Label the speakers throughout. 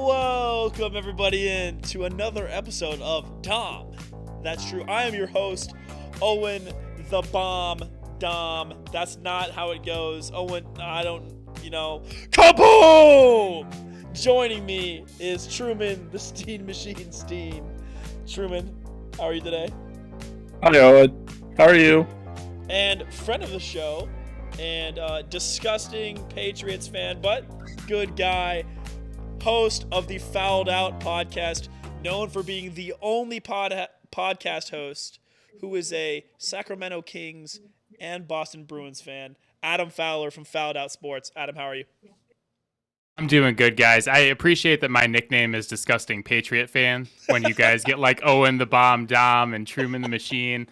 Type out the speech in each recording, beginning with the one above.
Speaker 1: Welcome everybody in to another episode of Dahm. That's true. I am your host, Owen the Bomb Dahm. That's not how it goes. Owen, kaboom! Joining me is Truman the Steam Machine Steam. Truman, how are you today?
Speaker 2: Hi, Owen. How are you?
Speaker 1: And friend of the show, and disgusting Patriots fan, but good guy, host of the Fowled Out podcast, known for being the only podcast host who is a Sacramento Kings and Boston Bruins fan, Adam Fowler from Fowled Out Sports. Adam, how are you?
Speaker 3: I'm doing good, guys. I appreciate that my nickname is Disgusting Patriot Fan when you guys get like Owen the Bomb Dahm and Truman the Machine.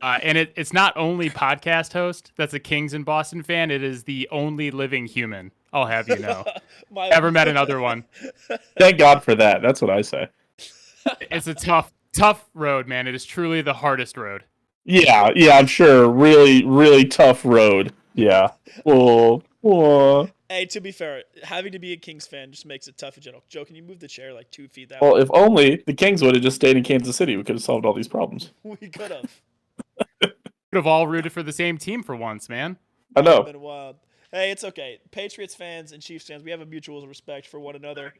Speaker 3: And it's not only podcast host that's a Kings and Boston fan. It is the only living human, I'll have you know. Ever met another one.
Speaker 2: Thank God for that. That's what I say.
Speaker 3: It's a tough road, man. It is truly the hardest road.
Speaker 2: Yeah, I'm sure. Really, really tough road. Yeah. Oh.
Speaker 1: Hey, to be fair, having to be a Kings fan just makes it tough in general. Joe, can you move the chair like 2 feet that
Speaker 2: Well,
Speaker 1: way?
Speaker 2: if only the Kings would have just stayed in Kansas City, we could have solved all these problems.
Speaker 1: We could have.
Speaker 3: Could have all rooted for the same team for once, man.
Speaker 2: I know.
Speaker 1: Been wild. Hey, it's okay. Patriots fans and Chiefs fans, we have a mutual respect for one another,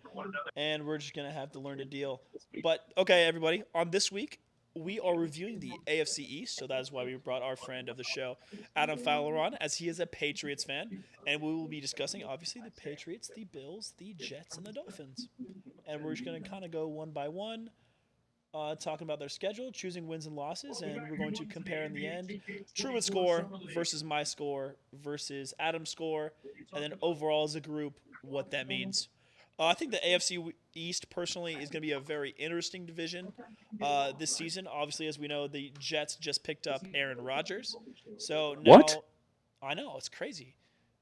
Speaker 1: and we're just gonna have to learn to deal. But okay, everybody, on this week, we are reviewing the AFC East, so that is why we brought our friend of the show, Adam Fowler, on, as he is a Patriots fan, and we will be discussing obviously the Patriots, the Bills, the Jets, and the Dolphins, and we're just gonna kind of go one by one. Talking about their schedule, choosing wins and losses, and we're going to compare in the end Truman's score versus my score versus Adam's score, and then overall as a group, what that means. I think the AFC East, personally, is going to be a very interesting division this season. Obviously, as we know, the Jets just picked up Aaron Rodgers. So now,
Speaker 2: What?
Speaker 1: I know, it's crazy.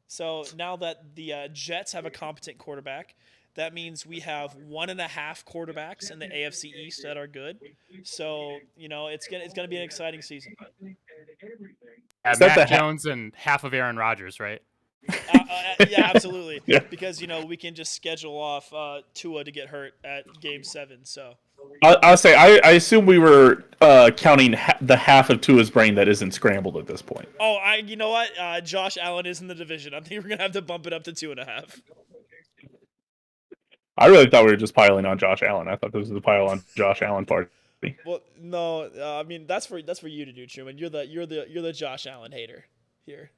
Speaker 1: So now that the Jets have a competent quarterback, that means we have 1.5 quarterbacks in the AFC East that are good. So, it's gonna be an exciting season.
Speaker 2: Is that
Speaker 3: Mac
Speaker 2: the
Speaker 3: Jones and half of Aaron Rodgers, right?
Speaker 1: Yeah, absolutely.
Speaker 2: Yeah.
Speaker 1: Because, we can just schedule off Tua to get hurt at Game 7. So,
Speaker 2: I'll say, I assume we were counting the half of Tua's brain that isn't scrambled at this point.
Speaker 1: you know what? Josh Allen is in the division. I think we're gonna have to bump it up to 2.5.
Speaker 2: I really thought we were just piling on Josh Allen. I thought this was a pile on Josh Allen party.
Speaker 1: Well, no, I mean that's for you to do, Truman. You're the Josh Allen hater here.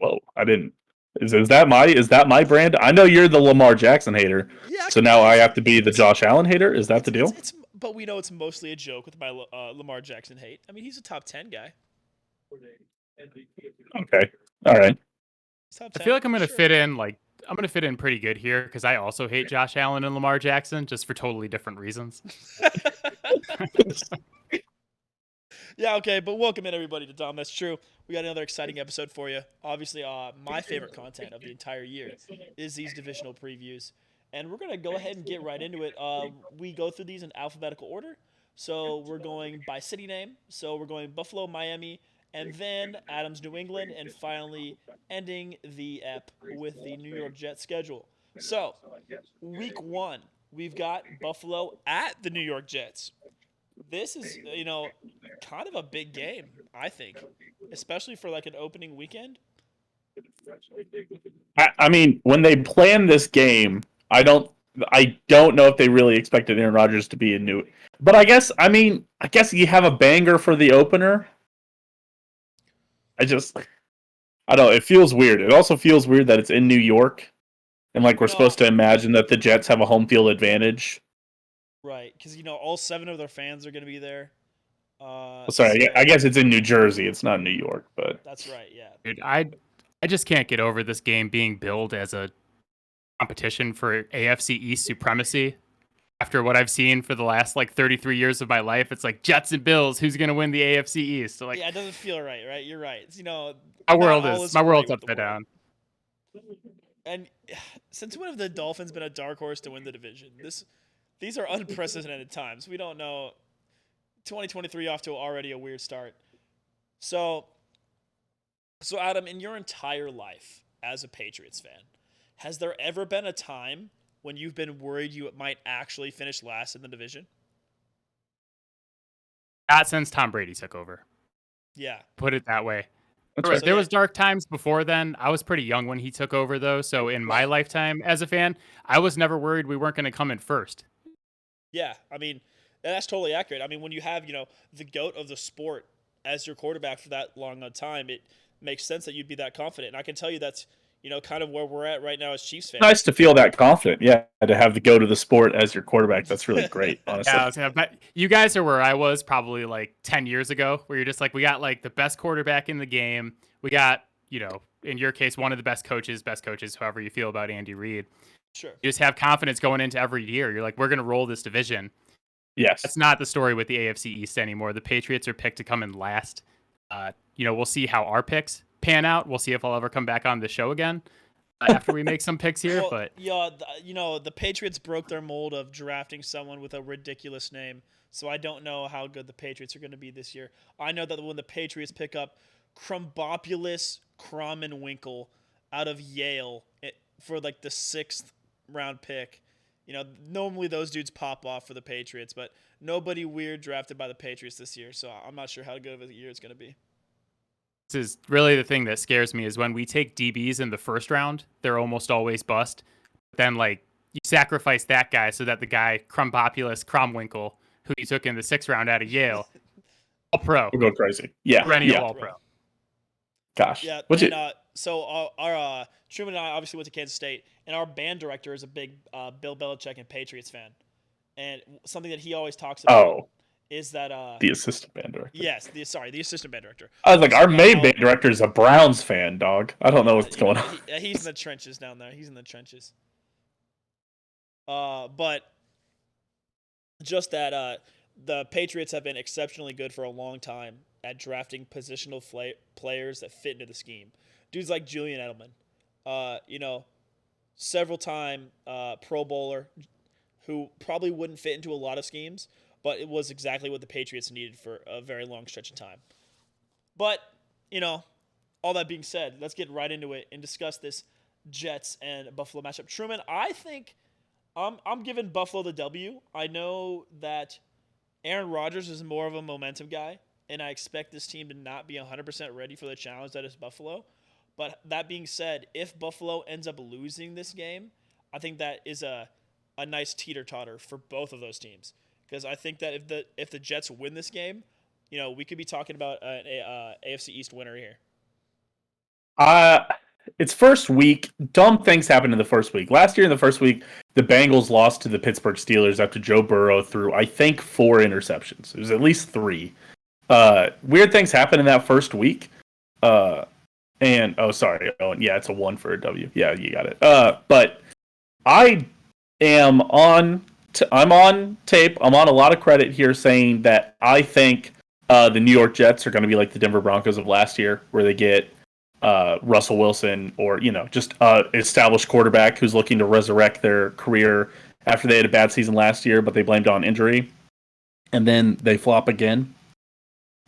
Speaker 2: Whoa, I didn't. Is that my brand? I know you're the Lamar Jackson hater,
Speaker 1: Yeah.
Speaker 2: so now I have to be the Josh Allen hater. Is that the deal?
Speaker 1: But we know it's mostly a joke with my Lamar Jackson hate. I mean, he's a top 10 guy.
Speaker 2: Okay, all right.
Speaker 1: Top 10.
Speaker 3: I feel like I'm gonna
Speaker 1: Sure.
Speaker 3: fit in pretty good here because I also hate Josh Allen and Lamar Jackson, just for totally different reasons.
Speaker 1: Yeah, okay, but welcome in everybody to Dom. That's true. We got another exciting episode for you. Obviously, my favorite content of the entire year is these divisional previews, and we're gonna go ahead and get right into it. We go through these in alphabetical order, so we're going by city name. So we're going Buffalo, Miami, and then Adams, New England, and finally ending the ep with the New York Jets schedule. So, week 1, we've got Buffalo at the New York Jets. This is, kind of a big game, I think, especially for like an opening weekend.
Speaker 2: I mean, when they planned this game, I don't know if they really expected Aaron Rodgers to be a new. But I guess you have a banger for the opener. I don't know. It feels weird. It also feels weird that it's in New York, and like we're supposed to imagine that the Jets have a home field advantage.
Speaker 1: Right, because all 7 of their fans are going to be there.
Speaker 2: Sorry, I guess it's in New Jersey. It's not New York, but
Speaker 1: That's right. Yeah.
Speaker 3: Dude, I just can't get over this game being billed as a competition for AFC East supremacy. After what I've seen for the last 33 years of my life, it's like Jets and Bills. Who's gonna win the AFC East? So
Speaker 1: Yeah, it doesn't feel right. Right, you're right. It's,
Speaker 3: my world's upside down.
Speaker 1: And since when have the Dolphins been a dark horse to win the division? These are unprecedented times. We don't know. 2023 off to already a weird start. So Adam, in your entire life as a Patriots fan, Has there ever been a time when you've been worried you might actually finish last in the division?
Speaker 3: Not since Tom Brady took over.
Speaker 1: Yeah.
Speaker 3: Put it that way.
Speaker 2: That's
Speaker 3: There,
Speaker 2: right.
Speaker 3: there was dark times before then. I was pretty young when he took over, though. So in my
Speaker 1: Right.
Speaker 3: lifetime as a fan, I was never worried we weren't going to come in first.
Speaker 1: Yeah, I mean, that's totally accurate. I mean, when you have, the GOAT of the sport as your quarterback for that long a time, it makes sense that you'd be that confident. And I can tell you that's, kind of where we're at right now as Chiefs fans.
Speaker 2: Nice to feel that confident. Yeah, to have the go to the sport as your quarterback. That's really great, honestly.
Speaker 3: Yeah, but you guys are where I was probably like 10 years ago, where you're just like, we got like the best quarterback in the game. We got, in your case, one of the best coaches, however you feel about Andy Reid.
Speaker 1: Sure.
Speaker 3: You just have confidence going into every year. You're like, we're going to roll this division.
Speaker 2: Yes.
Speaker 3: That's not the story with the AFC East anymore. The Patriots are picked to come in last. We'll see how our picks pan out. We'll see if I'll ever come back on the show again after we make some picks here.
Speaker 1: Well,
Speaker 3: but
Speaker 1: yeah, the Patriots broke their mold of drafting someone with a ridiculous name. So I don't know how good the Patriots are going to be this year. I know that when the Patriots pick up Crumbopulous Winkle out of Yale for like the 6th round pick, normally those dudes pop off for the Patriots, but nobody weird drafted by the Patriots this year. So I'm not sure how good of a year it's going to be.
Speaker 3: this is really the thing that scares me is when we take DBs in the first round, they're almost always bust. Then like you sacrifice that guy so that the guy Crumbopulous Cromwinkle, who you took in the 6th round out of Yale, all pro.
Speaker 2: We'll go crazy. Yeah.
Speaker 3: Perennial
Speaker 2: Yeah.
Speaker 3: all pro.
Speaker 2: Gosh.
Speaker 1: Yeah,
Speaker 2: What's
Speaker 1: and
Speaker 2: it?
Speaker 1: so our Truman and I obviously went to Kansas State, and our band director is a big Bill Belichick and Patriots fan, and something that he always talks about
Speaker 2: Oh,
Speaker 1: is that
Speaker 2: the assistant band director.
Speaker 1: yes, the assistant band director.
Speaker 2: I was like,
Speaker 1: Talks
Speaker 2: our
Speaker 1: about
Speaker 2: main
Speaker 1: how-
Speaker 2: band director is a Browns fan, dog. I don't know what's going on.
Speaker 1: He's in the trenches down there. He's in the trenches. But just that the Patriots have been exceptionally good for a long time at drafting positional players that fit into the scheme. Dudes like Julian Edelman, several time Pro Bowler who probably wouldn't fit into a lot of schemes, but it was exactly what the Patriots needed for a very long stretch of time. But, all that being said, let's get right into it and discuss this Jets and Buffalo matchup. Truman, I think I'm giving Buffalo the W. I know that Aaron Rodgers is more of a momentum guy, and I expect this team to not be 100% ready for the challenge that is Buffalo. But that being said, if Buffalo ends up losing this game, I think that is a nice teeter-totter for both of those teams. Because I think that if the Jets win this game, we could be talking about an AFC East winner here.
Speaker 2: It's first week. Dumb things happened in the first week. Last year in the first week, the Bengals lost to the Pittsburgh Steelers after Joe Burrow threw, I think, 4 interceptions. It was at least 3. Weird things happened in that first week. And sorry, Owen. Yeah, it's a 1 for a W. Yeah, you got it. But I am on. I'm on tape. I'm on a lot of credit here saying that I think the New York Jets are going to be like the Denver Broncos of last year, where they get Russell Wilson or just established quarterback who's looking to resurrect their career after they had a bad season last year, but they blamed it on injury, and then they flop again.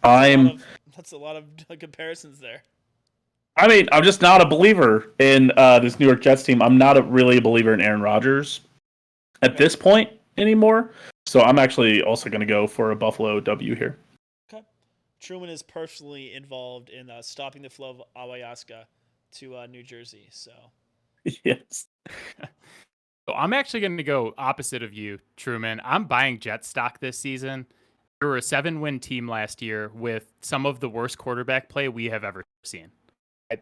Speaker 1: That's a lot of comparisons there.
Speaker 2: I mean, I'm just not a believer in this New York Jets team. I'm not really a believer in Aaron Rodgers at this point anymore. So I'm actually also going to go for a Buffalo W here.
Speaker 1: Okay. Truman is personally involved in stopping the flow of ayahuasca to New Jersey. So
Speaker 2: Yes.
Speaker 3: So I'm actually going to go opposite of you, Truman. I'm buying Jet stock this season. They were a 7-win team last year with some of the worst quarterback play we have ever seen.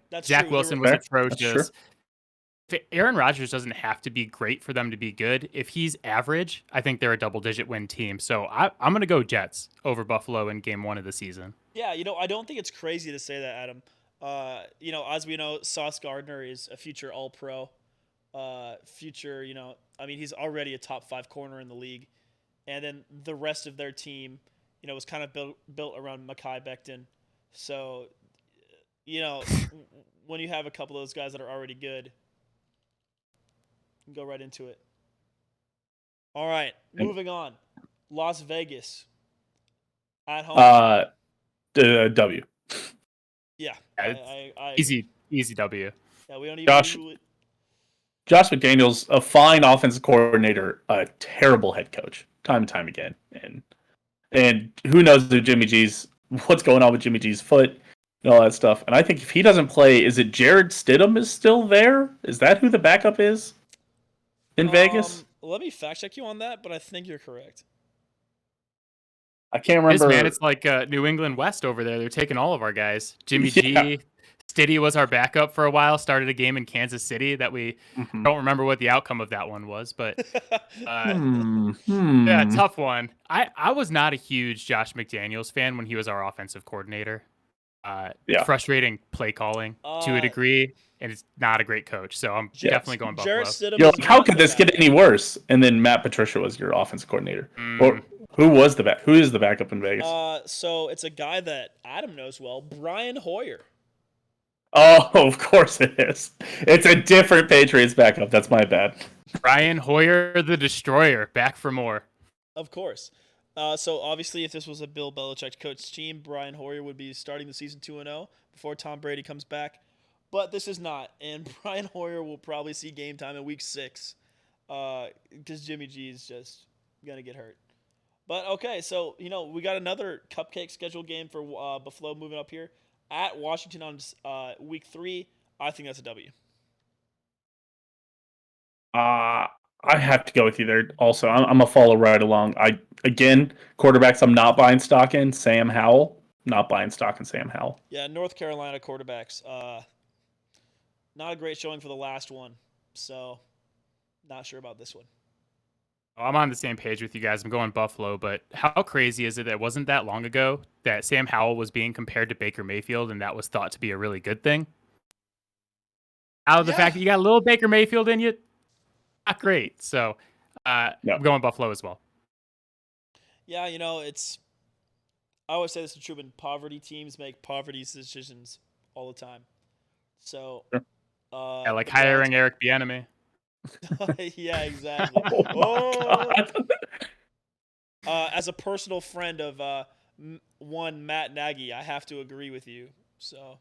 Speaker 1: that's
Speaker 3: Zach
Speaker 1: true.
Speaker 3: Wilson was
Speaker 2: That's
Speaker 3: atrocious.
Speaker 2: true.
Speaker 3: Aaron Rodgers doesn't have to be great for them to be good. If he's average, I think they're a double-digit win team. So I'm going to go Jets over Buffalo in Game 1 of the season.
Speaker 1: Yeah, I don't think it's crazy to say that, Adam. As we know, Sauce Gardner is a future All-Pro. He's already a top 5 corner in the league. And then the rest of their team, was kind of built around Mekhi Becton. So, when you have a couple of those guys that are already good, you can go right into it. All right, moving on. Las Vegas at home.
Speaker 2: W.
Speaker 1: Yeah,
Speaker 3: Yeah,
Speaker 1: I
Speaker 3: Easy W.
Speaker 1: Yeah, we don't even
Speaker 2: Josh-
Speaker 1: do it.
Speaker 2: Josh McDaniels, a fine offensive coordinator, a terrible head coach, time and time again. And who knows what's going on with Jimmy G's foot and all that stuff. And I think if he doesn't play, is it Jared Stidham is still there? Is that who the backup is in Vegas?
Speaker 1: Let me fact check you on that, but I think you're correct.
Speaker 2: I can't remember.
Speaker 3: Man, it's like New England West over there. They're taking all of our guys. Jimmy G, Stiddy was our backup for a while. Started a game in Kansas City that we don't remember what the outcome of that one was, but yeah, tough one. I was not a huge Josh McDaniels fan when he was our offensive coordinator. Frustrating play calling to a degree, and it's not a great coach. So I'm definitely going Buffalo.
Speaker 2: How could this get any worse? And then Matt Patricia was your offensive coordinator. Or who is the backup in Vegas?
Speaker 1: So it's a guy that Adam knows well, Brian Hoyer.
Speaker 2: Oh, of course it is. It's a different Patriots backup. That's my bad.
Speaker 3: Brian Hoyer, the Destroyer, back for more.
Speaker 1: Of course. So obviously, if this was a Bill Belichick coached team, Brian Hoyer would be starting the season 2-0 before Tom Brady comes back. But this is not, and Brian Hoyer will probably see game time in Week 6 because Jimmy G is just gonna get hurt. But okay, so we got another cupcake scheduled game for Buffalo moving up here at Washington on Week 3. I think that's a W.
Speaker 2: I have to go with you there. Also, I'm a follow right along. Quarterbacks I'm not buying stock in. Sam Howell, not buying stock in Sam Howell.
Speaker 1: Yeah, North Carolina quarterbacks. Not a great showing for the last one, so not sure about this one.
Speaker 3: I'm on the same page with you guys. I'm going Buffalo, but how crazy is it that it wasn't that long ago that Sam Howell was being compared to Baker Mayfield, and that was thought to be a really good thing? Out of the fact that you got a little Baker Mayfield in you, not great. So I'm going Buffalo as well.
Speaker 1: Yeah, it's. I always say this to Truman: poverty teams make poverty decisions all the time. So,
Speaker 3: like hiring Eric Bieniemy.
Speaker 1: Yeah, exactly. As a personal friend of one Matt Nagy, I have to agree with you. So,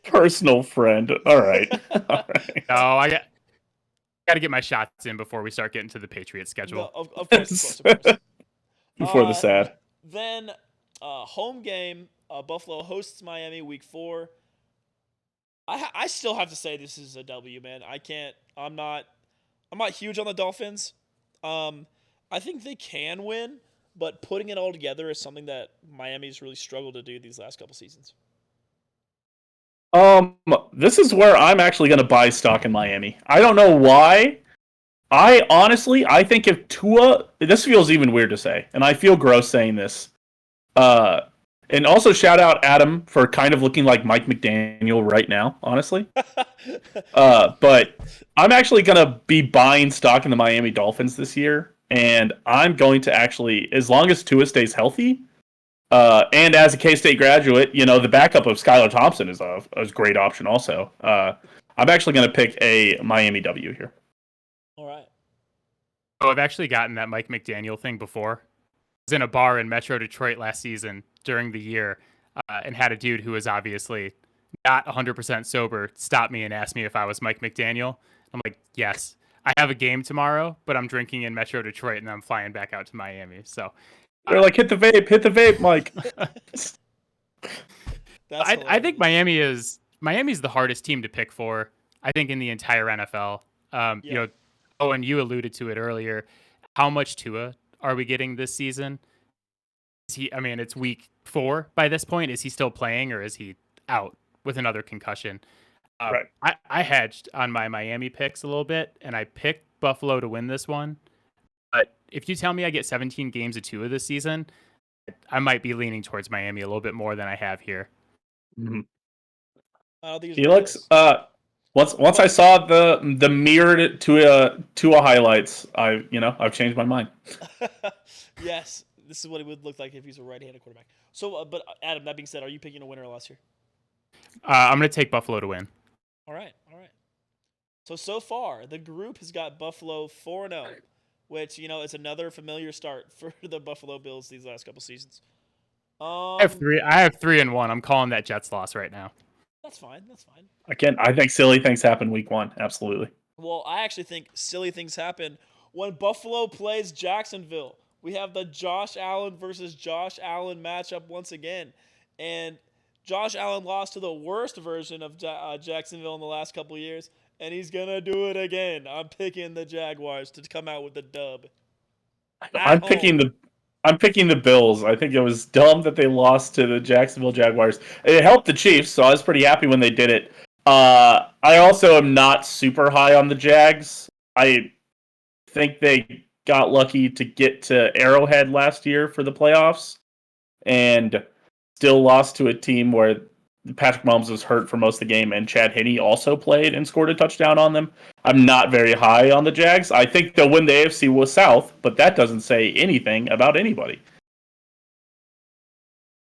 Speaker 2: personal friend. All right. All right.
Speaker 3: No, I got to get my shots in before we start getting to the Patriots schedule.
Speaker 1: No, of course.
Speaker 2: Before the sad.
Speaker 1: Then, home game. Buffalo hosts Miami Week 4. I still have to say this is a W, man. I'm not huge on the Dolphins. I think they can win, but putting it all together is something that Miami's really struggled to do these last couple seasons.
Speaker 2: This is where I'm actually going to buy stock in Miami. I don't know why. I think if Tua, this feels even weird to say, and I feel gross saying this. And also shout out Adam for kind of looking like Mike McDaniel right now, honestly. But I'm actually going to be buying stock in the Miami Dolphins this year. And I'm going to actually, as long as Tua stays healthy, and as a K-State graduate, the backup of Skylar Thompson is a great option also. I'm actually going to pick a Miami W here.
Speaker 1: All right.
Speaker 3: Oh, I've actually gotten that Mike McDaniel thing before. I was in a bar in Metro Detroit last season during the year and had a dude who was obviously not 100% sober stop me and ask me if I was Mike McDaniel. I'm like, yes, I have a game tomorrow, but I'm drinking in Metro Detroit and I'm flying back out to Miami. So
Speaker 2: they're like, hit the vape, Mike.
Speaker 3: I think Miami's the hardest team to pick for, I think, in the entire NFL. Owen, you alluded to it earlier. How much Tua are we getting this season? It's week 4 by this point. Is he still playing or is he out with another concussion?
Speaker 2: Right.
Speaker 3: I hedged on my Miami picks a little bit, and I picked Buffalo to win this one. But if you tell me I get 17 games of Tua this season, I might be leaning towards Miami a little bit more than I have here.
Speaker 2: Mm-hmm.
Speaker 1: I don't think
Speaker 2: he looks. Once I saw the mirrored Tua highlights, I've changed my mind.
Speaker 1: Yes, this is what it would look like if he's a right-handed quarterback. So, but Adam, that being said, are you picking a winner last year?
Speaker 3: I'm going to take Buffalo to win.
Speaker 1: All right. So far, the group has got Buffalo 4-0, which, is another familiar start for the Buffalo Bills these last couple seasons.
Speaker 3: I have 3-1. I'm calling that Jets loss right now.
Speaker 1: That's fine. That's fine.
Speaker 2: Again, I think silly things happen week 1. Absolutely.
Speaker 1: Well, I actually think silly things happen when Buffalo plays Jacksonville. We have the Josh Allen versus Josh Allen matchup once again. And Josh Allen lost to the worst version of Jacksonville in the last couple of years, and he's going to do it again. I'm picking the Jaguars to come out with the dub.
Speaker 2: I'm picking the Bills. I think it was dumb that they lost to the Jacksonville Jaguars. It helped the Chiefs, so I was pretty happy when they did it. I also am not super high on the Jags. I think they got lucky to get to Arrowhead last year for the playoffs and still lost to a team where Patrick Mahomes was hurt for most of the game and Chad Henne also played and scored a touchdown on them. I'm not very high on the Jags. I think they'll win the AFC South, but that doesn't say anything about anybody.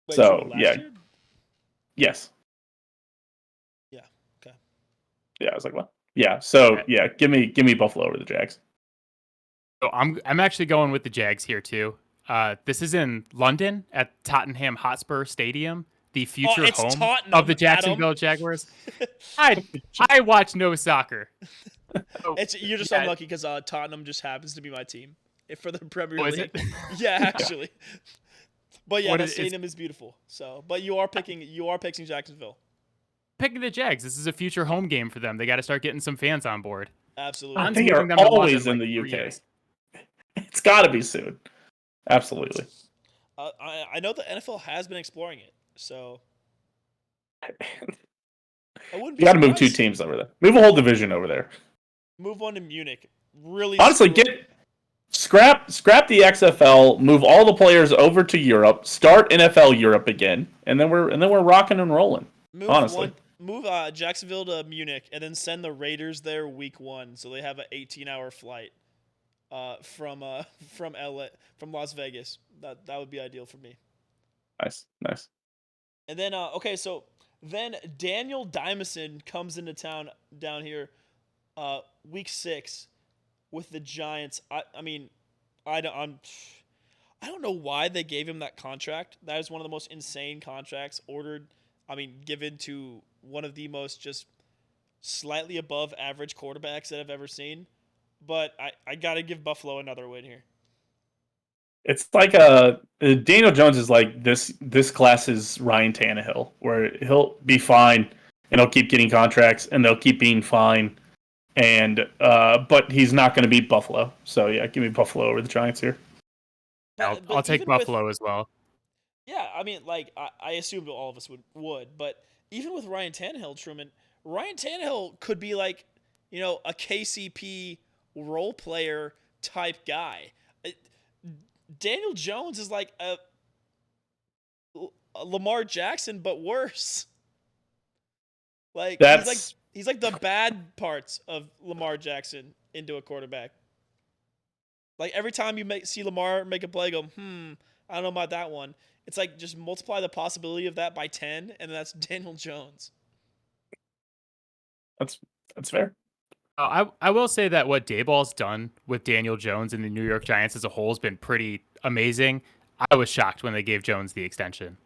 Speaker 1: Wait,
Speaker 2: so, yeah.
Speaker 1: Year?
Speaker 2: Yes.
Speaker 1: Yeah. Okay.
Speaker 2: Yeah, I was like, what? Yeah, so, yeah, give me Buffalo over the Jags.
Speaker 3: So I'm actually going with the Jags here too. This is in London at Tottenham Hotspur Stadium, the future home
Speaker 1: Tottenham,
Speaker 3: of the Jacksonville Jaguars. I watch no soccer. So,
Speaker 1: you're just unlucky because Tottenham just happens to be my team for the Premier League.
Speaker 3: Is it?
Speaker 1: Yeah, actually. But yeah, the stadium is beautiful. So, but you are picking Jacksonville.
Speaker 3: Picking the Jags. This is a future home game for them. They got to start getting some fans on board.
Speaker 1: Absolutely.
Speaker 2: They are always in the UK. It's got to be soon. Absolutely.
Speaker 1: I know the NFL has been exploring it, so I wouldn't be.
Speaker 2: You got to move 2 teams over there. Move a whole division over there.
Speaker 1: Move on to Munich. Really.
Speaker 2: Honestly, scrap the XFL. Move all the players over to Europe. Start NFL Europe again, and then we're rocking and rolling. Honestly.
Speaker 1: Move Jacksonville to Munich, and then send the Raiders there week 1, so they have an 18-hour flight from Las Vegas. That would be ideal for me.
Speaker 2: Nice.
Speaker 1: And then so then Daniel Dimison comes into town down here, week 6, with the Giants. I don't know why they gave him that contract. That is one of the most insane contracts given to one of the most just slightly above average quarterbacks that I've ever seen. But I got to give Buffalo another win here.
Speaker 2: It's like Daniel Jones is like this class's Ryan Tannehill, where he'll be fine and he'll keep getting contracts and they'll keep being fine, and but he's not going to beat Buffalo. So yeah, give me Buffalo over the Giants here.
Speaker 3: I'll take Buffalo as well.
Speaker 1: Yeah, I assumed all of us would, but even with Ryan Tannehill, Truman, Ryan Tannehill could be like, a KCP role player type guy. Daniel Jones is like a Lamar Jackson, but worse. Like he's like the bad parts of Lamar Jackson into a quarterback. Like every time you see Lamar make a play, go, I don't know about that one. It's like just multiply the possibility of that by 10, and that's Daniel Jones.
Speaker 2: That's fair.
Speaker 3: I will say that what Daboll's done with Daniel Jones and the New York Giants as a whole has been pretty amazing. I was shocked when they gave Jones the extension.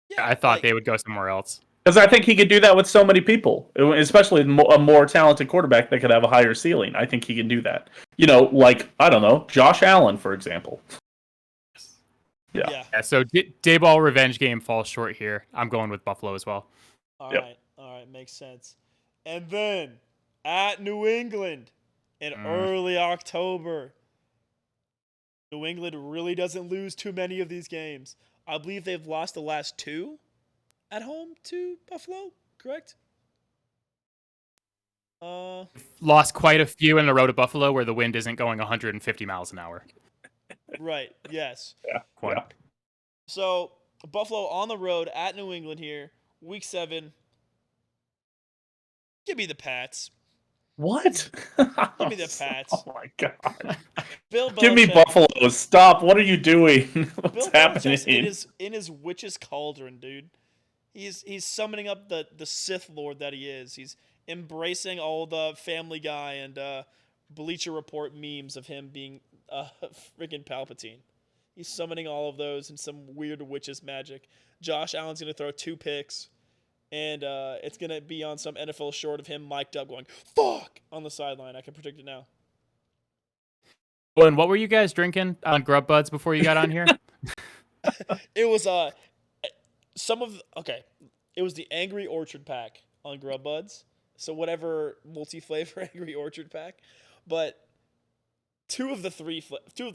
Speaker 3: Yeah, I thought they would go somewhere else.
Speaker 2: Because I think he could do that with so many people, especially a more talented quarterback that could have a higher ceiling. I think he can do that. Like, I don't know, Josh Allen, for example. Yeah.
Speaker 3: So Daboll revenge game falls short here. I'm going with Buffalo as well.
Speaker 1: All right, makes sense. And then at New England in early October, New England really doesn't lose too many of these games. I believe they've lost the last 2 at home to Buffalo, correct?
Speaker 3: Lost quite a few in a row to Buffalo where the wind isn't going 150 miles an hour.
Speaker 1: Right, yes.
Speaker 2: Yeah.
Speaker 1: So, Buffalo on the road at New England here, week 7. Give me the Pats.
Speaker 2: What?
Speaker 1: Give me the Pats.
Speaker 2: Oh my god.
Speaker 1: Bill Belichick.
Speaker 2: Give me Buffalo. Stop. What are you doing? What's happening?
Speaker 1: In his witch's cauldron, dude. He's summoning up the Sith Lord that he is. He's embracing all the Family Guy and Bleacher Report memes of him being freaking Palpatine. He's summoning all of those in some weird witch's magic. Josh Allen's going to throw 2 picks, and it's gonna be on some NFL short of him mic'd up going "fuck" on the sideline. I can predict it now.
Speaker 3: Well, and what were you guys drinking on Grub Buds before you got on here?
Speaker 1: It was it was the Angry Orchard pack on Grub Buds. So whatever multi-flavor Angry Orchard pack, but two of the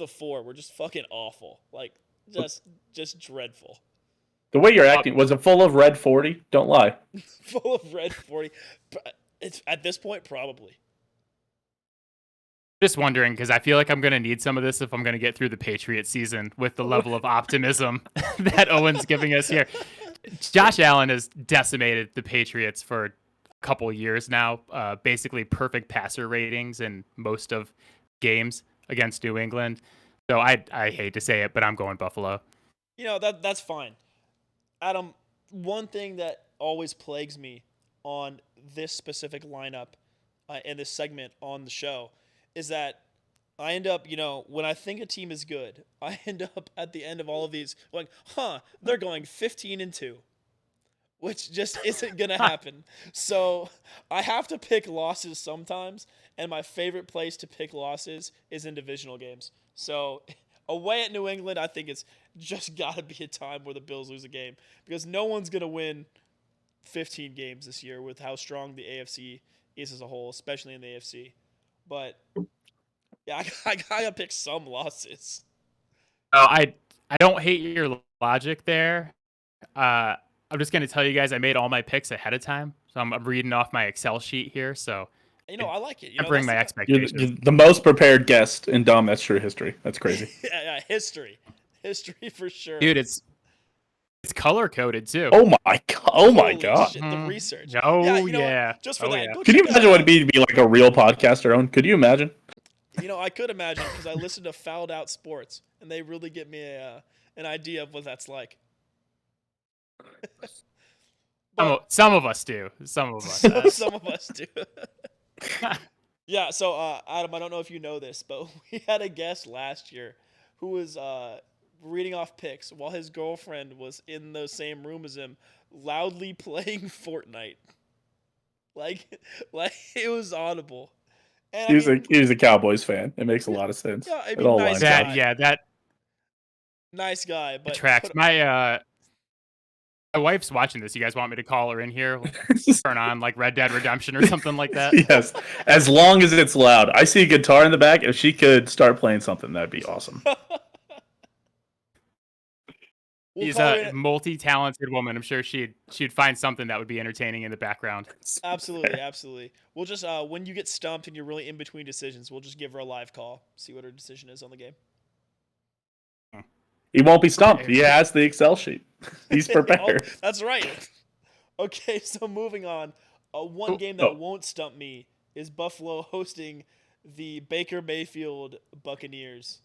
Speaker 1: four were just fucking awful. Like just dreadful.
Speaker 2: The way you're acting, was it full of Red 40? Don't lie.
Speaker 1: Full of Red 40. It's at this point probably.
Speaker 3: Just wondering, because I feel like I'm going to need some of this if I'm going to get through the Patriots season with the level of optimism that Owen's giving us here. Josh Allen has decimated the Patriots for a couple of years now. Basically perfect passer ratings in most of games against New England. So I hate to say it, but I'm going Buffalo.
Speaker 1: You know, that's fine. Adam, one thing that always plagues me on this specific lineup and this segment on the show is that I end up, when I think a team is good, I end up at the end of all of these going, they're going 15-2, which just isn't going to happen. So I have to pick losses sometimes, and my favorite place to pick losses is in divisional games. So away at New England, I think it's just got to be a time where the Bills lose a game because no one's going to win 15 games this year with how strong the AFC is as a whole, especially in the AFC. But yeah, I gotta pick some losses.
Speaker 3: I don't hate your logic there. I'm just gonna tell you guys I made all my picks ahead of time, so I'm reading off my Excel sheet here. So
Speaker 1: I like it.
Speaker 3: I bring my expectations.
Speaker 2: You're the most prepared guest in Dahm. That's true history. That's crazy.
Speaker 1: yeah, history for sure,
Speaker 3: dude. It's color coded too.
Speaker 2: Oh my god! Oh my
Speaker 1: Holy
Speaker 2: god!
Speaker 1: shit, the research.
Speaker 3: Oh
Speaker 1: yeah,
Speaker 3: yeah.
Speaker 1: Just for that.
Speaker 3: Yeah.
Speaker 2: Could you imagine what it'd be to be like a real podcaster? Own? Could you imagine?
Speaker 1: I could imagine because I listen to Fowled Out Sports, and they really give me an idea of what that's like.
Speaker 3: Some of us do. Some of us.
Speaker 1: Some of us do. Yeah. So, Adam, I don't know if you know this, but we had a guest last year who was reading off picks while his girlfriend was in the same room as him, loudly playing Fortnite. Like it was audible. And
Speaker 2: He was a Cowboys fan. It makes a lot of sense.
Speaker 1: Yeah, I
Speaker 2: It
Speaker 1: mean,
Speaker 2: all
Speaker 1: nice
Speaker 2: lines up.
Speaker 1: guy.
Speaker 3: that
Speaker 1: Nice guy, but
Speaker 3: tracks. My wife's watching this. You guys want me to call her in here? Turn on like Red Dead Redemption or something like that?
Speaker 2: Yes, as long as it's loud. I see a guitar in the back. If she could start playing something, that'd be awesome.
Speaker 3: She's a multi-talented woman. I'm sure she'd find something that would be entertaining in the background.
Speaker 1: Absolutely. We'll just when you get stumped and you're really in between decisions, we'll just give her a live call, see what her decision is on the game.
Speaker 2: He won't be stumped. He has the Excel sheet. He's prepared.
Speaker 1: That's right. Okay, so moving on. One game that won't stump me is Buffalo hosting the Baker Mayfield Buccaneers.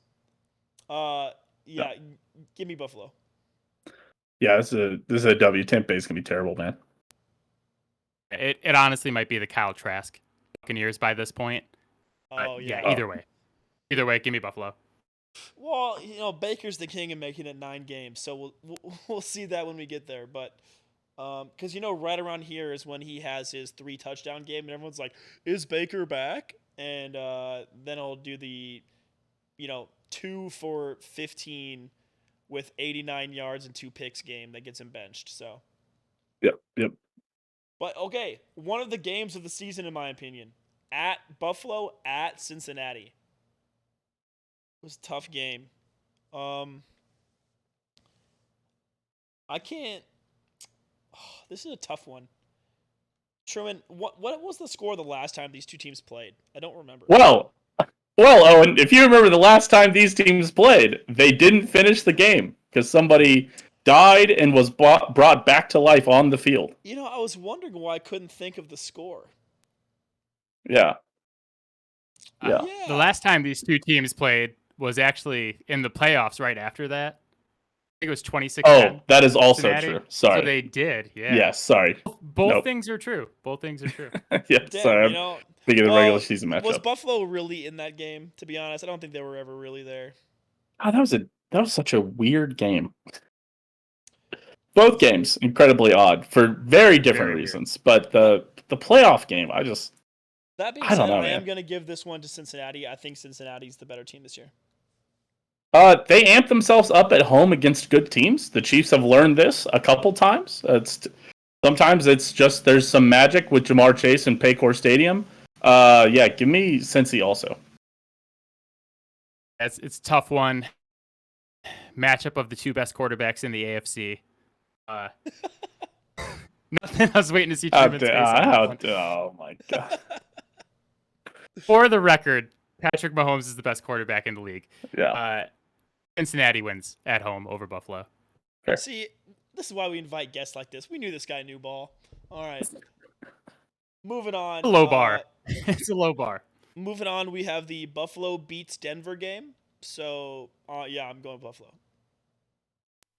Speaker 1: Give me Buffalo.
Speaker 2: Yeah, this is a W. Tampa Bay's gonna be terrible, man.
Speaker 3: It honestly might be the Kyle Trask Buccaneers by this point. Either way, give me Buffalo.
Speaker 1: Well, Baker's the king of making it 9 games, so we'll see that when we get there. But because right around here is when he has his 3 touchdown game, and everyone's like, "Is Baker back?" And then I'll do the 2 for 15 with 89 yards and 2 picks game that gets him benched. So.
Speaker 2: Yep.
Speaker 1: But okay, one of the games of the season, in my opinion, at Buffalo at Cincinnati. It was a tough game. I can't. This is a tough one. Truman, what was the score the last time these two teams played? I don't remember.
Speaker 2: Well, Owen, if you remember the last time these teams played, they didn't finish the game because somebody died and was brought back to life on the field.
Speaker 1: I was wondering why I couldn't think of the score.
Speaker 2: Yeah.
Speaker 3: The last time these two teams played was actually in the playoffs right after that. I think it was 26.
Speaker 2: Oh, that is also
Speaker 3: Cincinnati.
Speaker 2: true. Sorry.
Speaker 3: So they did, yeah.
Speaker 2: Yes, sorry.
Speaker 3: Both things are true.
Speaker 2: Yeah,
Speaker 1: Damn,
Speaker 2: sorry. I'm thinking of the regular season matchup.
Speaker 1: Was Buffalo really in that game, to be honest? I don't think they were ever really there.
Speaker 2: Oh, that was such a weird game. Both games incredibly odd for very different reasons. But the playoff game,
Speaker 1: That being
Speaker 2: I don't
Speaker 1: said,
Speaker 2: know,
Speaker 1: I am
Speaker 2: man.
Speaker 1: going to give this one to Cincinnati. I think Cincinnati's the better team this year.
Speaker 2: They amp themselves up at home against good teams. The Chiefs have learned this a couple times. Sometimes it's just there's some magic with Jamar Chase and Paycor Stadium. Yeah, give me Cincy also.
Speaker 3: It's a tough one. Matchup of the two best quarterbacks in the AFC. Nothing. I was waiting to see Truman's face on that one.
Speaker 2: Oh my god.
Speaker 3: For the record, Patrick Mahomes is the best quarterback in the league.
Speaker 2: Yeah.
Speaker 3: Cincinnati wins at home over Buffalo.
Speaker 2: Fair.
Speaker 1: See, this is why we invite guests like this. We knew this guy knew ball. All right. Moving on.
Speaker 3: A low bar. It's a low bar.
Speaker 1: Moving on, we have the Buffalo beats Denver game. So, yeah, I'm going Buffalo.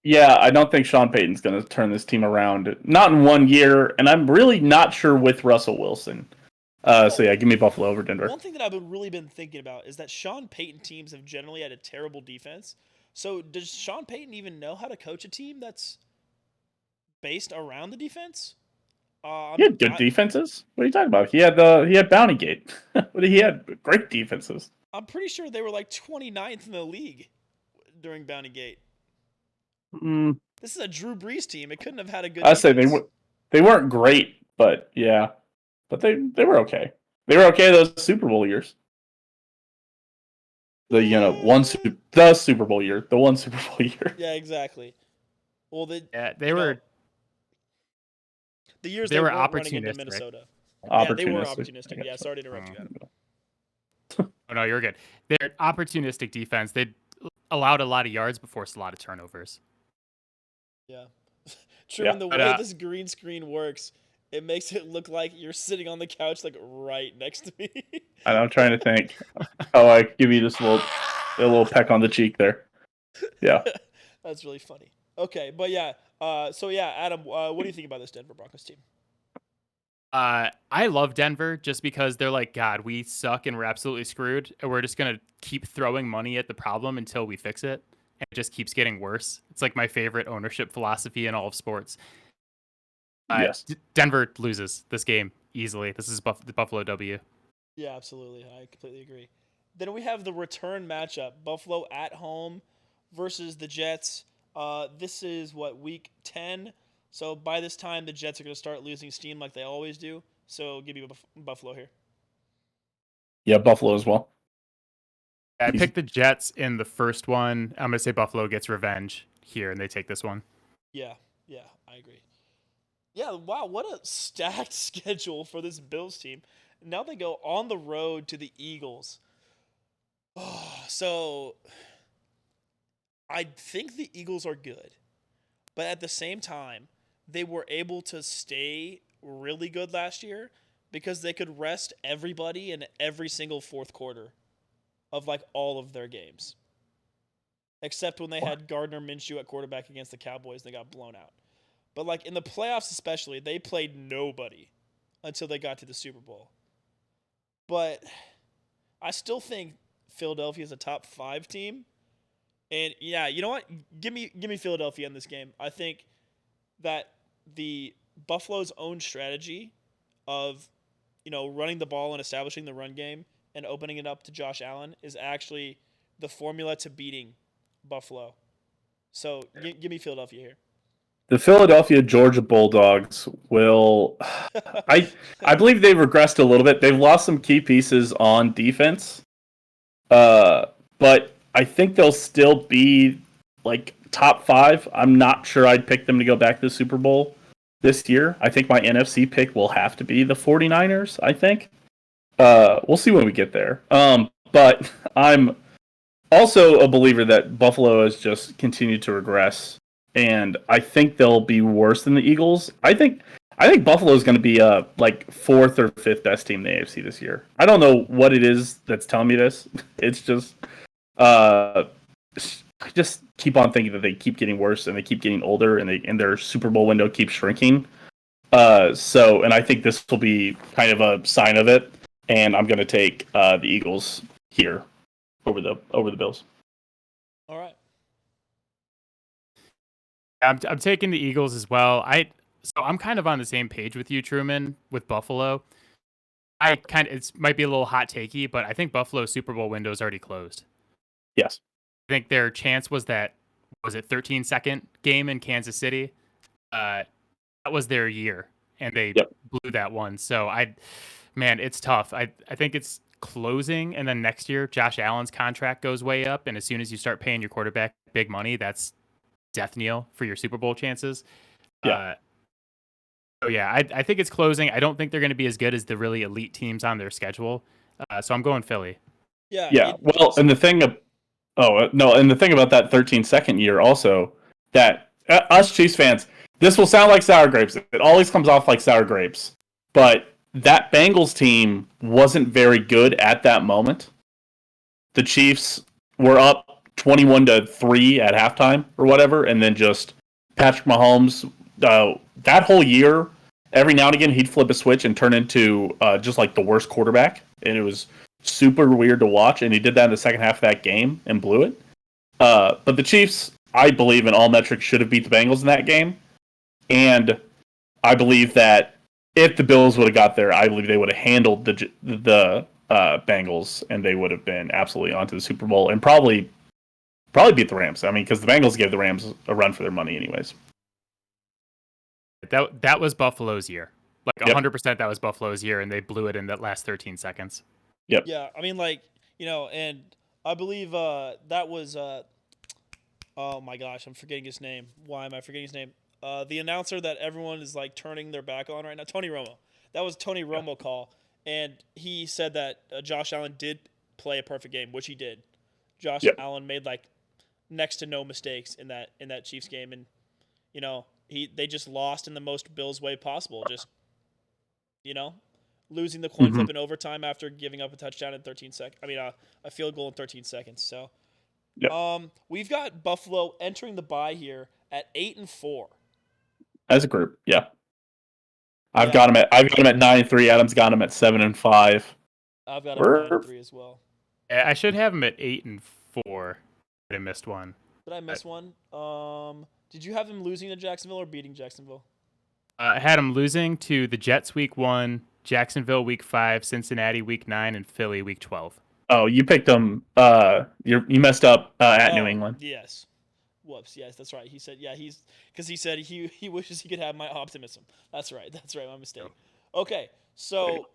Speaker 2: Yeah, I don't think Sean Payton's going to turn this team around. Not in 1 year, and I'm really not sure with Russell Wilson. So yeah, give me Buffalo over Denver.
Speaker 1: One thing that I've really been thinking about is that Sean Payton teams have generally had a terrible defense. So does Sean Payton even know how to coach a team that's based around the defense?
Speaker 2: He had good defenses. What are you talking about? He had Bountygate. He had great defenses.
Speaker 1: I'm pretty sure they were like 29th in the league during Bountygate. This is a Drew Brees team. It couldn't have had a good.
Speaker 2: I say they weren't great, but yeah, but they were okay. They were okay those Super Bowl years. The Super Bowl year, the one Super Bowl year.
Speaker 1: Yeah, exactly. Well,
Speaker 3: they were.
Speaker 1: The years
Speaker 3: they were
Speaker 1: weren't running into Minnesota. Yeah, they were opportunistic. Yeah, sorry to interrupt you, Adam.
Speaker 3: Oh no, you're good. They're opportunistic defense. They allowed a lot of yards but forced a lot of turnovers.
Speaker 1: Yeah. Truman, the way this green screen works, it makes it look like you're sitting on the couch like right next to me.
Speaker 2: I'm trying to think. Oh, I give you this a little peck on the cheek there. Yeah.
Speaker 1: That's really funny. Okay, but yeah. So yeah, Adam, what do you think about this Denver Broncos team?
Speaker 3: I love Denver just because they're like, God, we suck and we're absolutely screwed, and we're just gonna keep throwing money at the problem until we fix it, and it just keeps getting worse. It's like my favorite ownership philosophy in all of sports.
Speaker 2: Yes.
Speaker 3: Denver loses this game easily. This is the Buffalo W.
Speaker 1: Yeah, absolutely. I completely agree. Then we have the return matchup: Buffalo at home versus the Jets. This is week 10. So by this time, the Jets are going to start losing steam like they always do. So give me Buffalo here.
Speaker 2: Yeah, Buffalo as well.
Speaker 3: I picked the Jets in the first one. I'm going to say Buffalo gets revenge here, and they take this one.
Speaker 1: Yeah, I agree. Yeah, wow, what a stacked schedule for this Bills team. Now they go on the road to the Eagles. Oh, so I think the Eagles are good. But at the same time, they were able to stay really good last year because they could rest everybody in every single fourth quarter of like all of their games. Except when they had Gardner Minshew at quarterback against the Cowboys, they got blown out. But like in the playoffs especially, they played nobody until they got to the Super Bowl. But I still think Philadelphia is a top 5 team. And yeah, you know what? Give me Philadelphia in this game. I think that the Buffalo's own strategy of, running the ball and establishing the run game and opening it up to Josh Allen is actually the formula to beating Buffalo. So give me Philadelphia here.
Speaker 2: The Philadelphia Georgia Bulldogs will. I believe they've regressed a little bit. They've lost some key pieces on defense, but I think they'll still be like top 5. I'm not sure I'd pick them to go back to the Super Bowl this year. I think my NFC pick will have to be the 49ers, I think. We'll see when we get there. But I'm also a believer that Buffalo has just continued to regress, and I think they'll be worse than the Eagles. I think Buffalo is going to be like 4th or 5th best team in the AFC this year. I don't know what it is that's telling me this. It's just I just keep on thinking that they keep getting worse and they keep getting older and their Super Bowl window keeps shrinking. And I think this will be kind of a sign of it. And I'm going to take the Eagles here over the Bills.
Speaker 1: All right.
Speaker 3: I'm taking the Eagles as well. So I'm kind of on the same page with you, Truman, with Buffalo. It might be a little hot takey, but I think Buffalo's Super Bowl window is already closed.
Speaker 2: Yes.
Speaker 3: I think their chance was that, was it 13-second game in Kansas City? That was their year, and they blew that one. So man, it's tough. I think it's closing, and then next year Josh Allen's contract goes way up, and as soon as you start paying your quarterback big money, that's death knell for your Super Bowl chances.
Speaker 2: Yeah.
Speaker 3: So yeah, I think it's closing. I don't think they're going to be as good as the really elite teams on their schedule. So I'm going Philly.
Speaker 1: Yeah.
Speaker 2: Yeah. Well, and the thing about that 13-second year also, that us Chiefs fans, this will sound like sour grapes. It always comes off like sour grapes. But that Bengals team wasn't very good at that moment. The Chiefs were up 21-3 at halftime or whatever, and then just Patrick Mahomes, that whole year, every now and again he'd flip a switch and turn into just like the worst quarterback, and it was super weird to watch. And he did that in the second half of that game and blew it. But the Chiefs, I believe in all metrics, should have beat the Bengals in that game, and I believe that if the Bills would have got there, I believe they would have handled the Bengals, and they would have been absolutely onto the Super Bowl and probably beat the Rams. I mean, because the Bengals gave the Rams a run for their money anyways.
Speaker 3: That was Buffalo's year. Like 100% that was Buffalo's year, and they blew it in that last 13 seconds.
Speaker 2: Yep.
Speaker 1: Yeah, I mean, and I believe that was oh my gosh, I'm forgetting his name. Why am I forgetting his name? The announcer that everyone is like turning their back on right now, Tony Romo. That was Tony Romo call, and he said that Josh Allen did play a perfect game, which he did. Josh Allen made like next to no mistakes in that Chiefs game, and they just lost in the most Bills way possible. Just losing the coin flip in overtime after giving up a touchdown in 13 seconds. I mean, a field goal in 13 seconds. So, we've got Buffalo entering the bye here at 8-4.
Speaker 2: As a group, yeah. I've got him at 9-3. Adam's got him at 7-5.
Speaker 1: I've got him at 9-3 as well.
Speaker 3: I should have him at 8-4. I missed one.
Speaker 1: Did I miss one? Did you have him losing to Jacksonville or beating Jacksonville?
Speaker 3: I had him losing to the Jets week 1, Jacksonville week 5, Cincinnati week 9, and Philly week 12.
Speaker 2: Oh, you picked him. You messed up at New England.
Speaker 1: Yes. Whoops. Yes, that's right. He said, because he said he wishes he could have my optimism. That's right. My mistake. Okay. So,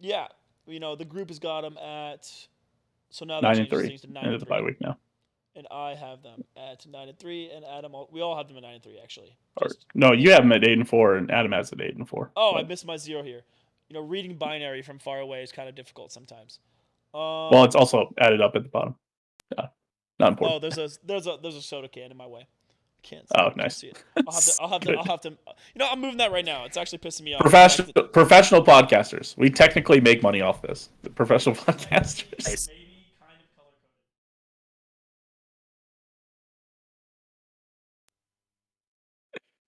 Speaker 1: the group has got him at. So now
Speaker 2: 9-3.
Speaker 1: To 9-3.
Speaker 2: End of the bye week now.
Speaker 1: And I have them at 9-3, and Adam. We all have them at 9-3 actually.
Speaker 2: No, you have them at 8-4, and Adam has it at 8-4.
Speaker 1: Oh, I missed my 0 here. Reading binary from far away is kind of difficult sometimes.
Speaker 2: Well, it's also added up at the bottom. Yeah, not important.
Speaker 1: Oh, there's a soda can in my way. Can't.
Speaker 2: Nice.
Speaker 1: See it. I'll have to. I'm moving that right now. It's actually pissing me off.
Speaker 2: Professional podcasters. We technically make money off this. The professional podcasters.
Speaker 3: Nice.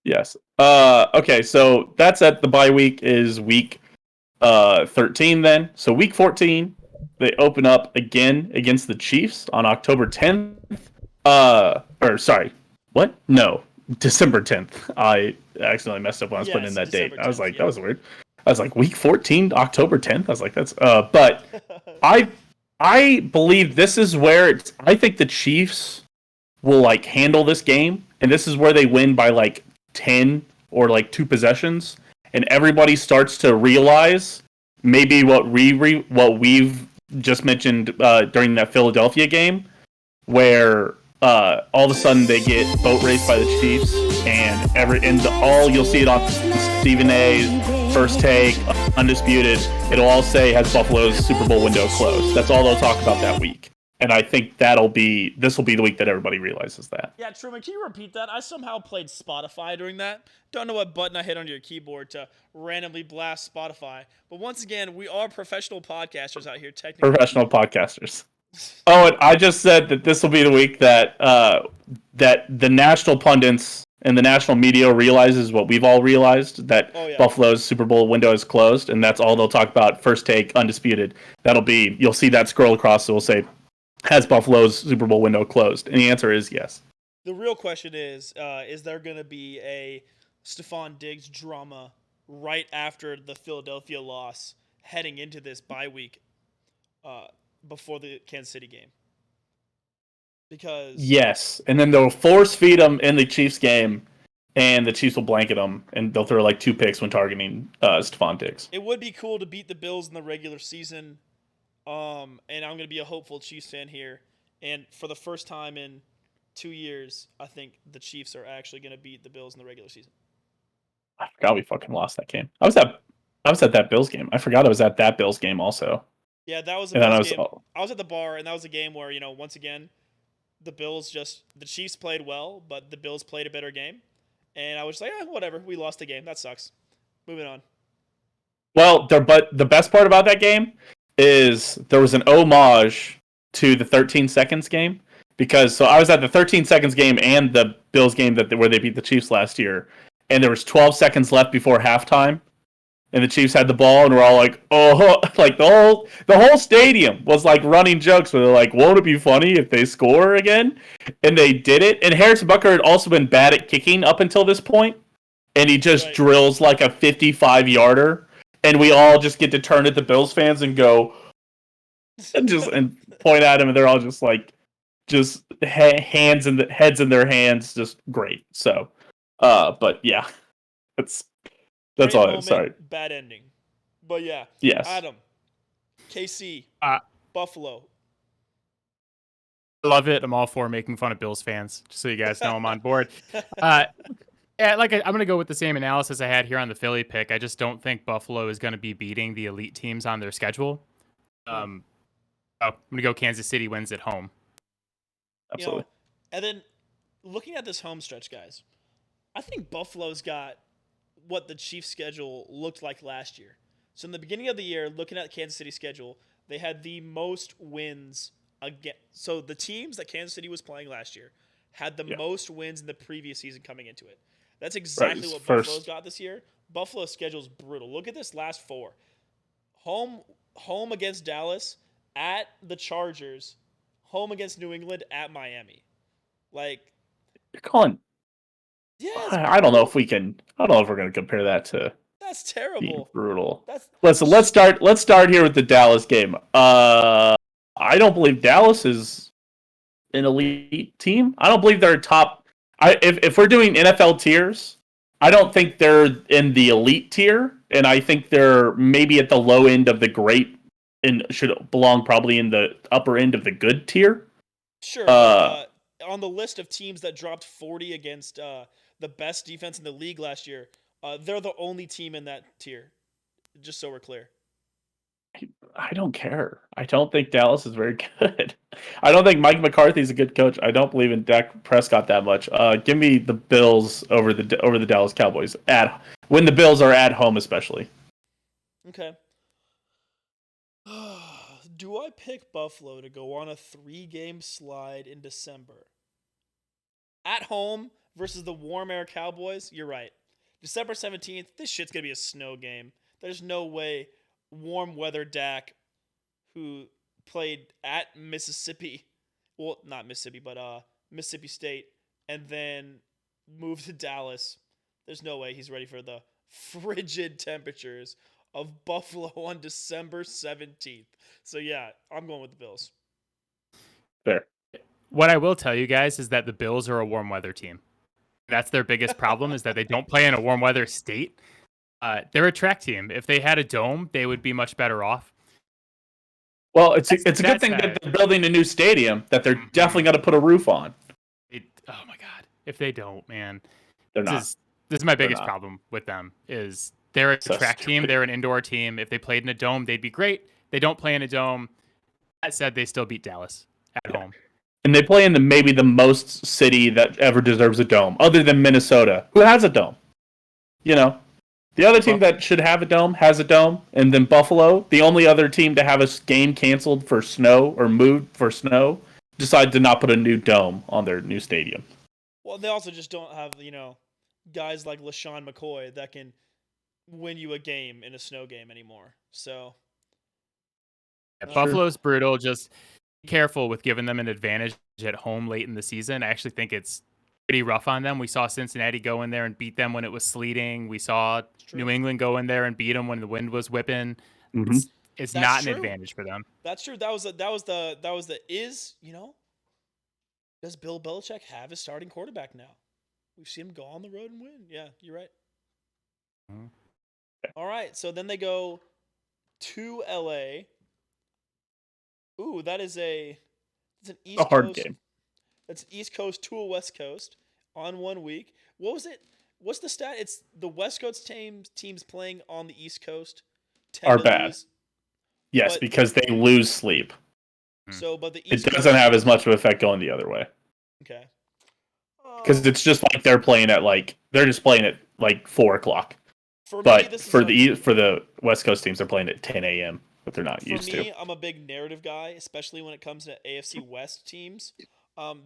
Speaker 2: Yes. Okay, so that's at the bye week is week 13 then. So week 14, they open up again against the Chiefs on October 10th. What? No, December 10th. I accidentally messed up when I was putting in that date. I was like, that was weird. I was like, week 14, October 10th. I was like, that's but I believe this is where I think the Chiefs will like handle this game, and this is where they win by like 10 or like 2 possessions, and everybody starts to realize maybe what we've just mentioned during that Philadelphia game, where all of a sudden they get boat raced by the Chiefs, and you'll see it on Stephen A. First Take, Undisputed. It'll all say has Buffalo's Super Bowl window closed. That's all they'll talk about that week. And I think this will be the week that everybody realizes that.
Speaker 1: Yeah, Truman, can you repeat that? I somehow played Spotify during that. Don't know what button I hit on your keyboard to randomly blast Spotify. But once again, we are professional podcasters out here, technically.
Speaker 2: Professional podcasters. Oh, and I just said that this will be the week that that the national pundits and the national media realizes what we've all realized, that Buffalo's Super Bowl window is closed, and that's all they'll talk about. First Take, Undisputed. You'll see that scroll across, so we'll say, has Buffalo's Super Bowl window closed? And the answer is yes.
Speaker 1: The real question is there going to be a Stephon Diggs drama right after the Philadelphia loss heading into this bye week uh, before the Kansas City game? Because
Speaker 2: Yes, and then they'll force feed them in the Chiefs game, and the Chiefs will blanket them, and they'll throw like 2 picks when targeting Stephon Diggs.
Speaker 1: it would be cool to beat the Bills in the regular season. And I'm going to be a hopeful Chiefs fan here. And for the first time in 2 years, I think the Chiefs are actually going to beat the Bills in the regular season.
Speaker 2: I forgot we fucking lost that game. I was at that Bills game. I forgot I was at that Bills game also.
Speaker 1: Yeah, that was the
Speaker 2: And then
Speaker 1: Bills game.
Speaker 2: oh,
Speaker 1: I was at the bar, and that was a game where, once again, the Chiefs played well, but the Bills played a better game. And I was just like, whatever. We lost the game. That sucks. Moving on.
Speaker 2: well, but the best part about that game is there was an homage to the 13 seconds game because I was at the 13 seconds game and the Bills game where they beat the Chiefs last year, and there was 12 seconds left before halftime, and the Chiefs had the ball, and we're all like, oh, like the whole stadium was like running jokes where they're like, won't it be funny if they score again? And they did it. And Harrison Butker had also been bad at kicking up until this point, and he just drills like a 55-yarder, and we all just get to turn at the Bills fans and go, and point at him, and they're all just like, heads in their hands, just great. So, but yeah, that's
Speaker 1: Great
Speaker 2: all.
Speaker 1: Moment,
Speaker 2: Sorry.
Speaker 1: bad ending. But yeah.
Speaker 2: Yes.
Speaker 1: Adam, KC, Buffalo.
Speaker 3: I love it. I'm all for making fun of Bills fans, just so you guys know I'm on board. I'm going to go with the same analysis I had here on the Philly pick. I just don't think Buffalo is going to be beating the elite teams on their schedule. I'm going to go Kansas City wins at home.
Speaker 2: Absolutely.
Speaker 1: And then looking at this home stretch, guys, I think Buffalo's got what the Chiefs' schedule looked like last year. So in the beginning of the year, looking at Kansas City's schedule, they had the most wins again. So the teams that Kansas City was playing last year had the most wins in the previous season coming into it. That's exactly what Buffalo's got this year. Buffalo's schedule is brutal. Look at this last 4. Home against Dallas, at the Chargers, home against New England, at Miami. Like,
Speaker 2: you're calling.
Speaker 1: Yeah,
Speaker 2: I don't know if we're going to compare that to.
Speaker 1: That's terrible.
Speaker 2: Being brutal. Listen, let's start here with the Dallas game. I don't believe Dallas is an elite team. I don't believe they're top. If we're doing NFL tiers, I don't think they're in the elite tier, and I think they're maybe at the low end of the great, and should belong probably in the upper end of the good tier.
Speaker 1: Sure. On the list of teams that dropped 40 against the best defense in the league last year, they're the only team in that tier. Just so we're clear.
Speaker 2: I don't care. I don't think Dallas is very good. I don't think Mike McCarthy's a good coach. I don't believe in Dak Prescott that much. Give me the Bills over the Dallas Cowboys when the Bills are at home, especially.
Speaker 1: Okay. Do I pick Buffalo to go on a 3-game slide in December? At home versus the warm air Cowboys? You're right. December 17th, this shit's going to be a snow game. There's no way warm weather Dak, who played at Mississippi, well, not Mississippi, but Mississippi State, and then moved to Dallas. There's no way he's ready for the frigid temperatures of Buffalo on December 17th. So yeah, I'm going with the Bills.
Speaker 2: Fair.
Speaker 3: What I will tell you guys is that the Bills are a warm weather team. That's their biggest problem is that they don't play in a warm weather state. They're a track team. If they had a dome, they would be much better off.
Speaker 2: Well, it's a good thing that they're building a new stadium that they're definitely going to put a roof on.
Speaker 3: Oh my God. If they don't, man.
Speaker 2: They're not.
Speaker 3: This is my biggest problem with them is they're a track team. They're an indoor team. If they played in a dome, they'd be great. They don't play in a dome. That said, they still beat Dallas at home.
Speaker 2: And they play in maybe the most city that ever deserves a dome, other than Minnesota, who has a dome. You know, the other team that should have a dome has a dome, and then Buffalo, the only other team to have a game canceled for snow or moved for snow, decided to not put a new dome on their new stadium.
Speaker 1: Well, they also just don't have, guys like LaShawn McCoy that can win you a game in a snow game anymore. So
Speaker 3: Buffalo's brutal. Just be careful with giving them an advantage at home late in the season. I actually think it's pretty rough on them. We saw Cincinnati go in there and beat them when it was sleeting. We saw New England go in there and beat them when the wind was whipping.
Speaker 2: Mm-hmm.
Speaker 3: It's
Speaker 1: That's
Speaker 3: not an
Speaker 1: true.
Speaker 3: advantage for them.
Speaker 1: That's true. Does Bill Belichick have his starting quarterback now? We've seen him go on the road and win. Yeah, you're right.
Speaker 3: Mhm.
Speaker 1: All right, so then they go to LA. Ooh, it's an East
Speaker 2: A hard
Speaker 1: Coast.
Speaker 2: game.
Speaker 1: That's East Coast to a West Coast on 1 week. What was it? What's the stat? It's the West Coast teams playing on the East Coast tend
Speaker 2: Are
Speaker 1: to
Speaker 2: bad.
Speaker 1: lose.
Speaker 2: Yes,
Speaker 1: But-
Speaker 2: because they lose sleep.
Speaker 1: But the
Speaker 2: It
Speaker 1: East
Speaker 2: doesn't
Speaker 1: Coast,
Speaker 2: have as much of an effect going the other way.
Speaker 1: okay.
Speaker 2: Because it's just like they're just playing at like 4:00.
Speaker 1: For me,
Speaker 2: But
Speaker 1: this
Speaker 2: for
Speaker 1: is
Speaker 2: for the West Coast teams, they're playing at 10 a.m. But they're not
Speaker 1: for
Speaker 2: used
Speaker 1: me,
Speaker 2: to.
Speaker 1: I'm a big narrative guy, especially when it comes to AFC West teams.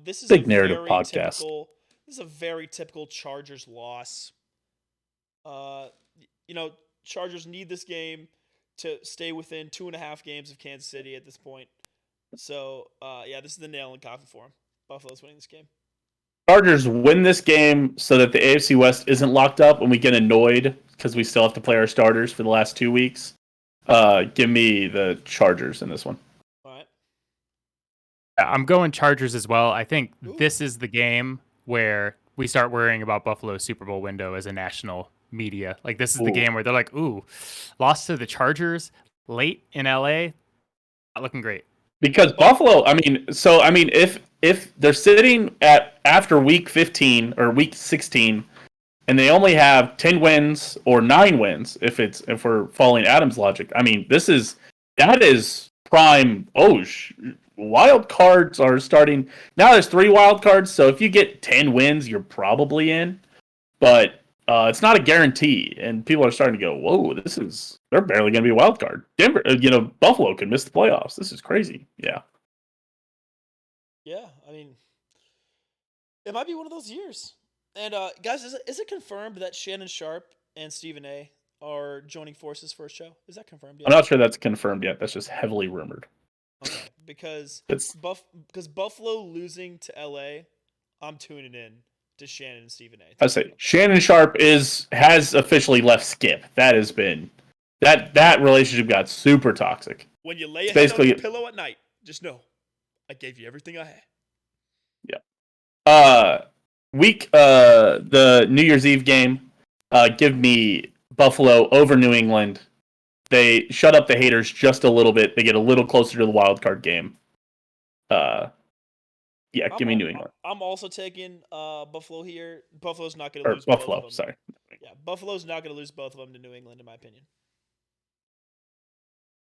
Speaker 1: This is
Speaker 2: Big
Speaker 1: a
Speaker 2: narrative
Speaker 1: very
Speaker 2: podcast.
Speaker 1: typical. This is a very typical Chargers loss. Chargers need this game to stay within 2.5 games of Kansas City at this point. So, this is the nail in the coffin for them. Buffalo's winning this game.
Speaker 2: Chargers win this game so that the AFC West isn't locked up and we get annoyed because we still have to play our starters for the last 2 weeks. Give me the Chargers in this one.
Speaker 1: All right.
Speaker 3: I'm going Chargers as well. I think
Speaker 1: Ooh.
Speaker 3: this is the game where we start worrying about Buffalo's Super Bowl window as a national media. Like, this is the
Speaker 2: Ooh.
Speaker 3: game where they're like, ooh, lost to the Chargers late in LA. Not looking great.
Speaker 2: Because Buffalo, if they're sitting at after week 15 or week 16, and they only have 10 wins or 9 wins, if we're following Adam's logic, that is prime. Wild cards are starting now. There's 3 wild cards, so if you get 10 wins, you're probably in, but it's not a guarantee. And people are starting to go, "Whoa, they're barely going to be a wild card." Denver, Buffalo could miss the playoffs. This is crazy. Yeah.
Speaker 1: Yeah, I mean, it might be one of those years. And guys, is it confirmed that Shannon Sharp and Stephen A are joining forces for a show? Is that confirmed yet?
Speaker 2: I'm not sure that's confirmed yet. That's just heavily rumored.
Speaker 1: Okay, because
Speaker 2: It's
Speaker 1: Buffalo losing to LA, I'm tuning in to Shannon and Stephen A.
Speaker 2: I say Shannon Sharp has officially left Skip. That has been that relationship got super toxic.
Speaker 1: When you lay your head on your pillow at night, just know I gave you everything I had.
Speaker 2: Yeah. The New Year's Eve game. Give me Buffalo over New England. They shut up the haters just a little bit. They get a little closer to the wild card game. Give me New England.
Speaker 1: I'm also taking Buffalo here. Buffalo's not going to lose
Speaker 2: Buffalo,
Speaker 1: both of them.
Speaker 2: sorry.
Speaker 1: Yeah, Buffalo's not going to lose both of them to New England, in my opinion.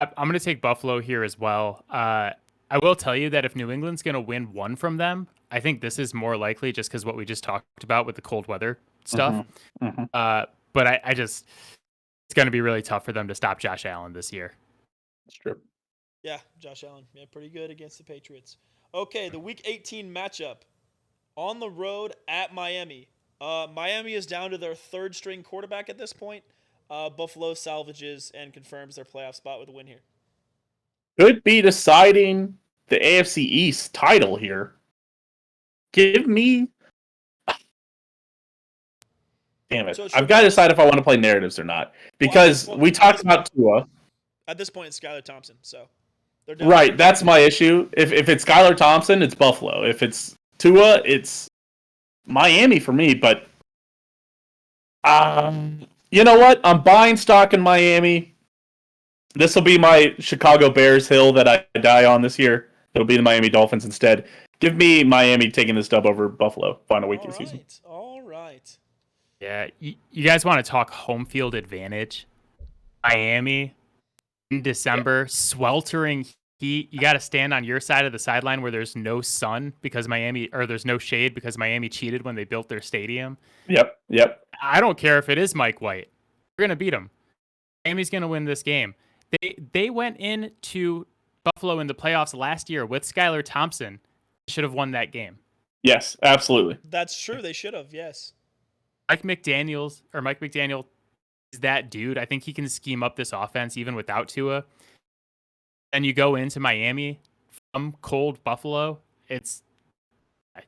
Speaker 3: I'm going to take Buffalo here as well. I will tell you that if New England's going to win one from them, I think this is more likely just because what we just talked about with the cold weather stuff.
Speaker 2: Mm-hmm.
Speaker 3: But it's going to be really tough for them to stop Josh Allen this year.
Speaker 2: That's true.
Speaker 1: Yeah, Josh Allen. Yeah, pretty good against the Patriots. Okay, the Week 18 matchup. On the road at Miami. Miami is down to their third-string quarterback at this point. Buffalo salvages and confirms their playoff spot with a win here.
Speaker 2: Could be deciding the AFC East title here. Give me... Damn it. I've got to decide if I want to play narratives or not. Because we talked about Tua.
Speaker 1: At this point, it's Skylar Thompson, so...
Speaker 2: Right, that's my issue. If it's Skylar Thompson, it's Buffalo. If it's Tua, it's Miami for me. But you know what? I'm buying stock in Miami. This will be my Chicago Bears hill that I die on this year. It'll be the Miami Dolphins instead. Give me Miami taking this dub over Buffalo final week of the season.
Speaker 1: All right.
Speaker 3: Yeah, you guys want to talk home field advantage? Miami in December, sweltering heat. You got to stand on your side of the sideline where there's no sun because there's no shade because Miami cheated when they built their stadium.
Speaker 2: Yep.
Speaker 3: I don't care if it is Mike White. We're gonna beat them. Miami's gonna win this game. They went into Buffalo in the playoffs last year with Skylar Thompson. Should have won that game.
Speaker 2: Yes, absolutely.
Speaker 1: That's true. They should have. Yes.
Speaker 3: Mike McDaniel is that dude. I think he can scheme up this offense even without Tua. And you go into Miami from cold Buffalo. It's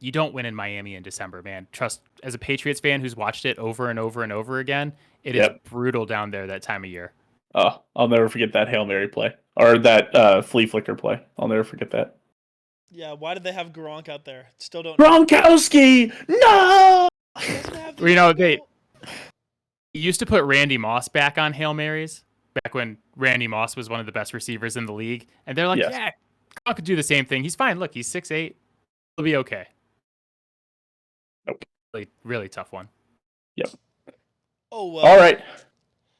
Speaker 3: You don't win in Miami in December, man. Trust, as a Patriots fan who's watched it over and over and over again, it is
Speaker 2: Yep.
Speaker 3: brutal down there that time of year.
Speaker 2: Oh, I'll never forget that Hail Mary play or that flea flicker play. I'll never forget that.
Speaker 1: Yeah, why did they have Gronk out there? Still don't.
Speaker 2: Gronkowski, no.
Speaker 1: He doesn't have the
Speaker 3: Well, you know,
Speaker 1: logo.
Speaker 3: He used to put Randy Moss back on Hail Marys back when Randy Moss was one of the best receivers in the league. And they're like,
Speaker 2: Yes.
Speaker 3: yeah, Gronk could do the same thing. He's fine. Look, he's 6'8". He'll be okay.
Speaker 2: Nope.
Speaker 3: Really, really tough one.
Speaker 2: Yep.
Speaker 1: Oh,
Speaker 2: All right.
Speaker 1: What I'm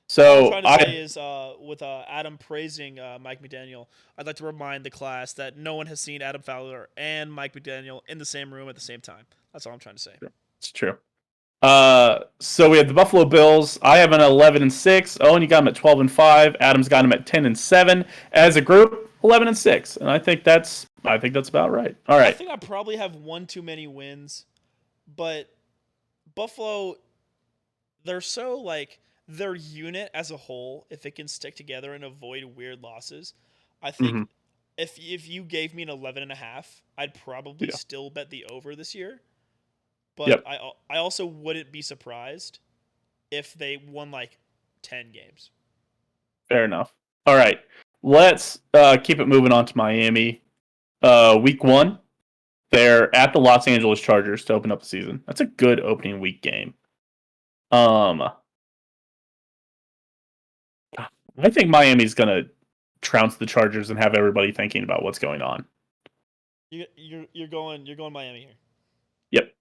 Speaker 2: So
Speaker 1: trying to say is, with Adam praising Mike McDaniel, I'd like to remind the class that no one has seen Adam Fowler and Mike McDaniel in the same room at the same time. That's all I'm trying to say.
Speaker 2: It's true. So we have the Buffalo Bills. I have an 11-6. Owen, you got him at 12-5. Adam's got him at 10-7. As a group, 11-6, and I think that's about right. All
Speaker 1: I
Speaker 2: right.
Speaker 1: think I probably have one too many wins, but Buffalo, they're so like their unit as a whole. If it can stick together and avoid weird losses, I think
Speaker 2: Mhm.
Speaker 1: if you gave me an 11.5, I'd probably
Speaker 2: Yeah.
Speaker 1: still bet the over this year. But
Speaker 2: Yep.
Speaker 1: I also wouldn't be surprised if they won like 10 games.
Speaker 2: Fair enough. All right. Let's keep it moving on to Miami. Week 1, they're at the Los Angeles Chargers to open up the season. That's a good opening week game. I think Miami's gonna trounce the Chargers and have everybody thinking about what's going on.
Speaker 1: You're going Miami here.
Speaker 2: Yep.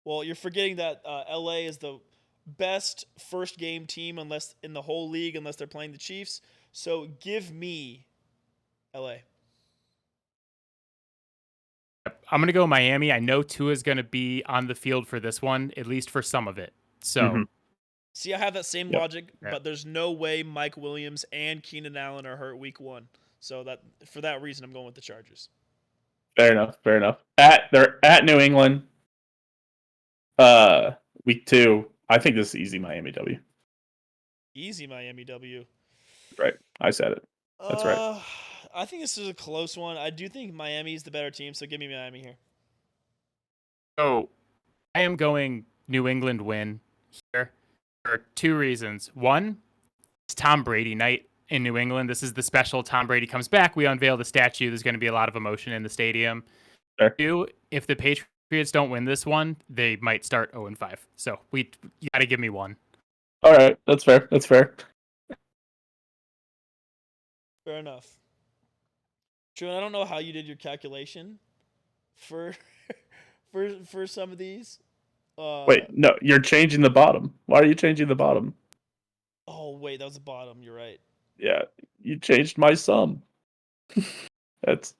Speaker 1: Well, you're forgetting that LA is the best first game team unless in the whole league unless they're playing the Chiefs. So give me LA.
Speaker 3: I'm going to go Miami. I know Tua's going to be on the field for this one, at least for some of it. So,
Speaker 2: Mhm.
Speaker 1: See, I have that same
Speaker 2: Yep.
Speaker 1: logic,
Speaker 3: Yeah.
Speaker 1: but there's no way Mike Williams and Keenan Allen are hurt week 1. So that for that reason, I'm going with the Chargers.
Speaker 2: Fair enough. They're at New England. Week 2. I think this is easy Miami W.
Speaker 1: Easy Miami W.
Speaker 2: Right. I said it. That's right.
Speaker 1: I think this is a close one. I do think Miami is the better team, so give me Miami here.
Speaker 3: so I am going New England win here for 2 reasons. One, it's Tom Brady night in New England. This is the special Tom Brady comes back. We unveil the statue. There's going to be a lot of emotion in the stadium.
Speaker 2: Fair.
Speaker 3: 2, if the Patriots don't win this one, they might start 0-5. So you got to give me one.
Speaker 2: All right. That's fair.
Speaker 1: Fair enough. Truman, I don't know how you did your calculation for for some of these.
Speaker 2: Wait, no, you're changing the bottom. Why are you changing the bottom?
Speaker 1: Oh wait, that was the bottom. You're right.
Speaker 2: Yeah, you changed my sum. That's.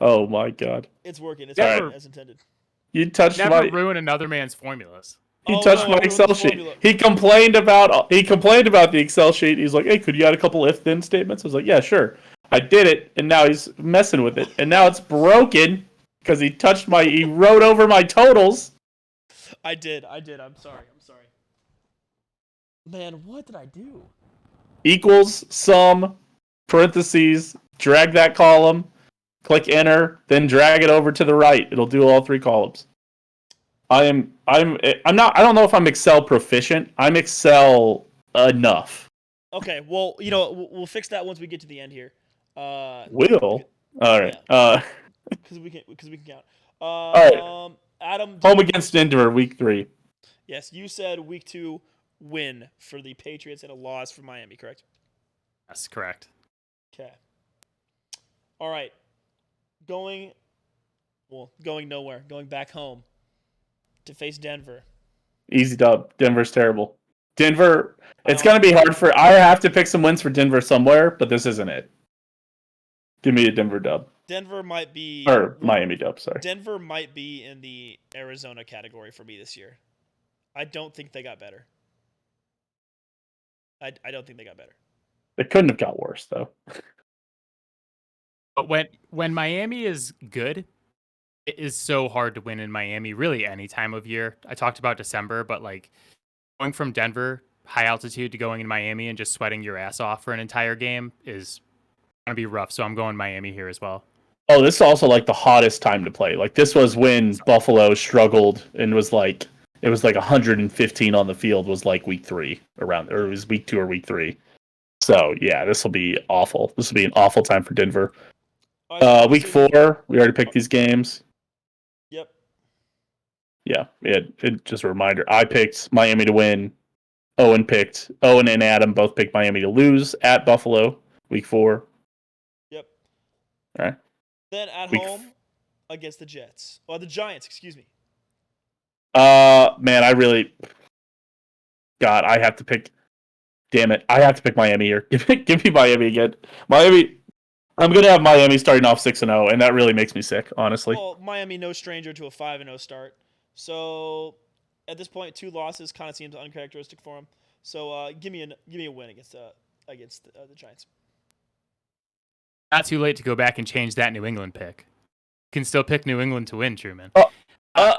Speaker 2: Oh my god.
Speaker 1: It's working. It's
Speaker 3: Never-
Speaker 1: working as intended.
Speaker 2: You touched
Speaker 3: Never
Speaker 2: my.
Speaker 3: ruin another man's formulas.
Speaker 2: He
Speaker 1: Oh,
Speaker 2: touched
Speaker 1: no, I
Speaker 2: my
Speaker 1: ruined
Speaker 2: Excel
Speaker 1: the
Speaker 2: sheet.
Speaker 1: formula.
Speaker 2: He complained about the Excel sheet. He's like, "Hey, could you add a couple if-then statements?" I was like, "Yeah, sure." I did it, and now he's messing with it, and now it's broken because he wrote over my totals.
Speaker 1: I did. I'm sorry. Man, what did I do?
Speaker 2: Equals sum parentheses. Drag that column. Click enter. Then drag it over to the right. It'll do all 3 columns. I'm not. I don't know if I'm Excel proficient. I'm Excel enough.
Speaker 1: Okay, well, we'll fix that once we get to the end here.
Speaker 2: Will. All right.
Speaker 1: Because we can count.
Speaker 2: right.
Speaker 1: Adam.
Speaker 2: Home against Denver, week 3.
Speaker 1: Yes, you said week 2 win for the Patriots and a loss for Miami, correct?
Speaker 3: That's correct.
Speaker 1: Okay. All right. Going nowhere. Going back home to face Denver.
Speaker 2: Easy dub. Denver's terrible. Denver. It's gonna be hard for. I have to pick some wins for Denver somewhere, but this isn't it. Give me a Denver dub
Speaker 1: Denver might be
Speaker 2: or Miami dub. Sorry.
Speaker 1: Denver might be in the Arizona category for me this year. I don't think they got better. I don't think they got better.
Speaker 2: It couldn't have got worse though.
Speaker 3: But when Miami is good, it is so hard to win in Miami, really any time of year. I talked about December, but like going from Denver, high altitude, to going in Miami and just sweating your ass off for an entire game is going to be rough. So I'm going Miami here as well.
Speaker 2: Oh, this is also like the hottest time to play. Like this was when Buffalo struggled and was like it was like 115 on the field was like week 3 around, or it was week 2 or week 3. So yeah, this will be awful. This will be an awful time for Denver. Week 4, we already picked these games.
Speaker 1: Yep.
Speaker 2: Yeah, it just a reminder. I picked Miami to win. Owen and Adam both picked Miami to lose at Buffalo week 4.
Speaker 1: Yep.
Speaker 2: All right.
Speaker 1: Then at home against the Jets. Or the Giants, excuse me.
Speaker 2: Man, I have to pick. Damn it, I have to pick Miami here. Give me Miami again. Miami. I'm gonna have Miami starting off 6-0, and that really makes me sick, honestly.
Speaker 1: Well, Miami no stranger to a 5-0 start. So at this point, 2 losses kind of seems uncharacteristic for him. So give me a win against the Giants.
Speaker 3: Not too late to go back and change that New England pick. You can still pick New England to win, Truman. I'm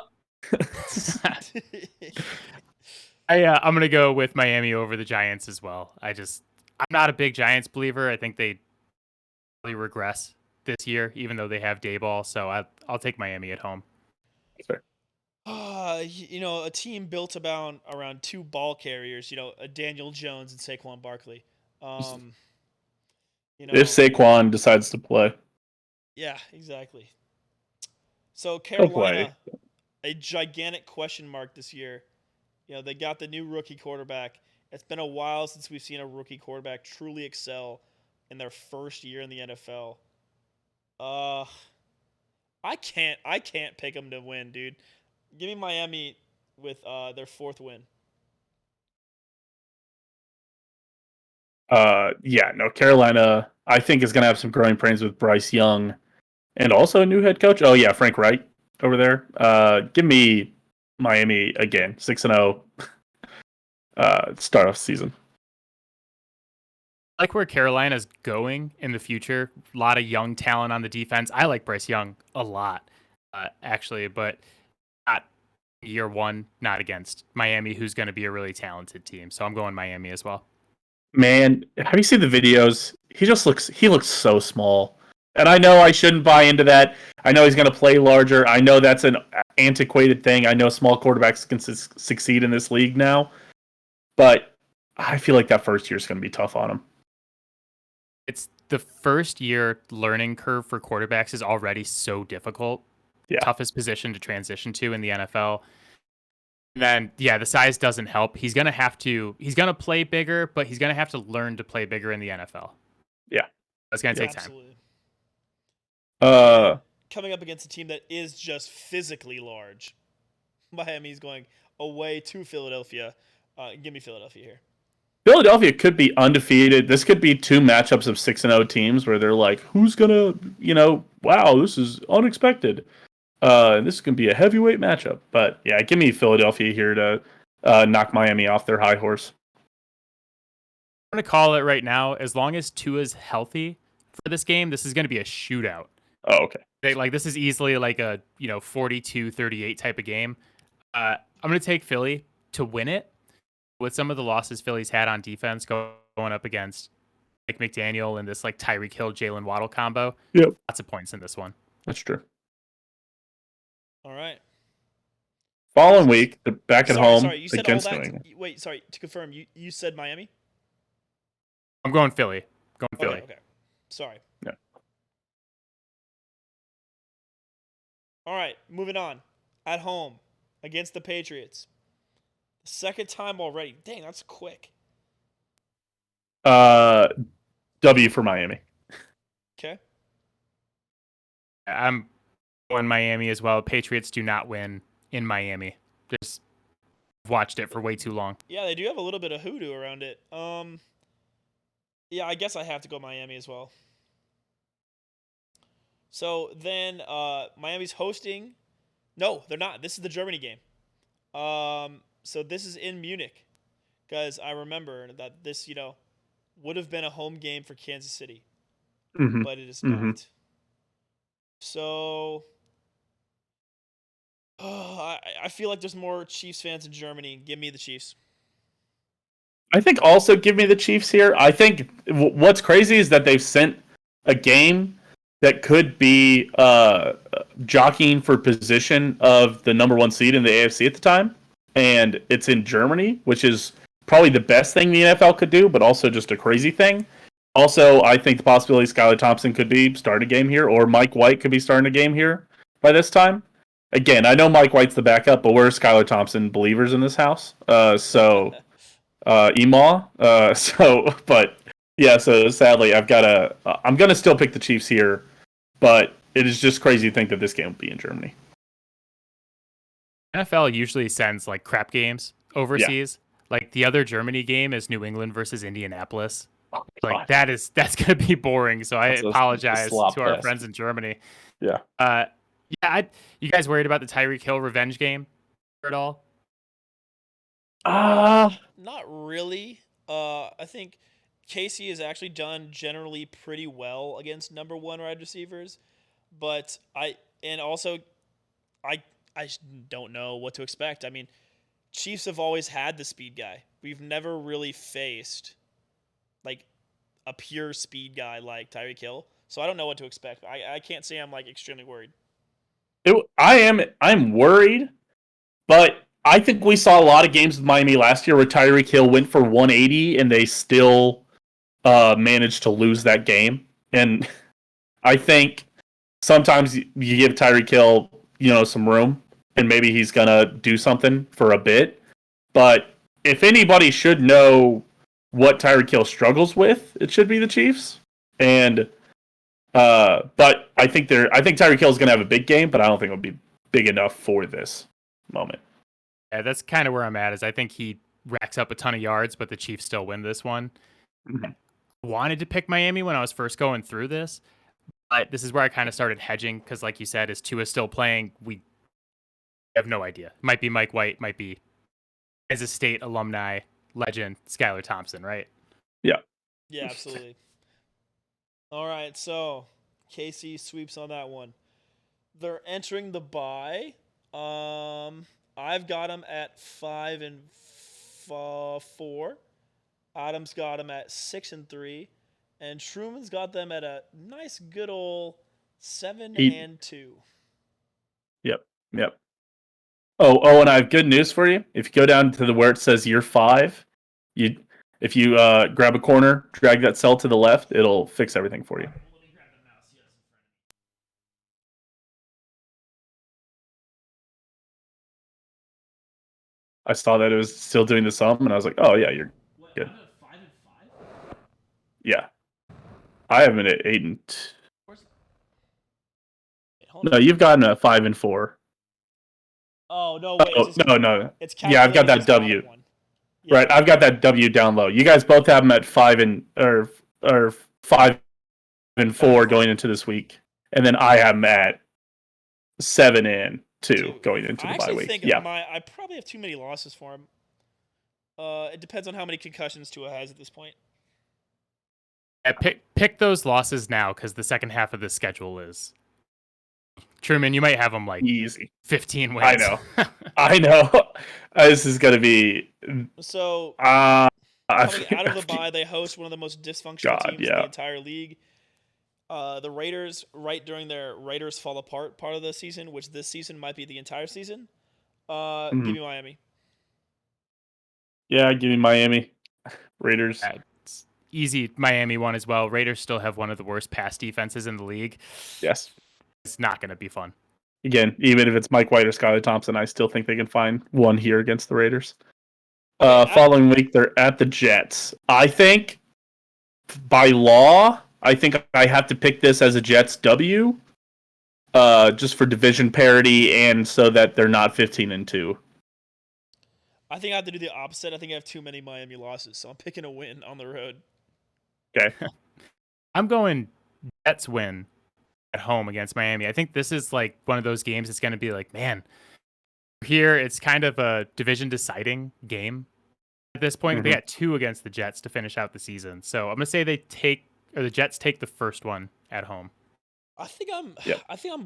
Speaker 3: gonna go with Miami over the Giants as well. I'm not a big Giants believer. I think they really regress this year, even though they have Dayball. So I'll take Miami at home.
Speaker 2: Fair.
Speaker 1: A team built around 2 ball carriers. A Daniel Jones and Saquon Barkley.
Speaker 2: If Saquon decides to play.
Speaker 1: Yeah, exactly. So Carolina, a gigantic question mark this year. They got the new rookie quarterback. It's been a while since we've seen a rookie quarterback truly excel in their first year in the NFL. I can't pick them to win, dude. Give me Miami with their 4th win.
Speaker 2: Carolina, I think, is going to have some growing pains with Bryce Young and also a new head coach. Oh, yeah, Frank Wright over there. Give me Miami again, 6-0 start off season.
Speaker 3: I like where Carolina's going in the future. A lot of young talent on the defense. I like Bryce Young a lot, actually, but not year 1, not against Miami, who's going to be a really talented team. So I'm going Miami as well.
Speaker 2: Man, have you seen the videos? He looks so small. And I know I shouldn't buy into that. I know he's going to play larger. I know that's an antiquated thing. I know small quarterbacks can succeed in this league now. But I feel like that first year is going to be tough on him.
Speaker 3: It's the first year learning curve for quarterbacks is already so difficult.
Speaker 2: Yeah.
Speaker 3: Toughest position to transition to in the NFL. And then, the size doesn't help. He's going to play bigger, but he's going to have to learn to play bigger in the NFL.
Speaker 2: Yeah.
Speaker 3: That's going to take
Speaker 1: absolutely.
Speaker 3: time.
Speaker 1: Coming up against a team that is just physically large. Miami's going away to Philadelphia. Give me Philadelphia here.
Speaker 2: Philadelphia could be undefeated. This could be 2 matchups of 6-0 teams where they're like, who's going to, wow, this is unexpected. This is going to be a heavyweight matchup. But, yeah, give me Philadelphia here to knock Miami off their high horse.
Speaker 3: I'm going to call it right now. As long as Tua's healthy for this game, this is going to be a shootout.
Speaker 2: Oh, okay.
Speaker 3: This is easily like a 42-38 type of game. I'm going to take Philly to win it. With some of the losses Philly's had on defense going up against Mike McDaniel and this like Tyreek Hill, Jalen Waddle combo.
Speaker 2: Yep.
Speaker 3: Lots of points in this one.
Speaker 2: That's true.
Speaker 1: All right.
Speaker 2: Following week, they're back at home
Speaker 1: you said
Speaker 2: against
Speaker 1: all
Speaker 2: New
Speaker 1: that.
Speaker 2: England.
Speaker 1: Wait, sorry. To confirm, you said Miami?
Speaker 3: I'm going Philly. Philly.
Speaker 1: Okay. Sorry.
Speaker 2: Yeah.
Speaker 1: All right, moving on. At home against the Patriots. Second time already. Dang, that's quick.
Speaker 2: W for Miami.
Speaker 1: Okay.
Speaker 3: I'm going Miami as well. Patriots do not win in Miami. Just watched it for way too long.
Speaker 1: Yeah, they do have a little bit of hoodoo around it. Yeah, I guess I have to go Miami as well. So then Miami's hosting. No, they're not. This is the Germany game. So this is in Munich, because I remember that this, would have been a home game for Kansas City, but it is not. So I feel like there's more Chiefs fans in Germany. Give me the Chiefs.
Speaker 2: I think also give me the Chiefs here. I think what's crazy is that they've sent a game that could be jockeying for position of the number one seed in the AFC at the time, and it's in Germany, which is probably the best thing the NFL could do, but also just a crazy thing. Also, I think the possibility Skylar Thompson could be starting a game here, or Mike White could be starting a game here by this time. Again, I know Mike White's the backup, but we're Skylar Thompson believers in this house. So but yeah, so sadly, I'm gonna still pick the Chiefs here, but it is just crazy to think that this game will be in Germany.
Speaker 3: NFL usually sends like crap games overseas. Like the other Germany game is New England versus Indianapolis. Like that's gonna be boring. So I apologize to our friends in Germany.
Speaker 2: Yeah.
Speaker 3: You guys worried about the Tyreek Hill revenge game at all?
Speaker 1: Not really. I think Casey has actually done generally pretty well against number one wide receivers, but I don't know what to expect. I mean, Chiefs have always had the speed guy. We've never really faced like a pure speed guy like Tyreek Hill, so I don't know what to expect. I can't say I'm like extremely worried.
Speaker 2: I'm worried, but I think we saw a lot of games with Miami last year where Tyreek Hill went for 180 and they still managed to lose that game. And I think sometimes you give Tyreek Hill, some room, and maybe he's gonna do something for a bit. But if anybody should know what Tyreek Hill struggles with, it should be the Chiefs. And but I think Tyreek Hill is gonna have a big game, but I don't think it'll be big enough for this moment.
Speaker 3: Yeah, that's kind of where I'm at. Is I think he racks up a ton of yards, but the Chiefs still win this one.
Speaker 2: Mm-hmm.
Speaker 3: Wanted to pick Miami when I was first going through this, but this is where I kind of started hedging because, like you said, is Tua still playing? We have no idea. Might be Mike White, might be Kansas State alumni legend Skylar Thompson, right?
Speaker 2: Yeah.
Speaker 1: Yeah, absolutely. All right, so KC sweeps on that one. They're entering the bye. I've got them at 5-4. Adam's got them at 6-3, and Truman's got them at a nice, good old 7-2.
Speaker 2: Yep. Oh, and I have good news for you. If you go down to where it says year 5, if you grab a corner, drag that cell to the left, it'll fix everything for you. I saw that it was still doing the sum, and I was like, "Oh yeah, you're good."
Speaker 1: I'm at 5-5.
Speaker 2: Yeah, I have it at 8 and. No, you've gotten a 5-4.
Speaker 1: Oh no! Wait,
Speaker 2: No.
Speaker 1: It's
Speaker 2: I've got that W.
Speaker 1: Yeah.
Speaker 2: Right, I've got that W down low. You guys both have them at 5-4 going into this week, and then I have them at 7-2 going into the bye week.
Speaker 1: I probably have too many losses for him. It depends on how many concussions Tua has at this point.
Speaker 3: Yeah, pick those losses now because the second half of the schedule is. Truman, you might have them like
Speaker 2: easy
Speaker 3: 15 wins.
Speaker 2: I know. This is gonna be
Speaker 1: so. Coming out of the bye, they host one of the most dysfunctional teams in the entire league. The Raiders, right during their Raiders fall apart part of the season, which this season might be the entire season. Give me Miami.
Speaker 2: Yeah, give me Miami. Raiders.
Speaker 3: It's easy Miami one as well. Raiders still have one of the worst pass defenses in the league.
Speaker 2: Yes.
Speaker 3: It's not going to be fun.
Speaker 2: Again, even if it's Mike White or Skylar Thompson, I still think they can find one here against the Raiders. Following week, they're at the Jets. I think, by law, I have to pick this as a Jets W, just for division parity and so that they're not 15-2.
Speaker 1: I think I have to do the opposite. I think I have too many Miami losses, so I'm picking a win on the road.
Speaker 2: Okay.
Speaker 3: I'm going Jets win at home against Miami. I think this is like one of those games that's going to be like, man, here it's kind of a division deciding game at this point. They got 2 against the Jets to finish out the season. So I'm going to say the Jets take the first one at home.
Speaker 1: I think I'm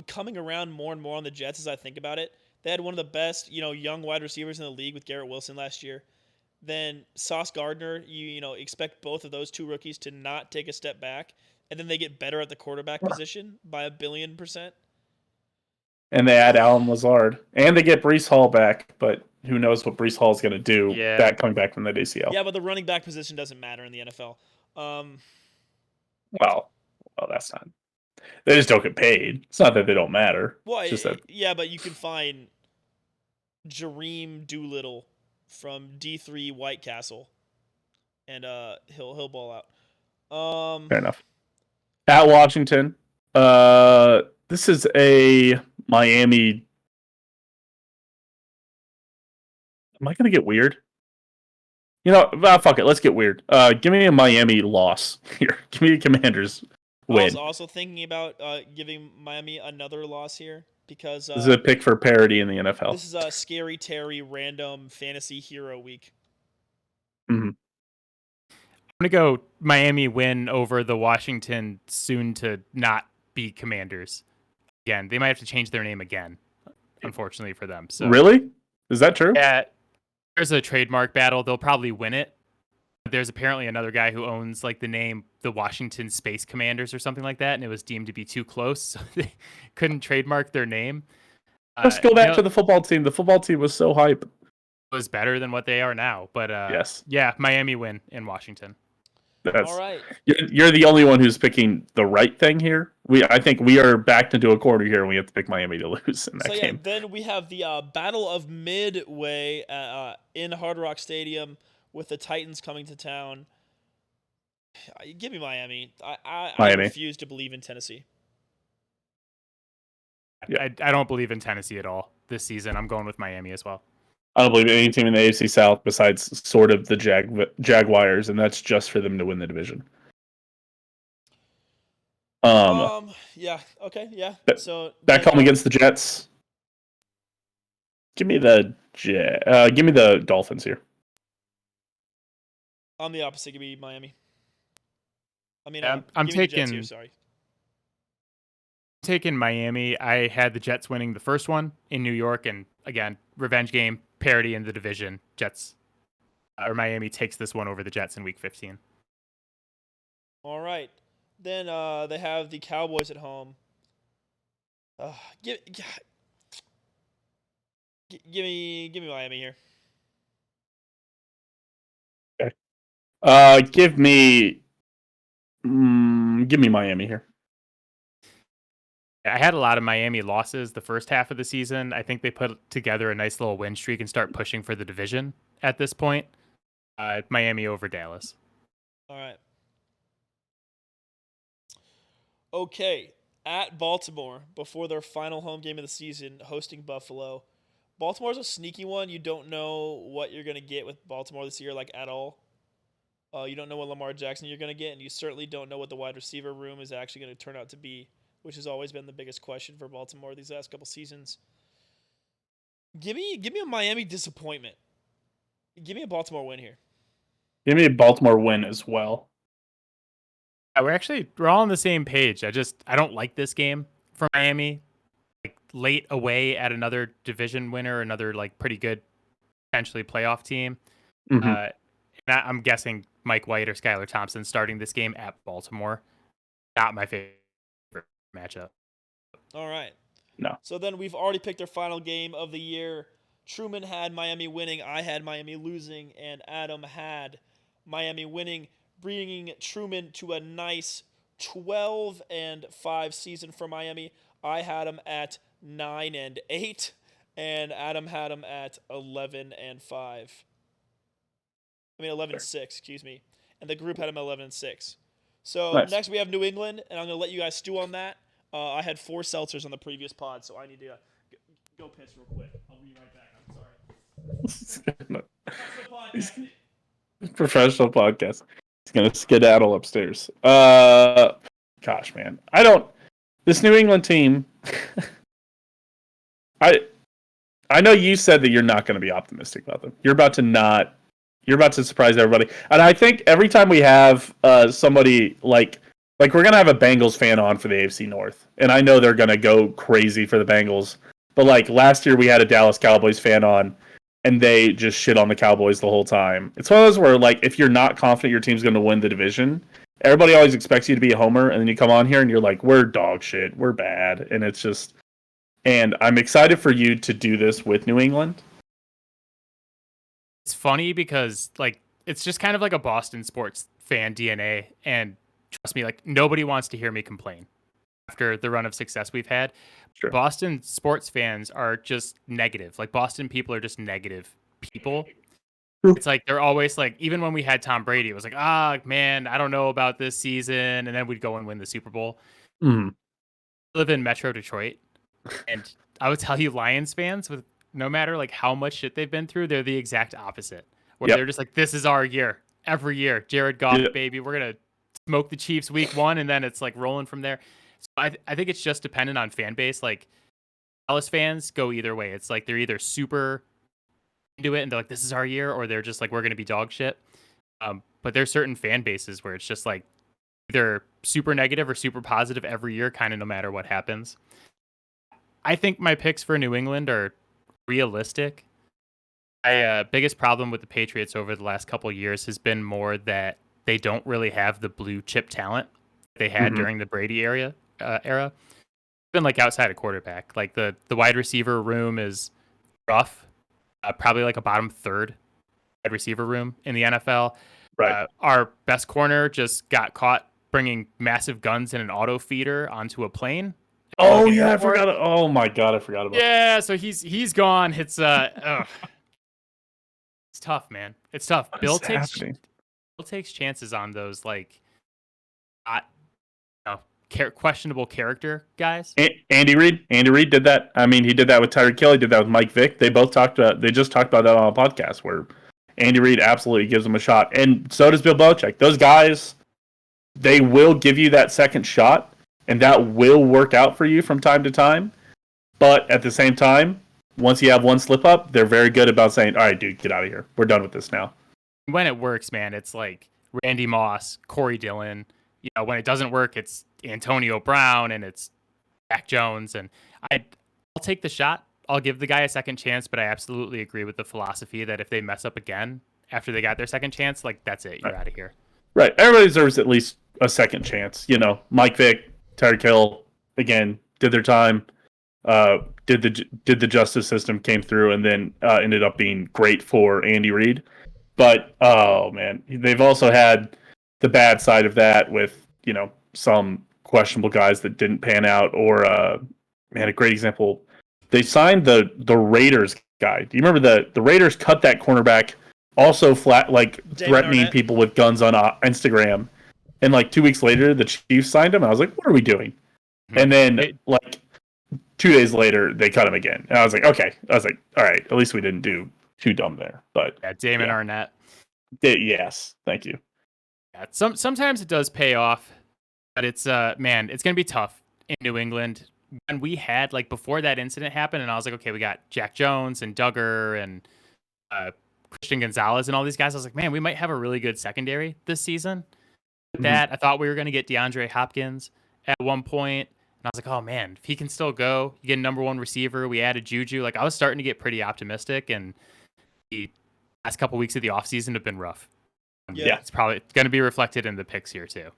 Speaker 1: coming around more and more on the Jets as I think about it. They had one of the best, young wide receivers in the league with Garrett Wilson last year. Then Sauce Gardner, you expect both of those two rookies to not take a step back. and then they get better at the quarterback position by 1,000,000,000%.
Speaker 2: And they add Alan Lazard. And they get Breece Hall back, but who knows what Breece Hall is going to do coming back from that ACL.
Speaker 1: Yeah, but the running back position doesn't matter in the NFL.
Speaker 2: Well, that's not. They just don't get paid. It's not that they don't matter.
Speaker 1: Well,
Speaker 2: it's just that...
Speaker 1: yeah, but you can find Jareem Doolittle from D3 White Castle, and he'll ball out.
Speaker 2: Fair enough. At Washington, this is a Miami. Am I going to get weird? Fuck it. Let's get weird. Give me a Miami loss here. Give me the Commanders win.
Speaker 1: I was also thinking about giving Miami another loss here because
Speaker 2: this is a pick for parity in the NFL.
Speaker 1: This is a Scary Terry random fantasy hero week.
Speaker 2: Mm-hmm.
Speaker 3: I'm going to go Miami win over the Washington soon to not be Commanders. Again, they might have to change their name again, unfortunately for them. So
Speaker 2: really? Is that true?
Speaker 3: Yeah. There's a trademark battle. They'll probably win it. There's apparently another guy who owns like the name the Washington Space Commanders or something like that, and it was deemed to be too close, so they couldn't trademark their name.
Speaker 2: Let's go back to the football team. The football team was so hype.
Speaker 3: It was better than what they are now, but
Speaker 2: yes.
Speaker 3: Yeah, Miami win in Washington.
Speaker 1: All right.
Speaker 2: You're the only one who's picking the right thing here. I think we are backed into a corner here, and we have to pick Miami to lose in that game.
Speaker 1: Then we have the Battle of Midway in Hard Rock Stadium with the Titans coming to town. Give me Miami. I refuse to believe in Tennessee.
Speaker 3: Yeah. I don't believe in Tennessee at all this season. I'm going with Miami as well.
Speaker 2: I don't believe in any team in the AFC South besides sort of the Jaguars, and that's just for them to win the division.
Speaker 1: Yeah. Okay. Yeah. So
Speaker 2: that home against the Jets. Give me the Dolphins here.
Speaker 1: I'm the opposite. Give me Miami. I mean,
Speaker 3: I'm taking.
Speaker 1: Jets here, sorry.
Speaker 3: Taking Miami. I had the Jets winning the first one in New York, and again, revenge game, parity in the division. Jets or Miami takes this one over the Jets in Week 15.
Speaker 1: All right, then they have the Cowboys at home. Give me Miami here.
Speaker 2: Okay. Give me Miami here.
Speaker 3: I had a lot of Miami losses the first half of the season. I think they put together a nice little win streak and start pushing for the division at this point. Miami over Dallas.
Speaker 1: All right. Okay. At Baltimore, before their final home game of the season, hosting Buffalo. Baltimore's a sneaky one. You don't know what you're going to get with Baltimore this year, like at all. You don't know what Lamar Jackson you're going to get, and you certainly don't know what the wide receiver room is actually going to turn out to be, which has always been the biggest question for Baltimore these last couple seasons. Give me a Miami disappointment. Give me a Baltimore win here.
Speaker 2: Give me a Baltimore win as well.
Speaker 3: We're all on the same page. I don't like this game for Miami. Like late away at another division winner, another like pretty good potentially playoff team.
Speaker 2: Mm-hmm.
Speaker 3: I'm guessing Mike White or Skylar Thompson starting this game at Baltimore. Not my favorite matchup.
Speaker 1: All right.
Speaker 2: No.
Speaker 1: So then we've already picked our final game of the year. Truman had Miami winning. I had Miami losing. And Adam had Miami winning, bringing Truman to a nice 12-5 season for Miami. I had him at 9-8, and Adam had him at 11-5. I mean 11-6, excuse me. And the group had him 11-6. So
Speaker 2: nice.
Speaker 1: Next we have New England, and I'm going to let you guys stew on that. I had 4 seltzers on the previous pod, so I need to go piss real quick. I'll be right back. I'm sorry.
Speaker 2: Professional podcast. He's going to skedaddle upstairs. Gosh, man. This New England team, I know you said that you're not going to be optimistic about them. You're about to surprise everybody. And I think every time we have somebody like we're going to have a Bengals fan on for the AFC North. And I know they're going to go crazy for the Bengals. But like last year we had a Dallas Cowboys fan on and they just shit on the Cowboys the whole time. It's one of those where like if you're not confident your team's going to win the division, everybody always expects you to be a homer, and then you come on here and you're like, we're dog shit, we're bad, and it's just. And I'm excited for you to do this with New England.
Speaker 3: It's funny because like it's just kind of like a Boston sports fan DNA, and trust me, like nobody wants to hear me complain after the run of success we've had.
Speaker 2: Sure.
Speaker 3: Boston sports fans are just negative. Like Boston people are just negative people.
Speaker 2: True.
Speaker 3: It's like they're always like, even when we had Tom Brady, it was like, man, I don't know about this season, and then we'd go and win the Super Bowl.
Speaker 2: Mm.
Speaker 3: I live in Metro Detroit, and I would tell you, Lions fans, with no matter like how much shit they've been through, they're the exact opposite. Where they're just like, this is our year. Every year, Jared Goff, baby, we're gonna smoke the Chiefs week 1, and then it's like rolling from there. So I think it's just dependent on fan base. Like Dallas fans go either way. It's like they're either super into it and they're like, this is our year, or they're just like, we're gonna be dog shit. But there's certain fan bases where it's just like either super negative or super positive every year, kind of no matter what happens. I think my picks for New England are realistic. My biggest problem with the Patriots over the last couple of years has been more that they don't really have the blue chip talent they had during the Brady era. Been like outside of quarterback, like the wide receiver room is rough. Probably like a bottom third wide receiver room in the NFL.
Speaker 2: Right.
Speaker 3: Our best corner just got caught bringing massive guns in an auto feeder onto a plane.
Speaker 2: Oh yeah, I forgot. Oh my god, I forgot about.
Speaker 3: Yeah, so he's gone. It's tough, man. It's tough. Bill takes chances on those like questionable character guys.
Speaker 2: Andy Reid did that. I mean, he did that with Tyreek Hill. He did that with Mike Vick. They just talked about that on a podcast where Andy Reid absolutely gives them a shot, and so does Bill Belichick. Those guys, they will give you that second shot, and that will work out for you from time to time. But at the same time, once you have one slip up, they're very good about saying, all right, dude, get out of here. We're done with this now.
Speaker 3: When it works, man, it's like Randy Moss, Corey Dillon. You know, when it doesn't work, it's Antonio Brown and it's Jack Jones. And I'll take the shot. I'll give the guy a second chance, but I absolutely agree with the philosophy that if they mess up again after they got their second chance, like that's it. You're out of here.
Speaker 2: Right. Everybody deserves at least a second chance. You know, Mike Vick, Tyreek Hill, again, did their time. Did the justice system, came through, and then ended up being great for Andy Reid. But oh man, they've also had the bad side of that with, you know, some questionable guys that didn't pan out. Or man, a great example, they signed the Raiders guy. Do you remember the Raiders cut that cornerback, also flat, like threatening people with guns on Instagram, and like 2 weeks later the Chiefs signed him. And I was like, what are we doing? And then like 2 days later, they cut him again. And I was like, okay. I was like, all right, at least we didn't do too dumb there. But
Speaker 3: yeah, Damon Arnett.
Speaker 2: Yes, thank you.
Speaker 3: Yeah, sometimes it does pay off, but it's man, it's gonna be tough in New England. When we had like before that incident happened, and I was like, okay, we got Jack Jones and Duggar and Christian Gonzalez and all these guys. I was like, man, we might have a really good secondary this season. With that, I thought we were gonna get DeAndre Hopkins at one point. And I was like, oh, man, if he can still go, you get a number one receiver. We added Juju. Like, I was starting to get pretty optimistic, and the last couple weeks of the offseason have been rough.
Speaker 1: Yeah.
Speaker 3: It's probably going to be reflected in the picks here, too.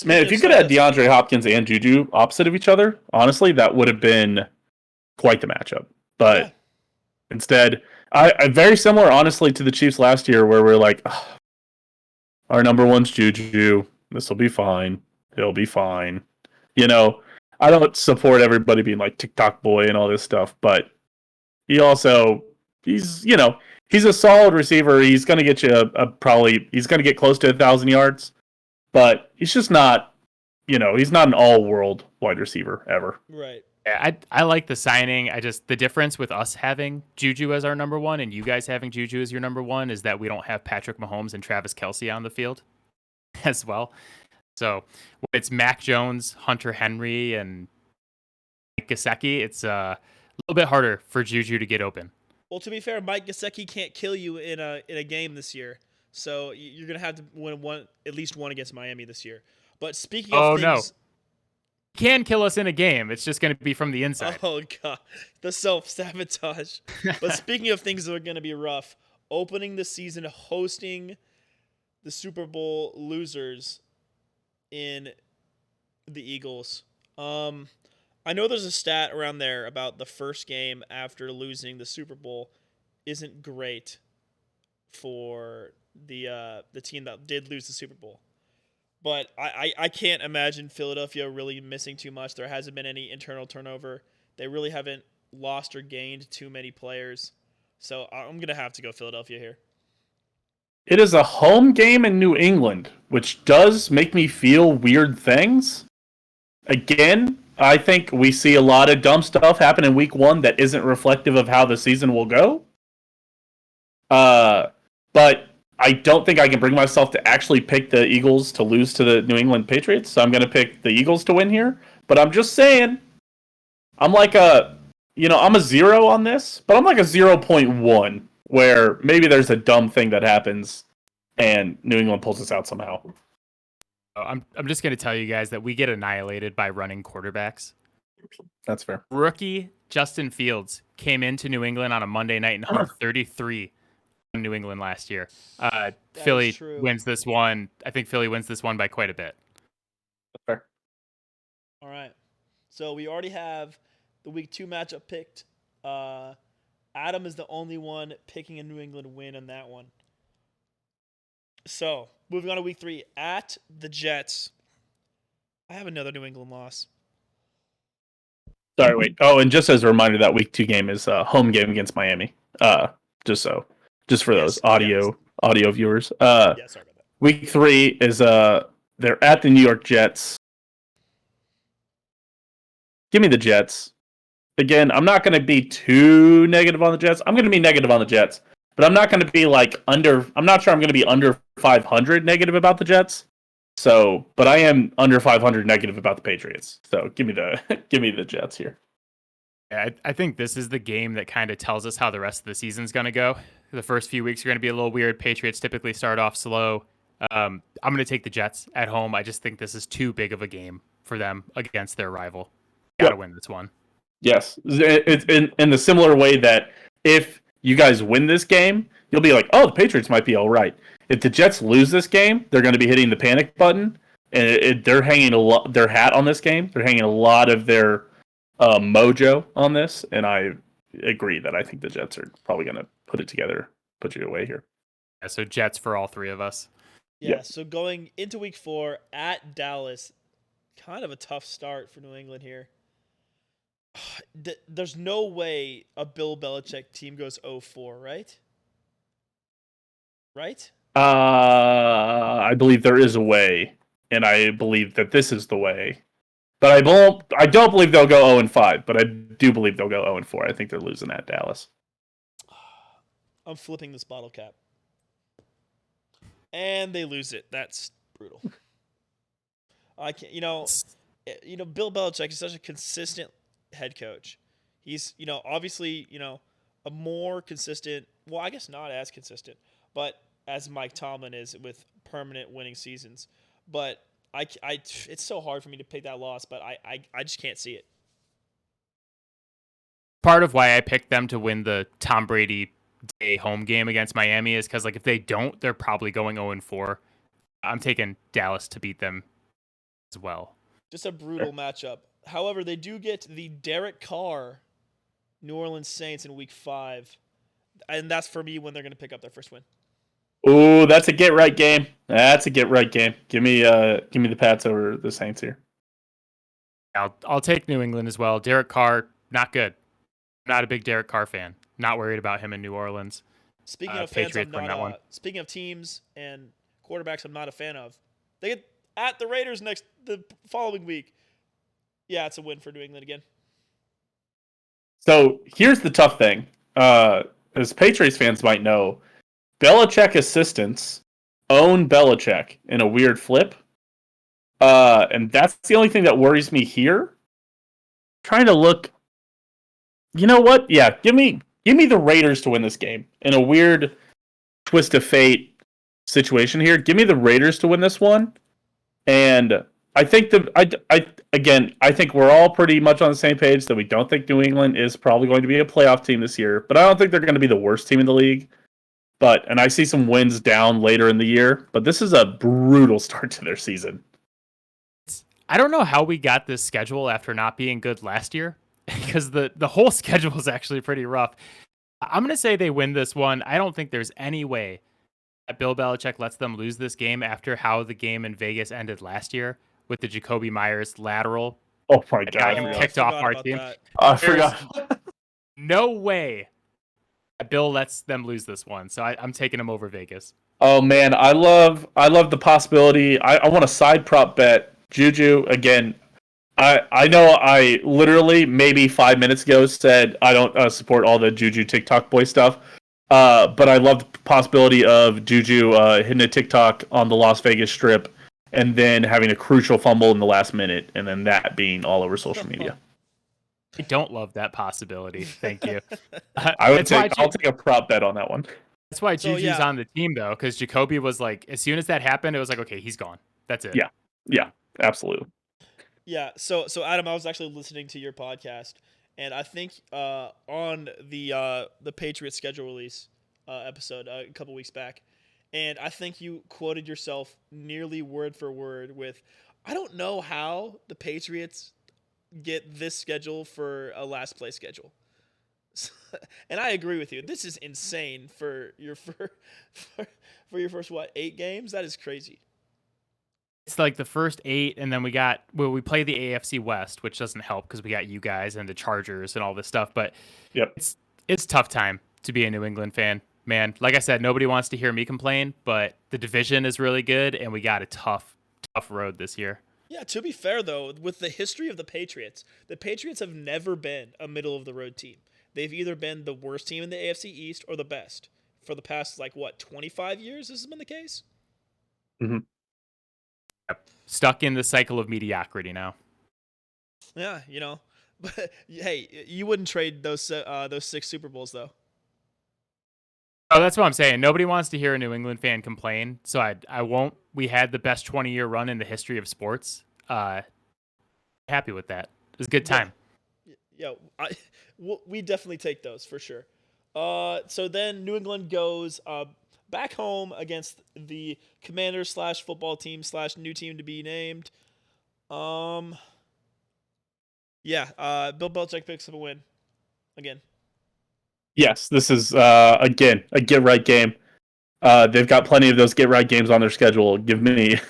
Speaker 2: Man, if you could have DeAndre Hopkins and Juju opposite of each other, honestly, that would have been quite the matchup. But instead, I very similar, honestly, to the Chiefs last year, where we're like, oh, our number one's Juju. This will be fine. He'll be fine. You know, I don't support everybody being like TikTok boy and all this stuff, but he's a solid receiver. He's going to get you he's going to get close to 1,000 yards, but he's just not, he's not an all-world wide receiver ever.
Speaker 1: Right.
Speaker 3: Yeah, I like the signing. The difference with us having Juju as our number one and you guys having Juju as your number one is that we don't have Patrick Mahomes and Travis Kelce on the field as well. So it's Mac Jones, Hunter Henry, and Mike Gesicki. It's a little bit harder for Juju to get open.
Speaker 1: Well, to be fair, Mike Gesicki can't kill you in a game this year, so you're gonna have to win at least one against Miami this year. But speaking of things,
Speaker 3: he can kill us in a game. It's just going to be from the inside.
Speaker 1: Oh god, the self-sabotage. But speaking of things that are gonna be rough, opening the season, hosting the Super Bowl losers. in the Eagles. I know there's a stat around there about the first game after losing the Super Bowl isn't great for the team that did lose the Super Bowl. But I can't imagine Philadelphia really missing too much. There hasn't been any internal turnover. They really haven't lost or gained too many players. So I'm going to have to go Philadelphia here.
Speaker 2: It is a home game in New England, which does make me feel weird things. Again, I think we see a lot of dumb stuff happen in week 1 that isn't reflective of how the season will go. But I don't think I can bring myself to actually pick the Eagles to lose to the New England Patriots, so I'm going to pick the Eagles to win here. But I'm just saying, I'm like I'm a 0 on this, but I'm like a 0.1, where maybe there's a dumb thing that happens and New England pulls us out somehow.
Speaker 3: I'm just going to tell you guys that we get annihilated by running quarterbacks.
Speaker 2: That's fair.
Speaker 3: Rookie Justin Fields came into New England on a Monday night and hung 33 in New England last year. Philly wins this one. I think Philly wins this one by quite a bit.
Speaker 2: That's fair.
Speaker 1: All right. So we already have the week 2 matchup picked. Adam is the only one picking a New England win on that one. So, moving on to week 3, at the Jets. I have another New England loss.
Speaker 2: Sorry, wait. Oh, and just as a reminder, that week 2 game is a home game against Miami. Just for those audio viewers.
Speaker 1: Sorry about that.
Speaker 2: Week 3 is they're at the New York Jets. Give me the Jets. Again, I'm not going to be too negative on the Jets. I'm going to be negative on the Jets. But I'm not going to be I'm not sure I'm going to be under 500 negative about the Jets. So, but I am under 500 negative about the Patriots. So give me the Jets here.
Speaker 3: Yeah, I think this is the game that kind of tells us how the rest of the season's going to go. The first few weeks are going to be a little weird. Patriots typically start off slow. I'm going to take the Jets at home. I just think this is too big of a game for them against their rival. Got to win this one.
Speaker 2: Yes. It's in the similar way that if you guys win this game, you'll be like, oh, the Patriots might be all right. If the Jets lose this game, they're going to be hitting the panic button, and they're hanging their hat on this game. They're hanging a lot of their mojo on this, and I agree that I think the Jets are probably going to put it together, put you away here.
Speaker 3: Yeah, so Jets for all 3 of us.
Speaker 1: Yeah, so going into week 4 at Dallas, kind of a tough start for New England here. There's no way a Bill Belichick team goes 0-4, right? Right?
Speaker 2: I believe there is a way, and I believe that this is the way. But I don't believe they'll go 0-5, but I do believe they'll go 0-4. I think they're losing at Dallas.
Speaker 1: I'm flipping this bottle cap. And they lose it. That's brutal. I can't, Bill Belichick is such a consistent head coach. He's, obviously, a more consistent, well, I guess not as consistent, but as Mike Tomlin is with permanent winning seasons. But it's so hard for me to pick that loss, but I just can't see it.
Speaker 3: Part of why I picked them to win the Tom Brady Day home game against Miami is because, if they don't, they're probably going 0-4. I'm taking Dallas to beat them as well.
Speaker 1: Just a brutal matchup. However, they do get the Derek Carr New Orleans Saints in week 5. And that's for me when they're going to pick up their first win.
Speaker 2: Ooh, that's a get-right game. Give me the Pats over the Saints here.
Speaker 3: I'll take New England as well. Derek Carr, not good. Not a big Derek Carr fan. Not worried about him in New Orleans.
Speaker 1: Speaking of fans, speaking of teams and quarterbacks, I'm not a fan of. They get at the Raiders the following week. Yeah, it's a win for New England again.
Speaker 2: So here's the tough thing. As Patriots fans might know, Belichick assistants own Belichick in a weird flip. And that's the only thing that worries me here. Trying to look. You know what? Yeah, give me the Raiders to win this game in a weird twist of fate situation here. Give me the Raiders to win this one, and I think I think we're all pretty much on the same page that we don't think New England is probably going to be a playoff team this year, but I don't think they're going to be the worst team in the league. And I see some wins down later in the year, but this is a brutal start to their season.
Speaker 3: I don't know how we got this schedule after not being good last year, because the whole schedule is actually pretty rough. I'm going to say they win this one. I don't think there's any way that Bill Belichick lets them lose this game after how the game in Vegas ended last year with the Jacoby Myers lateral.
Speaker 2: Oh my
Speaker 3: Got him
Speaker 2: god!
Speaker 1: I
Speaker 3: kicked off
Speaker 1: forgot
Speaker 3: our
Speaker 1: about
Speaker 3: team.
Speaker 1: that.
Speaker 2: I
Speaker 3: There's
Speaker 2: forgot.
Speaker 3: no way that Bill lets them lose this one, so I'm taking him over Vegas.
Speaker 2: Oh man, I love the possibility. I want a side prop bet. Juju again. I know I literally maybe 5 minutes ago said I don't support all the Juju TikTok boy stuff. But I love the possibility of Juju hitting a TikTok on the Las Vegas Strip and then having a crucial fumble in the last minute, and then that being all over social media.
Speaker 3: I don't love that possibility. Thank you.
Speaker 2: I'll
Speaker 3: That's why
Speaker 2: take a prop bet on that one.
Speaker 3: That's why
Speaker 1: So,
Speaker 3: Juju's
Speaker 1: yeah.
Speaker 3: on the team though, because Jacoby was like, as soon as that happened, it was like, okay, he's gone. That's it.
Speaker 2: Yeah, absolutely.
Speaker 1: Yeah, so Adam, I was actually listening to your podcast, and I think on the Patriots schedule release episode a couple weeks back, and I think you quoted yourself nearly word for word with, "I don't know how the Patriots get this schedule for a last place schedule," and I agree with you. This is insane for your for your first 8 games. That is crazy.
Speaker 3: It's like the first 8, and then we play the AFC West, which doesn't help because we got you guys and the Chargers and all this stuff. But
Speaker 2: Yep.
Speaker 3: it's tough time to be a New England fan, man. Like I said, nobody wants to hear me complain, but the division is really good, and we got a tough road this year.
Speaker 1: Yeah, to be fair though, with the history of the Patriots have never been a middle of the road team. They've either been the worst team in the AFC East or the best. For the past 25 years this has been the case?
Speaker 2: Mm-hmm.
Speaker 3: Stuck in the cycle of mediocrity now.
Speaker 1: Yeah, But hey, you wouldn't trade those 6 Super Bowls though.
Speaker 3: Oh, that's what I'm saying. Nobody wants to hear a New England fan complain, so I won't. We had the best 20-year run in the history of sports. Happy with that. It was a good time.
Speaker 1: Yeah, we definitely take those for sure. So then New England goes back home against the Commanders / football team / new team to be named. Yeah, Bill Belichick picks up a win again.
Speaker 2: Yes, this is again a get right game. They've got plenty of those get right games on their schedule. Give me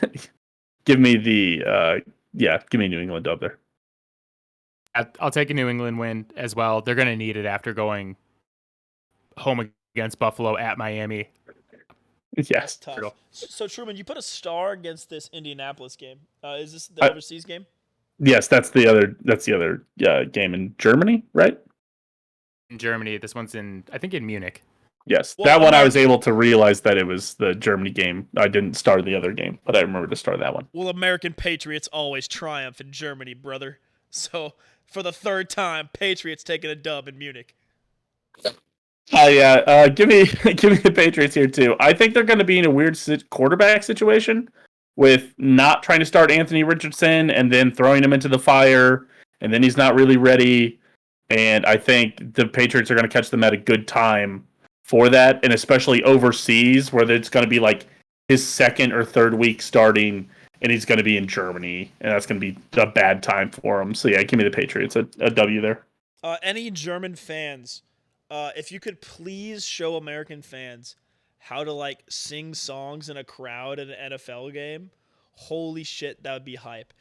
Speaker 2: give me New England up there.
Speaker 3: I'll take a New England win as well. They're going to need it after going home against Buffalo at Miami.
Speaker 2: Yes.
Speaker 1: Tough. So Truman, you put a star against this Indianapolis game. Is this the overseas game?
Speaker 2: Yes, that's the other game in Germany, right?
Speaker 3: In Germany, this one's I think in Munich.
Speaker 2: Yes,
Speaker 1: Well,
Speaker 2: that one I was able to realize that it was the Germany game. I didn't start the other game, but I remember to start that one.
Speaker 1: Well, American Patriots always triumph in Germany, brother. So for the 3rd time, Patriots taking a dub in Munich.
Speaker 2: Yeah, give me the Patriots here too. I think they're going to be in a weird quarterback situation with not trying to start Anthony Richardson and then throwing him into the fire, and then he's not really ready. And I think the Patriots are going to catch them at a good time for that, and especially overseas where it's going to be like his 2nd or 3rd week starting, and he's going to be in Germany, and that's going to be a bad time for him. So yeah, give me the Patriots, a W there.
Speaker 1: Any German fans, if you could please show American fans how to sing songs in a crowd at an NFL game, holy shit, that would be hype.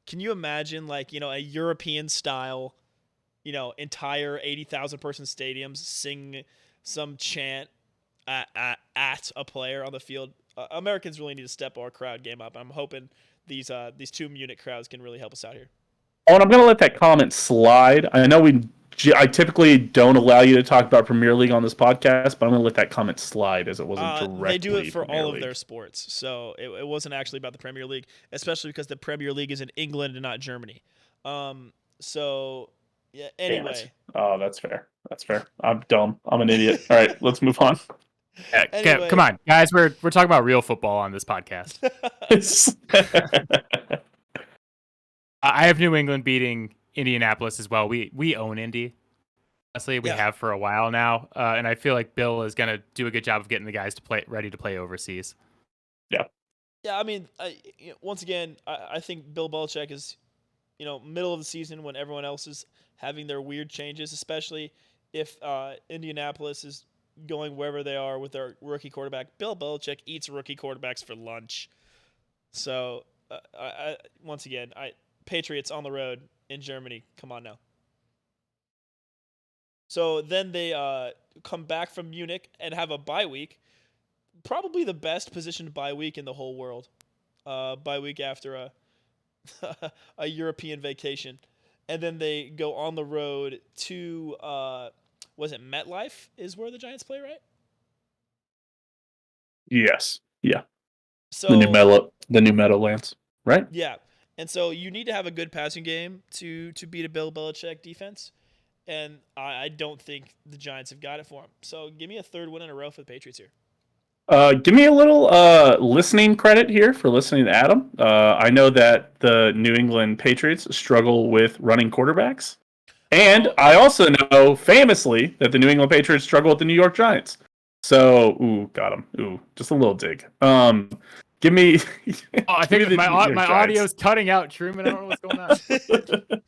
Speaker 1: Can you imagine a European style, entire 80,000 person stadiums sing some chant at a player on the field? Americans really need to step our crowd game up. I'm hoping these 2 Munich crowds can really help us out here.
Speaker 2: Oh, and I'm going to let that comment slide. I know I typically don't allow you to talk about Premier League on this podcast, but I'm going to let that comment slide as it wasn't directly.
Speaker 1: They do it for
Speaker 2: Premier
Speaker 1: all
Speaker 2: League.
Speaker 1: of their sports, so it wasn't actually about the Premier League, especially because the Premier League is in England and not Germany. So yeah. Anyway.
Speaker 2: Oh, that's fair. I'm dumb. I'm an idiot. All right, let's move on.
Speaker 1: Anyway.
Speaker 3: Come on, guys. We're talking about real football on this podcast. I have New England beating Indianapolis as well. We own Indy. Honestly, we have for a while now, and I feel like Bill is going to do a good job of getting the guys ready to play overseas.
Speaker 2: Yeah.
Speaker 1: Yeah, I mean, once again, I think Bill Belichick is, middle of the season when everyone else is having their weird changes, especially if Indianapolis is going wherever they are with their rookie quarterback. Bill Belichick eats rookie quarterbacks for lunch. So, once again, Patriots on the road in Germany. Come on now. So then they come back from Munich and have a bye week. Probably the best positioned bye week in the whole world. Bye week after a a European vacation, and then they go on the road to was it MetLife is where the Giants play, right?
Speaker 2: Yes. Yeah.
Speaker 1: So
Speaker 2: The new Meadowlands, right?
Speaker 1: yeah, and so you need to have a good passing game to beat a Bill Belichick defense, and I don't think the Giants have got it for him. So give me a third win in a row for the Patriots here.
Speaker 2: Give me a little listening credit here for listening to Adam. I know that the New England Patriots struggle with running quarterbacks. And I also know famously that the New England Patriots struggle with the New York Giants. So, got him. Just a little dig. Give me.
Speaker 3: I think my audio is cutting out, Truman. I don't know what's going on.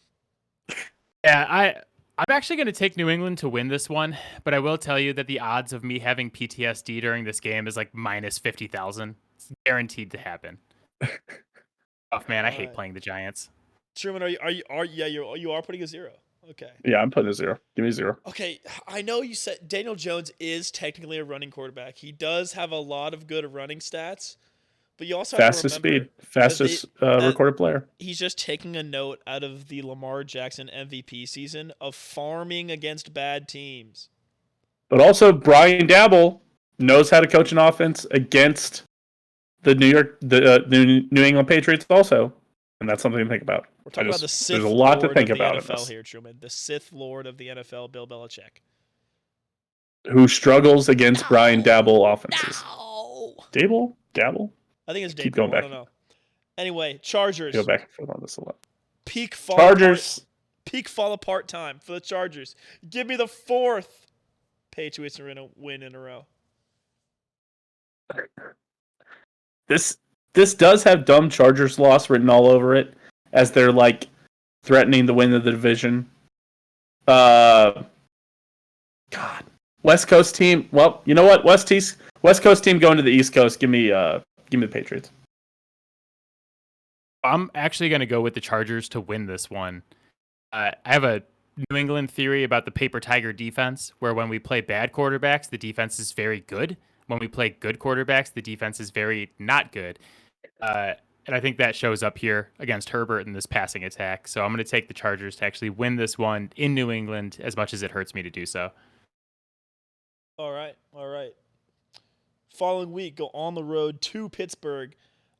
Speaker 3: Yeah, I'm actually going to take New England to win this one, but I will tell you that the odds of me having PTSD during this game is like minus 50,000. It's guaranteed to happen. Oh man, I hate playing the Giants.
Speaker 1: Truman, you are putting a 0. Okay.
Speaker 2: Yeah, I'm putting a 0. Give me a 0.
Speaker 1: Okay, I know you said Daniel Jones is technically a running quarterback. He does have a lot of good running stats, but you also have
Speaker 2: fastest
Speaker 1: to remember
Speaker 2: speed, fastest recorded player.
Speaker 1: He's just taking a note out of the Lamar Jackson MVP season of farming against bad teams.
Speaker 2: But also, Brian Dabble knows how to coach an offense against the New England Patriots also, and that's something to think about.
Speaker 1: We're talking about the Sith
Speaker 2: there's a lot
Speaker 1: Lord
Speaker 2: to think
Speaker 1: of the
Speaker 2: about
Speaker 1: NFL here, Truman. The Sith Lord of the NFL, Bill Belichick,
Speaker 2: who struggles against Brian Dabble offenses. Dabble.
Speaker 1: I think it's Dable.
Speaker 2: Keep going back.
Speaker 1: I don't know. Anyway, Chargers.
Speaker 2: Go back and forth on this a lot.
Speaker 1: Peak fall apart time for the Chargers. Give me the 4th Patriots are in a win in a row.
Speaker 2: This does have dumb Chargers loss written all over it, as they're like threatening the win of the division. God, West Coast team. Well, you know what? West Coast team going to the East Coast. Give me the Patriots.
Speaker 3: I'm actually going to go with the Chargers to win this one. I have a New England theory about the paper tiger defense, where when we play bad quarterbacks, the defense is very good. When we play good quarterbacks, the defense is very not good. And I think that shows up here against Herbert in this passing attack. So I'm going to take the Chargers to actually win this one in New England, as much as it hurts me to do so.
Speaker 1: All right. Following week, go on the road to Pittsburgh.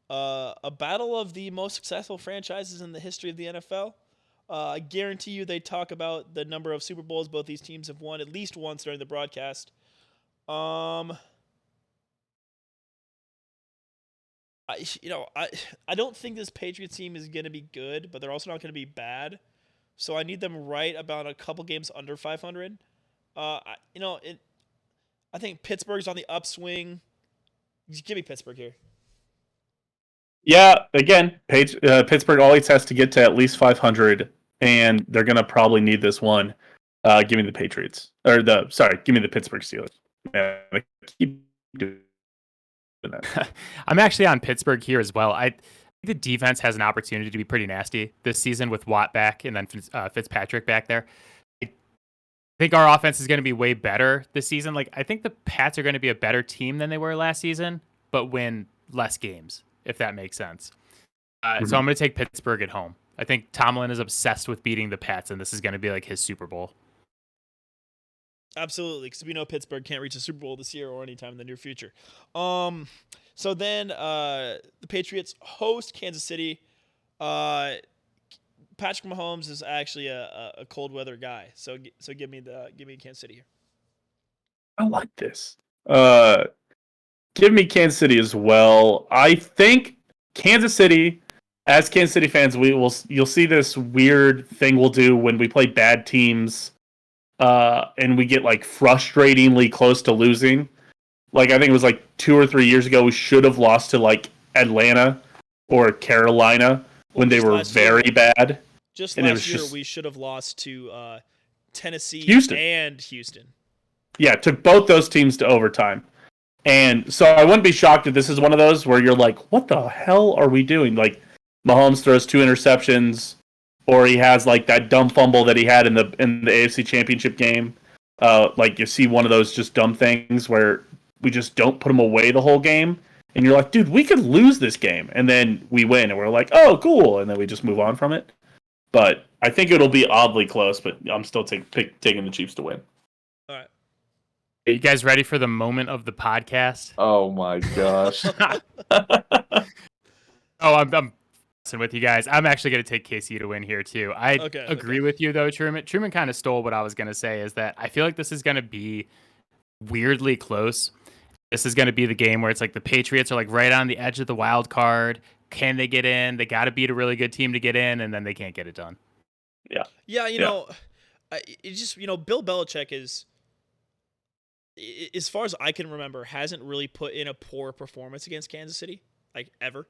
Speaker 1: A battle of the most successful franchises in the history of the NFL. I guarantee you they talk about the number of Super Bowls both these teams have won at least once during the broadcast. I don't think this Patriots team is going to be good, but they're also not going to be bad. So I need them right about a couple games under 500. I think Pittsburgh's on the upswing. Just give me Pittsburgh here.
Speaker 2: Yeah, again, Pittsburgh always has to get to at least 500, and they're going to probably need this one. Give me the Patriots. Give me the Pittsburgh Steelers. Man, I keep doing that.
Speaker 3: I'm actually on Pittsburgh here as well. I think the defense has an opportunity to be pretty nasty this season with Watt back and then Fitzpatrick back there. I think our offense is going to be way better this season. Like, I think the Pats are going to be a better team than they were last season, but win less games, if that makes sense. So I'm going to take Pittsburgh at home. I think Tomlin is obsessed with beating the Pats, and this is going to be like his Super Bowl.
Speaker 1: Absolutely, because we know Pittsburgh can't reach a Super Bowl this year or anytime in the near future. So then the Patriots host Kansas City. Patrick Mahomes is actually a cold weather guy, so give me Kansas City here.
Speaker 2: I like this. Give me Kansas City as well. I think Kansas City, as Kansas City fans, you'll see this weird thing we'll do when we play bad teams, and we get like frustratingly close to losing. Like, I think it was like 2 or 3 years ago, we should have lost to like Atlanta or Carolina when they
Speaker 1: just
Speaker 2: were
Speaker 1: last year-
Speaker 2: very bad.
Speaker 1: Just
Speaker 2: And it
Speaker 1: last
Speaker 2: was
Speaker 1: year,
Speaker 2: just-
Speaker 1: we should have lost to Tennessee
Speaker 2: Houston.
Speaker 1: and Houston.
Speaker 2: Yeah, took both those teams to overtime. And so I wouldn't be shocked if this is one of those where you're like, what the hell are we doing? Like, Mahomes throws 2 interceptions, or he has like that dumb fumble that he had in the AFC Championship game. Like you see one of those just dumb things where we just don't put him away the whole game. And you're like, dude, we could lose this game. And then we win, and we're like, oh, cool. And then we just move on from it. But I think it'll be oddly close, but I'm still taking the Chiefs to win.
Speaker 1: All right.
Speaker 3: Are you guys ready for the moment of the podcast?
Speaker 2: Oh, my gosh.
Speaker 3: I'm messing with you guys. I'm actually going to take KC to win here, too. I agree with you, though, Truman. Truman kind of stole what I was going to say, is that I feel like this is going to be weirdly close. This is going to be the game where it's like the Patriots are like right on the edge of the wild card. Can they get in? They got to beat a really good team to get in, and then they can't get it done.
Speaker 1: Yeah, you know, it just, Bill Belichick is, as far as I can remember, hasn't really put in a poor performance against Kansas City, like ever.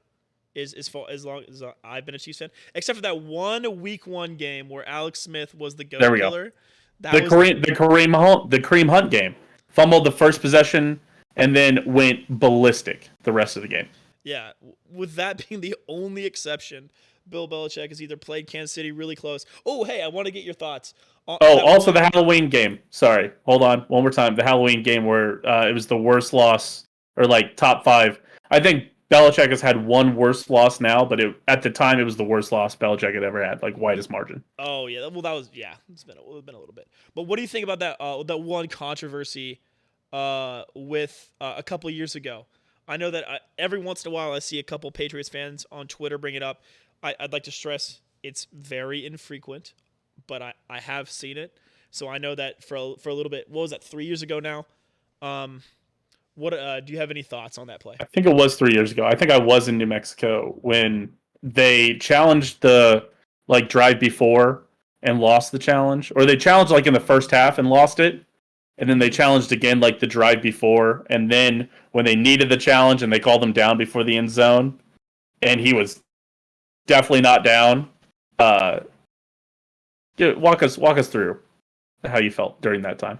Speaker 1: As long as I've been a Chiefs fan, except for that one Week 1 game where Alex Smith was the goat killer.
Speaker 2: The Kareem Hunt game. Fumbled the first possession and then went ballistic the rest of the game.
Speaker 1: Yeah, with that being the only exception, Bill Belichick has either played Kansas City really close. Oh, hey, I want to get your thoughts.
Speaker 2: Also the Halloween game. Sorry, hold on. One more time. The Halloween game where it was the worst loss, or like top 5. I think Belichick has had one worse loss now, but at the time it was the worst loss Belichick had ever had, like widest margin.
Speaker 1: Oh, yeah. Well, it's been a little bit. But what do you think about that one controversy with a couple of years ago? I know that every once in a while I see a couple Patriots fans on Twitter bring it up. I'd like to stress it's very infrequent, but I have seen it. So I know that for a little bit. What was that, 3 years ago now? What do you have any thoughts on that play?
Speaker 2: I think it was 3 years ago. I think I was in New Mexico when they challenged the drive before and lost the challenge, or they challenged in the first half and lost it. And then they challenged again the drive before, and then when they needed the challenge and they called him down before the end zone, and he was definitely not down. Walk us through how you felt during that time.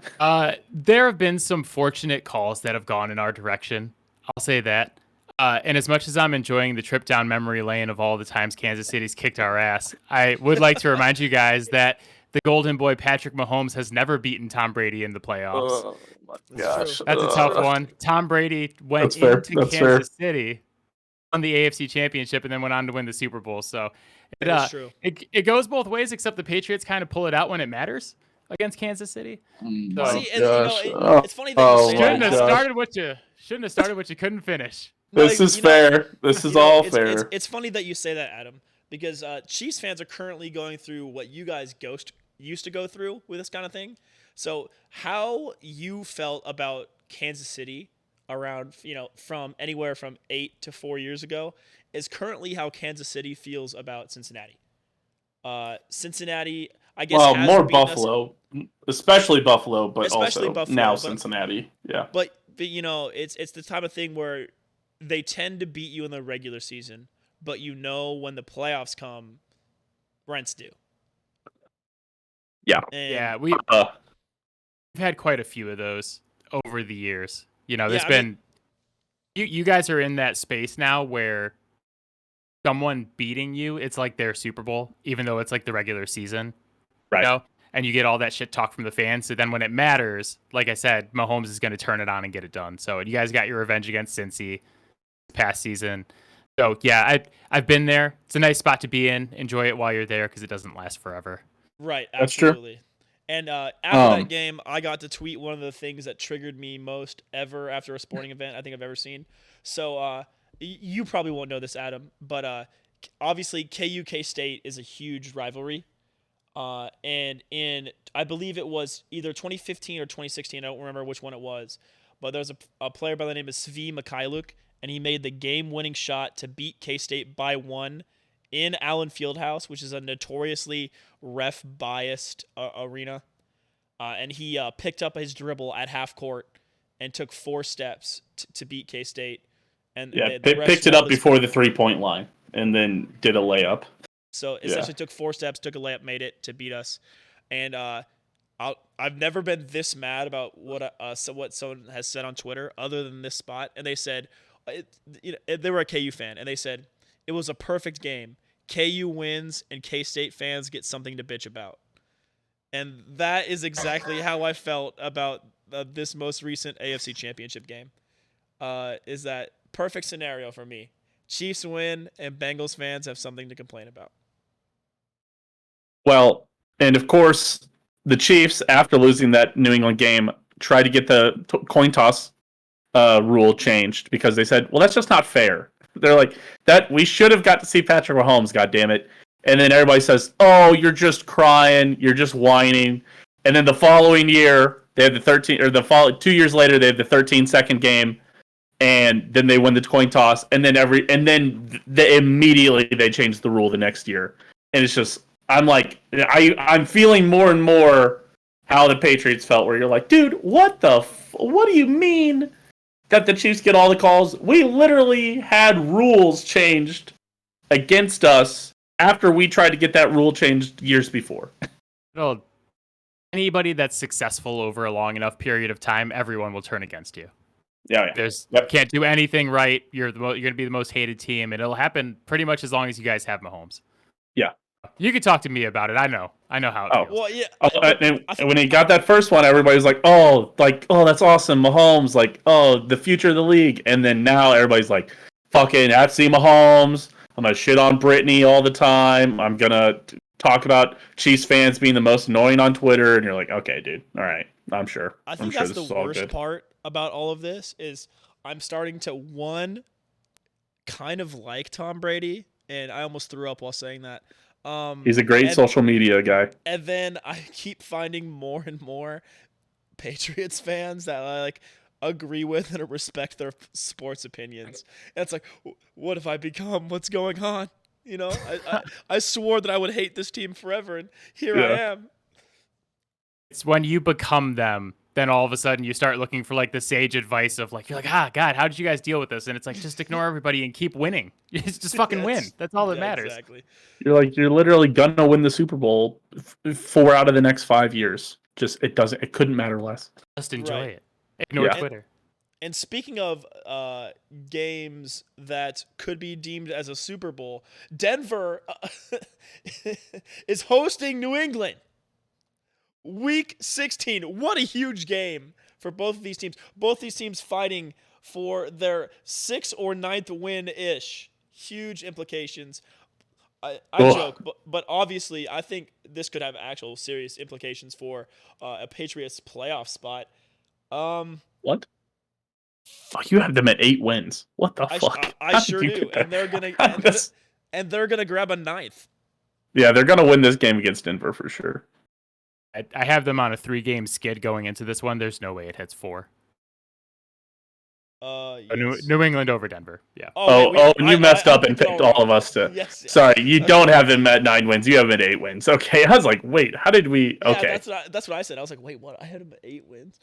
Speaker 3: There have been some fortunate calls that have gone in our direction. I'll say that. And as much as I'm enjoying the trip down memory lane of all the times Kansas City's kicked our ass, I would like to remind you guys that the golden boy Patrick Mahomes has never beaten Tom Brady in the playoffs.
Speaker 2: Oh my gosh.
Speaker 3: That's a tough one. Tom Brady went
Speaker 2: That's
Speaker 3: into
Speaker 2: fair.
Speaker 3: Kansas City on the AFC Championship and then went on to win the Super Bowl. So
Speaker 1: That's true.
Speaker 3: It goes both ways, except the Patriots kind of pull it out when it matters against Kansas City.
Speaker 1: See, and, it's funny that you say
Speaker 3: Shouldn't
Speaker 1: that.
Speaker 3: have started what you couldn't finish.
Speaker 2: This is fair. This is all fair.
Speaker 1: It's funny that you say that, Adam, because Chiefs fans are currently going through what you guys used to go through with this kind of thing. So how you felt about Kansas City around, from anywhere from 8 to 4 years ago is currently how Kansas City feels about Cincinnati. Cincinnati, I guess, has
Speaker 2: more
Speaker 1: beaten us-
Speaker 2: Buffalo, especially Buffalo, but
Speaker 1: Especially
Speaker 2: also
Speaker 1: Buffalo,
Speaker 2: now
Speaker 1: but-
Speaker 2: Cincinnati. Yeah.
Speaker 1: But it's the type of thing where they tend to beat you in the regular season, but when the playoffs come, rent's due.
Speaker 2: Yeah.
Speaker 1: And
Speaker 3: We've had quite a few of those over the years. You guys are in that space now where someone beating you, it's like their Super Bowl, even though it's like the regular season.
Speaker 2: Right.
Speaker 3: And you get all that shit talk from the fans. So then when it matters, like I said, Mahomes is going to turn it on and get it done. So you guys got your revenge against Cincy past season. So yeah, I've been there. It's a nice spot to be in. Enjoy it while you're there because it doesn't last forever.
Speaker 1: Right,
Speaker 2: That's true.
Speaker 1: absolutely. And after that game, I got to tweet one of the things that triggered me most ever after a sporting event I think I've ever seen. So you probably won't know this, Adam, but obviously KU K-State is a huge rivalry. And I believe it was either 2015 or 2016, I don't remember which one it was, but there was a player by the name of Svi Mikhailuk, and he made the game-winning shot to beat K-State by 1 in Allen Fieldhouse, which is a notoriously ref-biased arena. And he picked up his dribble at half court and took 4 steps to beat K-State. and
Speaker 2: Yeah,
Speaker 1: the rest
Speaker 2: picked it
Speaker 1: rolled
Speaker 2: up
Speaker 1: his
Speaker 2: before
Speaker 1: feet.
Speaker 2: the 3-point line, and then did a layup.
Speaker 1: So essentially took 4 steps, took a layup, made it to beat us. And I've never been this mad about what someone has said on Twitter other than this spot. And they said, they were a KU fan, and they said it was a perfect game. KU wins, and K-State fans get something to bitch about. And that is exactly how I felt about this most recent AFC Championship game. Is that perfect scenario for me? Chiefs win, and Bengals fans have something to complain about.
Speaker 2: Well, and of course, the Chiefs, after losing that New England game, tried to get the coin toss rule changed because they said, well, that's just not fair. They're like, that we should have got to see Patrick Mahomes, goddammit. And then everybody says, oh, you're just crying, you're just whining. And then the following year, they had the 13, or 2 years later, they had the 13-second game, and then they win the coin toss, and then immediately they changed the rule the next year. And it's just, I'm feeling more and more how the Patriots felt, where you're like, dude, what do you mean that the Chiefs get all the calls? We literally had rules changed against us after we tried to get that rule changed years before.
Speaker 3: Well, anybody that's successful over a long enough period of time, everyone will turn against you.
Speaker 2: Yeah.
Speaker 3: You can't do anything right. You're going to be the most hated team, and it'll happen pretty much as long as you guys have Mahomes.
Speaker 2: Yeah.
Speaker 3: You can talk to me about it. I know how it feels.
Speaker 1: Well, yeah.
Speaker 2: And when he got that first one, everybody was like, oh, that's awesome, Mahomes, the future of the league. And then now everybody's like, fucking FC Mahomes. I'm going to shit on Brittany all the time. I'm going to talk about Chiefs fans being the most annoying on Twitter. And you're like, okay, dude. All right. I'm sure.
Speaker 1: I think that's the worst part about all of this is I'm starting to, kind of like Tom Brady. And I almost threw up while saying that.
Speaker 2: He's a great social media guy.
Speaker 1: And then I keep finding more and more Patriots fans that I agree with and respect their sports opinions. And it's like, what have I become? What's going on? I swore that I would hate this team forever, and here I am.
Speaker 3: It's when you become them, then all of a sudden you start looking for the sage advice of you're like, God, how did you guys deal with this? And it's like, just ignore everybody and keep winning. Just fucking win. That's all that matters.
Speaker 1: Exactly.
Speaker 2: You're literally gonna win the Super Bowl 4 out of the next 5 years. It couldn't matter less.
Speaker 3: Just enjoy it. Ignore Twitter.
Speaker 1: And speaking of games that could be deemed as a Super Bowl, Denver is hosting New England. Week 16. What a huge game for both of these teams. Both these teams fighting for their 6th or 9th win-ish. Huge implications. I joke, but obviously I think this could have actual serious implications for a Patriots playoff spot.
Speaker 2: What? Fuck, you have them at 8 wins. What the fuck?
Speaker 1: I sure do, and they're gonna grab a 9th.
Speaker 2: Yeah, they're gonna win this game against Denver for sure.
Speaker 3: I have them on a 3-game skid going into this one. There's no way it hits 4.
Speaker 1: Yes.
Speaker 3: New England over Denver. Yeah.
Speaker 2: And you messed up and picked all of us to.
Speaker 1: Yes.
Speaker 2: Sorry, you don't have them at 9 wins. You have them at 8 wins. Okay, I was like, wait, how did we?
Speaker 1: Yeah,
Speaker 2: okay,
Speaker 1: that's what I said. I was like, wait, what? I had them at 8 wins.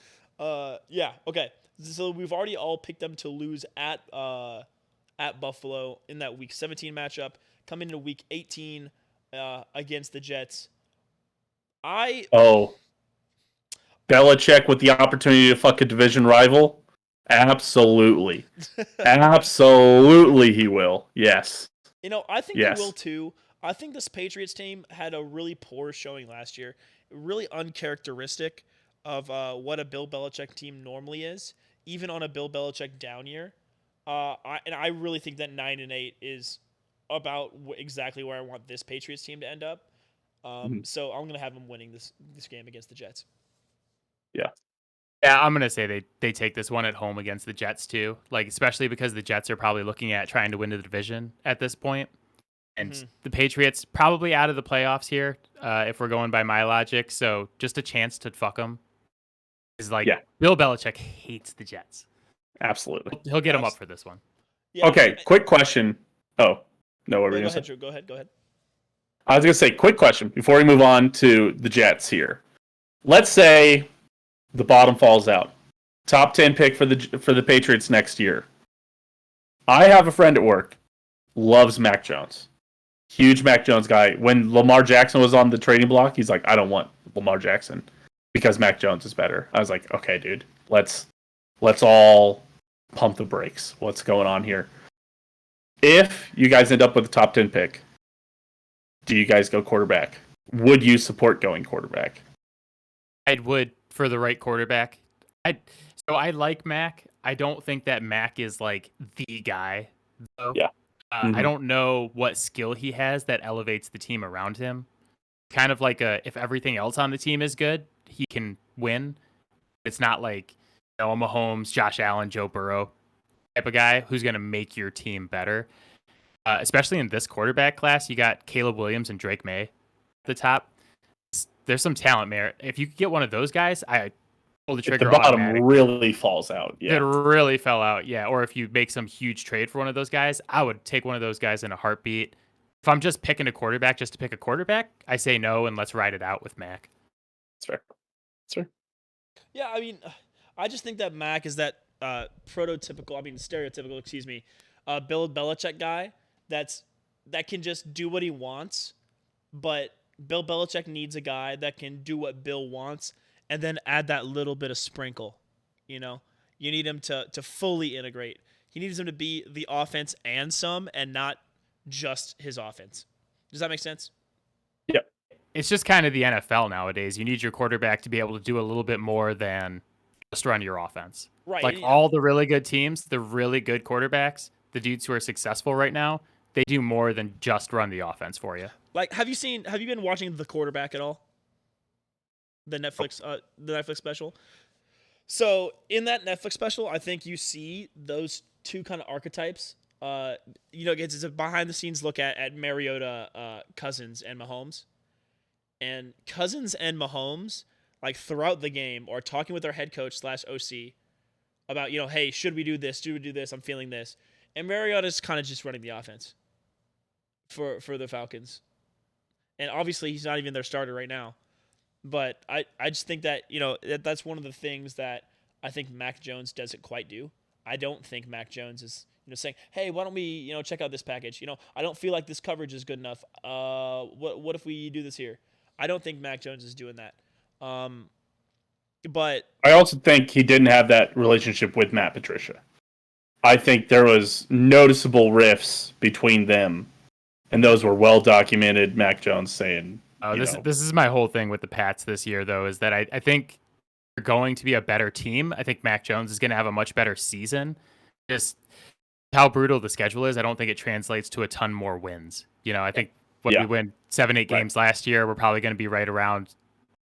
Speaker 1: Yeah. Okay. So we've already all picked them to lose at Buffalo in that Week 17 matchup. Coming into Week 18 against the Jets.
Speaker 2: Belichick with the opportunity to fuck a division rival? Absolutely. Absolutely he will. Yes.
Speaker 1: I think they will too. I think this Patriots team had a really poor showing last year. Really uncharacteristic of what a Bill Belichick team normally is, even on a Bill Belichick down year. I really think that 9-8 is about exactly where I want this Patriots team to end up. So I'm going to have them winning this game against the Jets.
Speaker 3: Yeah, I'm going to say they take this one at home against the Jets too. Especially because the Jets are probably looking at trying to win the division at this point. And the Patriots probably out of the playoffs here, if we're going by my logic. So just a chance to fuck them. Is Bill Belichick hates the Jets.
Speaker 2: Absolutely.
Speaker 3: He'll get them up for this one.
Speaker 2: Yeah, okay, quick question. Oh, no, what were you going to say?
Speaker 1: Drew, go ahead.
Speaker 2: I was going to say, quick question before we move on to the Jets here. Let's say the bottom falls out. Top 10 pick for the Patriots next year. I have a friend at work, loves Mac Jones. Huge Mac Jones guy. When Lamar Jackson was on the trading block, he's like, I don't want Lamar Jackson because Mac Jones is better. I was like, okay, dude, let's all pump the brakes. What's going on here? If you guys end up with a top 10 pick, do you guys go quarterback? Would you support going quarterback?
Speaker 3: I would for the right quarterback. I like Mac. I don't think that Mac is like the guy though.
Speaker 2: Yeah.
Speaker 3: I don't know what skill he has that elevates the team around him. Kind of like if everything else on the team is good, he can win. It's not like Noah Mahomes, Josh Allen, Joe Burrow type of guy who's going to make your team better. Especially in this quarterback class, you got Caleb Williams and Drake May at the top. There's some talent there. If you could get one of those guys, I pull the trigger.
Speaker 2: If the bottom really falls out. Yeah.
Speaker 3: It really fell out. Yeah. Or if you make some huge trade for one of those guys, I would take one of those guys in a heartbeat. If I'm just picking a quarterback just to pick a quarterback, I say no and let's ride it out with Mac.
Speaker 2: That's fair. That's fair.
Speaker 1: Yeah, I mean, I just think that Mac is that stereotypical, Bill Belichick guy that can just do what he wants, but Bill Belichick needs a guy that can do what Bill wants and then add that little bit of sprinkle. You know, you need him to fully integrate. He needs him to be the offense and not just his offense. Does that make sense?
Speaker 2: Yeah.
Speaker 3: It's just kind of the NFL nowadays. You need your quarterback to be able to do a little bit more than just run your offense.
Speaker 1: Right.
Speaker 3: Like all the really good teams, the really good quarterbacks, the dudes who are successful right now, they do more than just run the offense for you.
Speaker 1: Like, have you been watching The Quarterback at all? The Netflix special. So in that Netflix special, I think you see those two kind of archetypes. It's a behind the scenes look at Mariota, Cousins, and Mahomes. And Cousins and Mahomes, like throughout the game, are talking with their head coach / OC about, hey, should we do this? Do we do this? I'm feeling this. And Mariota's kind of just running the offense for the Falcons. And obviously he's not even their starter right now. But I just think that, that's one of the things that I think Mac Jones doesn't quite do. I don't think Mac Jones is, saying, hey, why don't we, check out this package? I don't feel like this coverage is good enough. What if we do this here? I don't think Mac Jones is doing that. But
Speaker 2: I also think he didn't have that relationship with Matt Patricia. I think there was noticeable rifts between them, and those were well documented. Mac Jones saying,
Speaker 3: this is my whole thing with the Pats this year, though, is that I think they're going to be a better team. I think Mac Jones is going to have a much better season. Just how brutal the schedule is, I don't think it translates to a ton more wins. I think when we win 7-8 games last year, we're probably going to be right around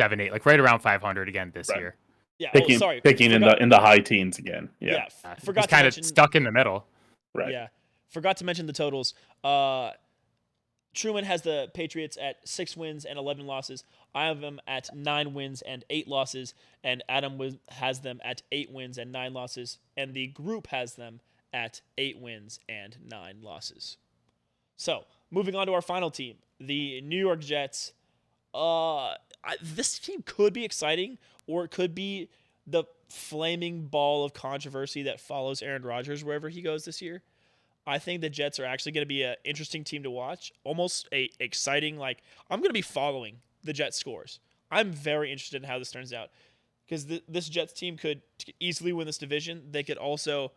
Speaker 3: 7-8, like right around 500 again this year.
Speaker 1: Yeah,
Speaker 2: picking in the high teens again. Yeah,
Speaker 3: forgot to mention, stuck in the middle.
Speaker 2: Right.
Speaker 1: Yeah, forgot to mention the totals. Truman has the Patriots at 6 wins and 11 losses. I have them at 9 wins and 8 losses, and Adam has them at 8 wins and 9 losses, and the group has them at 8 wins and 9 losses. So, moving on to our final team, the New York Jets. This team could be exciting, or it could be the flaming ball of controversy that follows Aaron Rodgers wherever he goes this year. I think the Jets are actually going to be an interesting team to watch. Almost a exciting, I'm going to be following the Jets scores. I'm very interested in how this turns out, because this Jets team could easily win this division. They could also,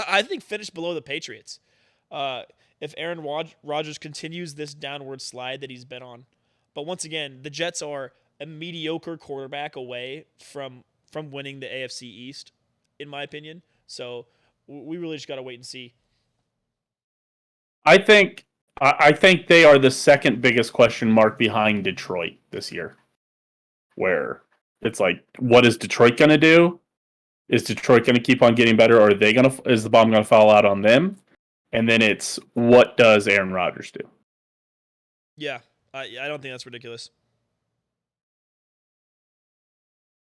Speaker 1: I think, finish below the Patriots. If Aaron Rodgers continues this downward slide that he's been on. But once again, the Jets are a mediocre quarterback away from winning the AFC East, in my opinion. So we really just got to wait and see.
Speaker 2: I think they are the second biggest question mark behind Detroit this year. Where it's like, what is Detroit going to do? Is Detroit going to keep on getting better, or is the bomb going to fall out on them? And then it's, what does Aaron Rodgers do?
Speaker 1: Yeah, I don't think that's ridiculous.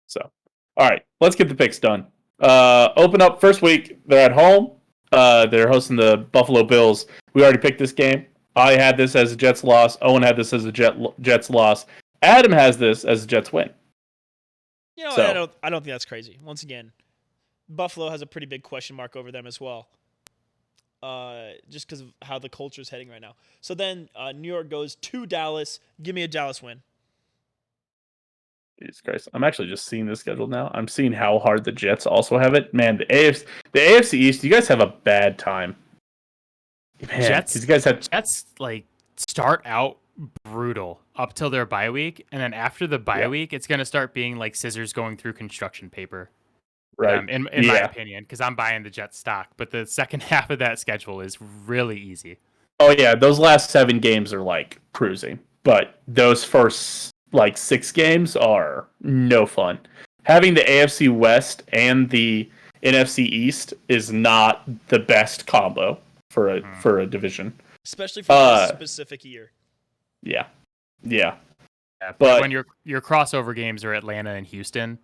Speaker 2: So, all right, let's get the picks done. Open up first week. They're at home. They're hosting the Buffalo Bills. We already picked this game. I had this as a Jets loss. Owen had this as a Jets loss. Adam has this as a Jets win.
Speaker 1: I don't think that's crazy. Once again, Buffalo has a pretty big question mark over them as well. just because of how the culture is heading right now. So then New York goes to Dallas. Give me a Dallas win.
Speaker 2: Jesus Christ. I'm actually just seeing this schedule now. I'm seeing how hard the Jets also have it. Man, the AFC East, you guys have a bad time. Man,
Speaker 3: Jets,
Speaker 2: because you guys have
Speaker 3: Jets like start out brutal up till their bye week, and then after the bye week, it's gonna start being like scissors going through construction paper.
Speaker 2: right.
Speaker 3: In my opinion, because I'm buying the Jets stock. But the second half of that schedule is really easy.
Speaker 2: Oh yeah, those last 7 games are like cruising, but those first like 6 games are no fun. Having the AFC West and the NFC East is not the best combo for a division.
Speaker 1: Especially for this specific year.
Speaker 2: Yeah.
Speaker 3: Yeah, but
Speaker 2: But
Speaker 3: when your crossover games are Atlanta and Houston,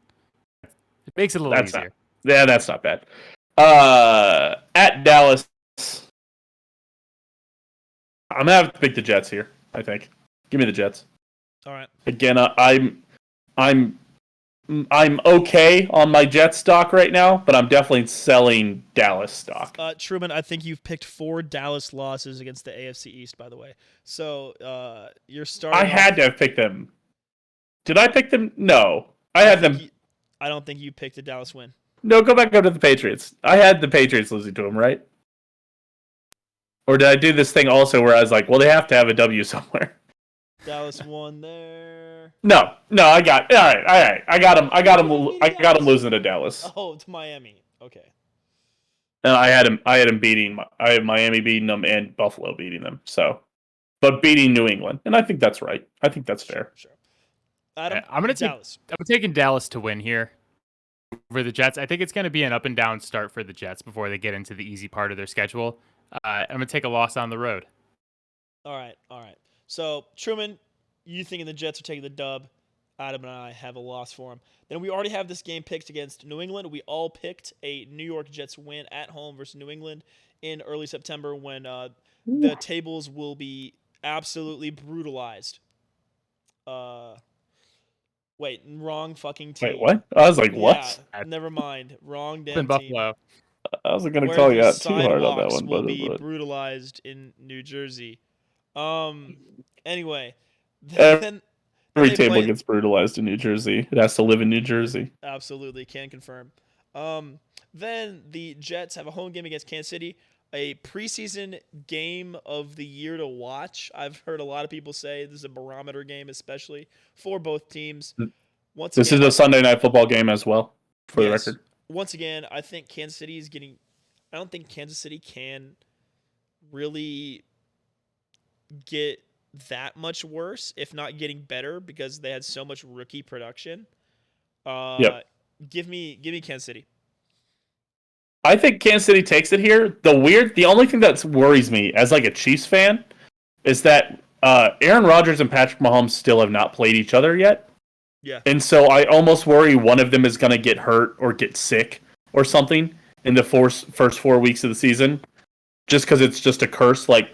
Speaker 3: it makes it a little easier.
Speaker 2: That's not bad. At Dallas, I'm gonna have to pick the Jets here. I think. Give me the Jets.
Speaker 1: All right.
Speaker 2: Again, I'm okay on my Jets stock right now, but I'm definitely selling Dallas stock.
Speaker 1: Truman, I think you've picked 4 Dallas losses against the AFC East, by the way. So you're starting.
Speaker 2: I had to have picked them. Did I pick them? No, I had them.
Speaker 1: I don't think you picked a Dallas win.
Speaker 2: No, go back up to the Patriots. I had the Patriots losing to them, right? Or did I do this thing also where I was like, well, they have to have a W somewhere?
Speaker 1: Dallas won there.
Speaker 2: No, I got all right. I got him losing to Dallas.
Speaker 1: Oh, to Miami. Okay.
Speaker 2: And I had him beating. I had Miami beating them and Buffalo beating them. So, but beating New England, and I think that's right. I think that's fair.
Speaker 1: Sure. Adam,
Speaker 3: I'm
Speaker 1: Dallas.
Speaker 3: I'm taking Dallas to win here over the Jets. I think it's going to be an up and down start for the Jets before they get into the easy part of their schedule. I'm going to take a loss on the road.
Speaker 1: All right. So, Truman, you thinking the Jets are taking the dub. Adam and I have a loss for them. Then we already have this game picked against New England. We all picked a New York Jets win at home versus New England in early September when the tables will be absolutely brutalized. Wait, wrong fucking team.
Speaker 2: Wait, what? I was like, what?
Speaker 1: Yeah, never mind. Wrong damn
Speaker 3: In
Speaker 1: team.
Speaker 3: Buffalo.
Speaker 2: I wasn't going to
Speaker 1: Where
Speaker 2: call
Speaker 1: the
Speaker 2: you out too hard on that
Speaker 1: sidewalks
Speaker 2: one,
Speaker 1: will
Speaker 2: but
Speaker 1: be brutalized in New Jersey. Anyway,
Speaker 2: every
Speaker 1: they
Speaker 2: table
Speaker 1: play-
Speaker 2: gets brutalized in New Jersey. It has to live in New Jersey.
Speaker 1: Absolutely, can confirm. Then the Jets have a home game against Kansas City, a preseason game of the year to watch. I've heard a lot of people say this is a barometer game, especially for both teams.
Speaker 2: This is a Sunday Night Football game as well, for the record.
Speaker 1: Once again, I think Kansas City is getting. I don't think Kansas City can really get that much worse, if not getting better, because they had so much rookie production. Give me Kansas City.
Speaker 2: I think Kansas City takes it here. The only thing that worries me as like a Chiefs fan is that Aaron Rodgers and Patrick Mahomes still have not played each other yet.
Speaker 1: Yeah.
Speaker 2: And so I almost worry one of them is going to get hurt or get sick or something in the first 4 weeks of the season, just because it's just a curse. Like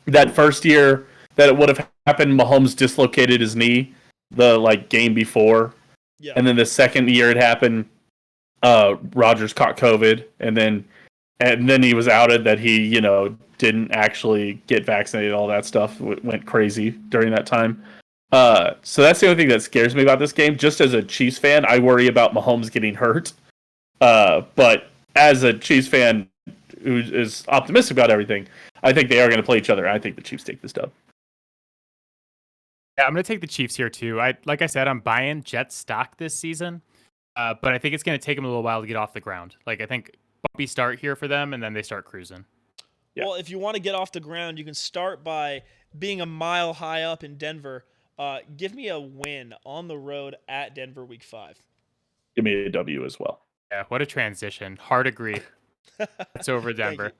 Speaker 2: that first year that it would have happened, Mahomes dislocated his knee the game before.
Speaker 1: Yeah.
Speaker 2: And then the second year it happened, Rodgers caught COVID, and then he was outed that he, didn't actually get vaccinated. All that stuff went crazy during that time. So that's the only thing that scares me about this game. Just as a Chiefs fan, I worry about Mahomes getting hurt. But as a Chiefs fan who is optimistic about everything, I think they are going to play each other. I think the Chiefs take this dub.
Speaker 3: Yeah, I'm going to take the Chiefs here too. Like I said, I'm buying Jets stock this season, but I think it's going to take them a little while to get off the ground. I think bumpy start here for them, and then they start cruising.
Speaker 2: Yeah.
Speaker 1: Well, if you want to get off the ground, you can start by being a mile high up in Denver. Give me a win on the road at Denver Week 5.
Speaker 2: Give me a W as well.
Speaker 3: Yeah, what a transition. Hard agree. It's over Denver.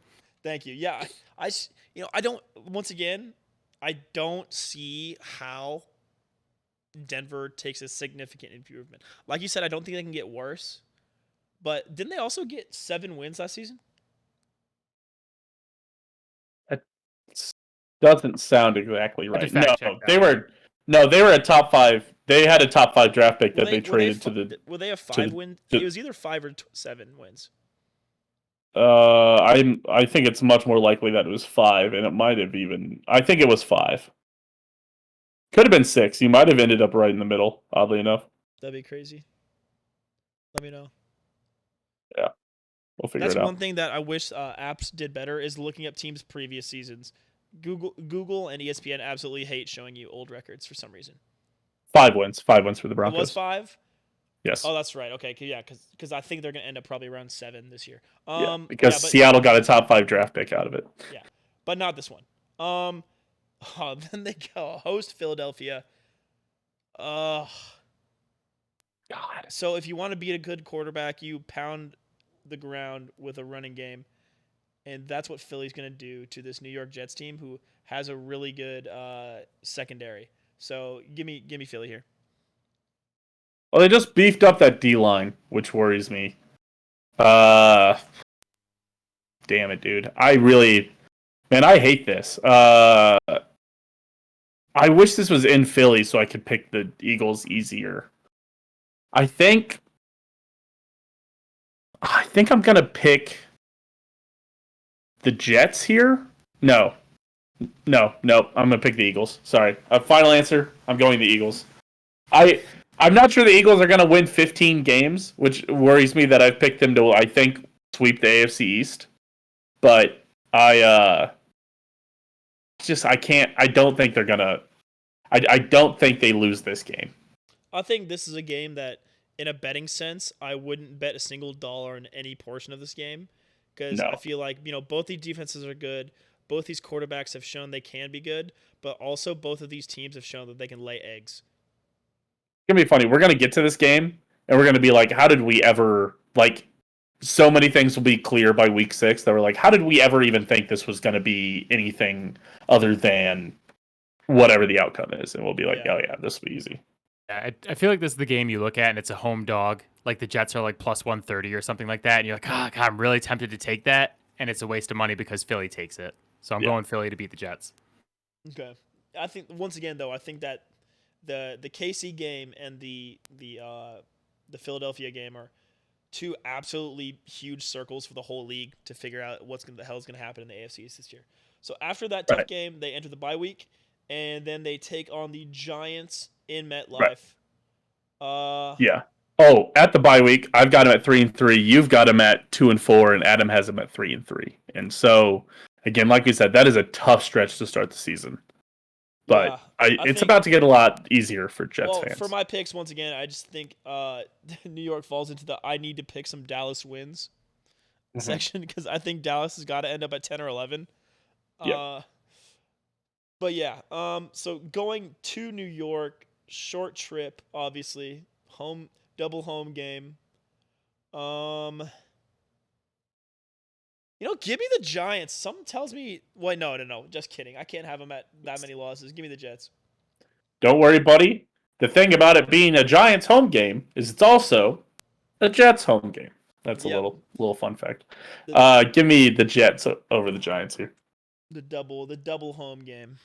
Speaker 1: Thank you. Yeah, I don't. Once again, I don't see how Denver takes a significant improvement. Like you said, I don't think they can get worse. But didn't they also get 7 wins last season?
Speaker 2: Doesn't sound exactly right. They were a top 5. They had a top 5 draft pick that they traded to the.
Speaker 1: Were they a 5 win? It was either 5 or 7 wins.
Speaker 2: I think it's much more likely that it was 5, and it might have even. I think it was 5. Could have been 6. You might have ended up right in the middle. Oddly enough.
Speaker 1: That'd be crazy. Let me know.
Speaker 2: Yeah, we'll figure
Speaker 1: That's
Speaker 2: it out.
Speaker 1: one thing that I wish apps did better is looking up teams' previous seasons. Google and ESPN absolutely hate showing you old records for some reason.
Speaker 2: 5 wins. 5 wins for the
Speaker 1: It
Speaker 2: Broncos.
Speaker 1: was 5.
Speaker 2: Yes.
Speaker 1: Oh, that's right. Okay, yeah, because I think they're gonna end up probably around 7 this year.
Speaker 2: Because Seattle got a top 5 draft pick out of it.
Speaker 1: Yeah, but not this one. Then they go host Philadelphia. God. So if you want to beat a good quarterback, you pound the ground with a running game, and that's what Philly's gonna do to this New York Jets team, who has a really good secondary. So give me Philly here.
Speaker 2: Well, they just beefed up that D line, which worries me. Damn it, dude. I hate this. I wish this was in Philly so I could pick the Eagles easier. I think I'm gonna pick the Jets here. No. I'm gonna pick the Eagles. Sorry. Final answer. I'm going the Eagles. I'm not sure the Eagles are gonna win 15 games, which worries me that I've picked them to, I think, sweep the AFC East. But I can't. I don't think they're gonna. I don't think they lose this game.
Speaker 1: I think this is a game that, in a betting sense, I wouldn't bet a single dollar on any portion of this game, because
Speaker 2: No.
Speaker 1: I feel like both these defenses are good. Both these quarterbacks have shown they can be good, but also both of these teams have shown that they can lay eggs.
Speaker 2: It's gonna be funny. We're gonna get to this game, and we're gonna be like, "How did we ever like?" So many things will be clear by week 6 that we're like, "How did we ever even think this was gonna be anything other than whatever the outcome is?" And we'll be like,
Speaker 1: Yeah.
Speaker 2: "Oh yeah, this will be easy."
Speaker 3: Yeah, I feel like this is the game you look at and it's a home dog. Like the Jets are like plus 130 or something like that. And you're like, oh, God, I'm really tempted to take that. And it's a waste of money because Philly takes it. So I'm going Philly to beat the Jets.
Speaker 1: Okay. I think, once again, though, I think that the KC game and the Philadelphia game are two absolutely huge circles for the whole league to figure out the hell is going to happen in the AFC East this year. So after that tough game, they enter the bye week, and then they take on the Giants in MetLife.
Speaker 2: Yeah. Oh, at the bye week, I've got him at 3-3. You've got him at 2-4, and Adam has him at 3-3. And so, again, like we said, that is a tough stretch to start the season. But it's about to get a lot easier for Jets fans.
Speaker 1: For my picks, once again, I just think New York falls into the I need to pick some Dallas wins section, because I think Dallas has got to end up at 10 or 11. But yeah, so going to New York, short trip, obviously, double home game. Give me the Giants. Something tells me. Wait, no. Just kidding. I can't have them at that many losses. Give me the Jets.
Speaker 2: Don't worry, buddy. The thing about it being a Giants home game is it's also a Jets home game. That's a little fun fact. Give me the Jets over the Giants here.
Speaker 1: The double home game.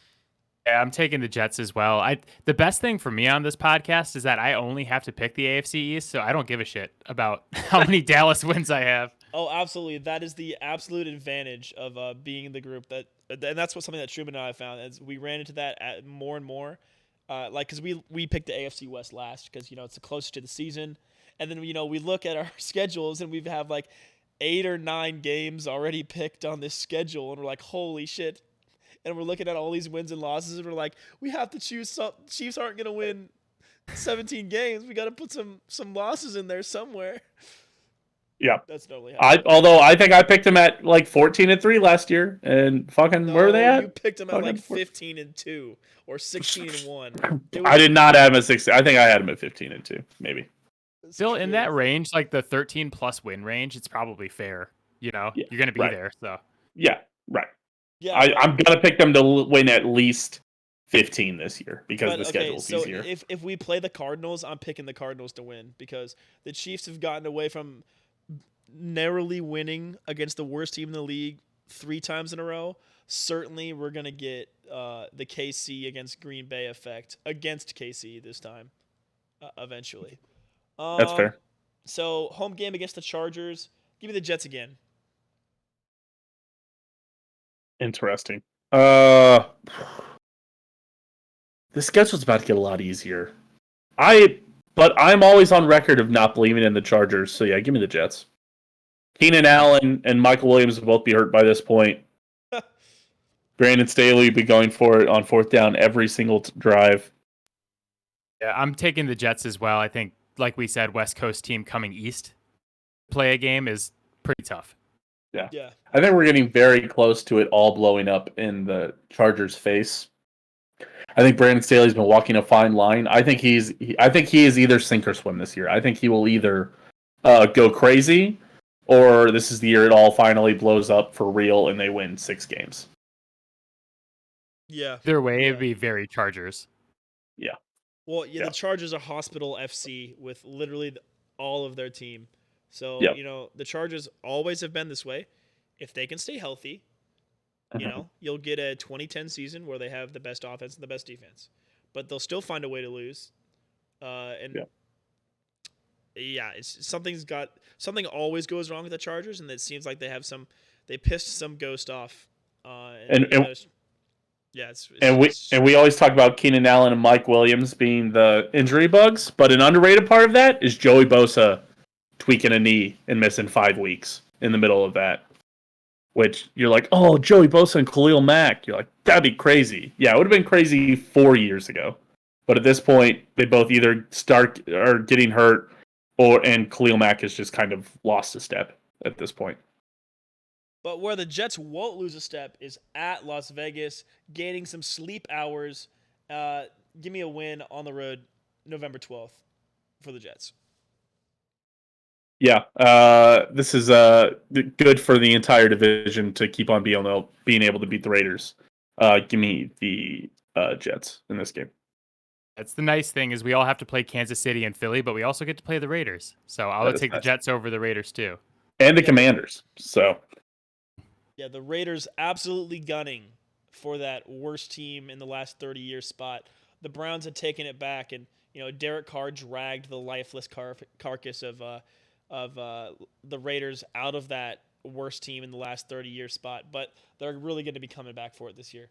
Speaker 3: Yeah, I'm taking the Jets as well. The best thing for me on this podcast is that I only have to pick the AFC East, so I don't give a shit about how many Dallas wins I have.
Speaker 1: Oh, absolutely. That is the absolute advantage of being in the group. And that's something that Truman and I found, as we ran into that more and more. Because we picked the AFC West last because, it's the closest to the season. And then, we look at our schedules and we have like 8 or 9 games already picked on this schedule. And we're like, holy shit. And we're looking at all these wins and losses and we're like, we have to choose some. Chiefs aren't going to win 17 games. We got to put some losses in there somewhere.
Speaker 2: Yeah,
Speaker 1: that's totally how
Speaker 2: although I think I picked them at like 14-3 last year, and fucking where are they at?
Speaker 1: You picked them at like 15-2 or 16-1.
Speaker 2: I did not have them at 16. I think I had them at 15-2, maybe.
Speaker 3: Still in that range, like the 13 plus win range, it's probably fair. You're going to be there. So
Speaker 2: yeah, right.
Speaker 1: Yeah,
Speaker 2: I'm gonna pick them to win at least 15 this year because the schedule's easier.
Speaker 1: If we play the Cardinals, I'm picking the Cardinals to win because the Chiefs have gotten away from narrowly winning against the worst team in the league 3 times in a row. Certainly, we're gonna get the KC against Green Bay effect against KC this time, eventually.
Speaker 2: That's fair.
Speaker 1: So home game against the Chargers. Give me the Jets again.
Speaker 2: Interesting. This schedule's about to get a lot easier. But I'm always on record of not believing in the Chargers. So yeah, give me the Jets. Keenan Allen and Michael Williams will both be hurt by this point. Brandon Staley will be going for it on fourth down every single drive.
Speaker 3: Yeah, I'm taking the Jets as well. I think, like we said, West Coast team coming east play a game is pretty tough.
Speaker 2: Yeah.
Speaker 1: Yeah.
Speaker 2: I think we're getting very close to it all blowing up in the Chargers' face. I think Brandon Staley's been walking a fine line. I think he is either sink or swim this year. I think he will either go crazy, or this is the year it all finally blows up for real and they win 6 games.
Speaker 1: Yeah.
Speaker 3: Either way, it'd be very Chargers.
Speaker 2: Yeah.
Speaker 1: Well, yeah, the Chargers are hospital FC with literally all of their team. So, the Chargers always have been this way. If they can stay healthy, you'll get a 2010 season where they have the best offense and the best defense. But they'll still find a way to lose. It's something always goes wrong with the Chargers, and it seems like they pissed some ghost off.
Speaker 2: We always talk about Keenan Allen and Mike Williams being the injury bugs, but an underrated part of that is Joey Bosa tweaking a knee and missing 5 weeks in the middle of that. Which you're like, oh, Joey Bosa and Khalil Mack. You're like, that'd be crazy. Yeah, it would have been crazy 4 years ago. But at this point, they both either start or getting hurt, and Khalil Mack has just kind of lost a step at this point.
Speaker 1: But where the Jets won't lose a step is at Las Vegas, gaining some sleep hours. Give me a win on the road November 12th for the Jets.
Speaker 2: Yeah, this is good for the entire division to keep on being able to beat the Raiders. Give me the Jets in this game.
Speaker 3: That's the nice thing is we all have to play Kansas City and Philly, but we also get to play the Raiders. So I'll take the Jets over the Raiders too.
Speaker 2: And the Commanders. So.
Speaker 1: Yeah, the Raiders absolutely gunning for that worst team in the last 30 years spot. The Browns had taken it back, and Derek Carr dragged the lifeless carcass of the Raiders out of that worst team in the last 30 years spot. But they're really going to be coming back for it this year.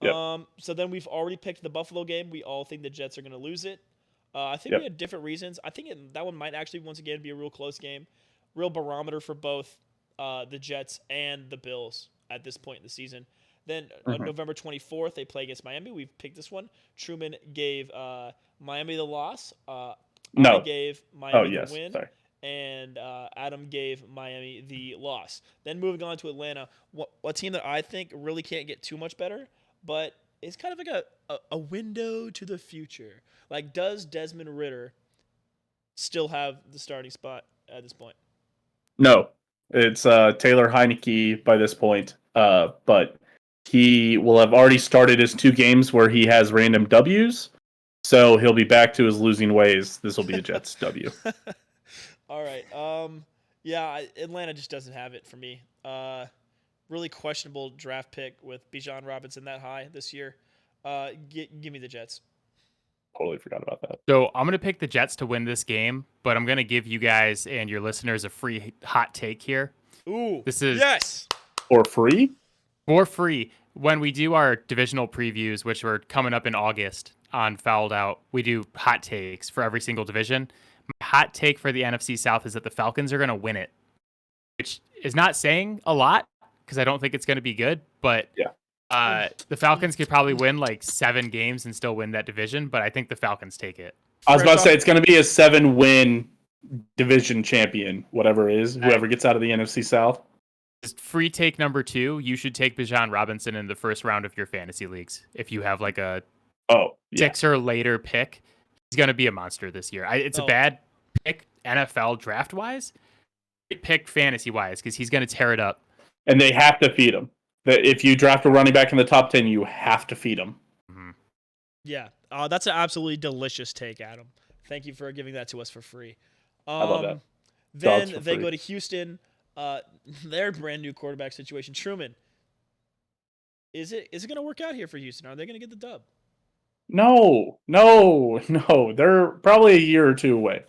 Speaker 1: Yep. So then we've already picked the Buffalo game. We all think the Jets are going to lose it. I think we had different reasons. I think that one might actually once again be a real close game, real barometer for both. The Jets and the Bills at this point in the season. Then on November 24th, they play against Miami. We've picked this one. Truman gave Miami the loss. I gave Miami the win. Sorry. And Adam gave Miami the loss. Then moving on to Atlanta, a team that I think really can't get too much better, but it's kind of like a window to the future. Like, does Desmond Ridder still have the starting spot at this point?
Speaker 2: No. It's Taylor Heineke by this point, but he will have already started his 2 games where he has random W's, so he'll be back to his losing ways. This will be a Jets W.
Speaker 1: All right. Atlanta just doesn't have it for me. Really questionable draft pick with Bijan Robinson that high this year. Give me the Jets.
Speaker 2: Totally forgot about that.
Speaker 3: So I'm going to pick the Jets to win this game, but I'm going to give you guys and your listeners a free hot take here.
Speaker 1: Ooh,
Speaker 3: this is
Speaker 1: yes.
Speaker 2: For free?
Speaker 3: For free. When we do our divisional previews, which are coming up in August on Fowled Out, we do hot takes for every single division. My hot take for the NFC South is that the Falcons are going to win it, which is not saying a lot because I don't think it's going to be good, but the Falcons could probably win like 7 games and still win that division, but I think the Falcons take it.
Speaker 2: I was about to say it's going to be a 7-win division champion, whatever it is, whoever gets out of the NFC South.
Speaker 3: Free take number 2, you should take Bijan Robinson in the first round of your fantasy leagues. If you have like a 6 or later pick, he's going to be a monster this year. It's a bad pick NFL draft-wise, pick fantasy-wise, because he's going to tear it up.
Speaker 2: And they have to feed him. If you draft a running back in the top 10, you have to feed him.
Speaker 3: Mm-hmm.
Speaker 1: Yeah, that's an absolutely delicious take, Adam. Thank you for giving that to us for free.
Speaker 2: I love that.
Speaker 1: Then they go to Houston. Their brand new quarterback situation. Truman, is it going to work out here for Houston? Are they going to get the dub?
Speaker 2: No. They're probably a year or 2 away.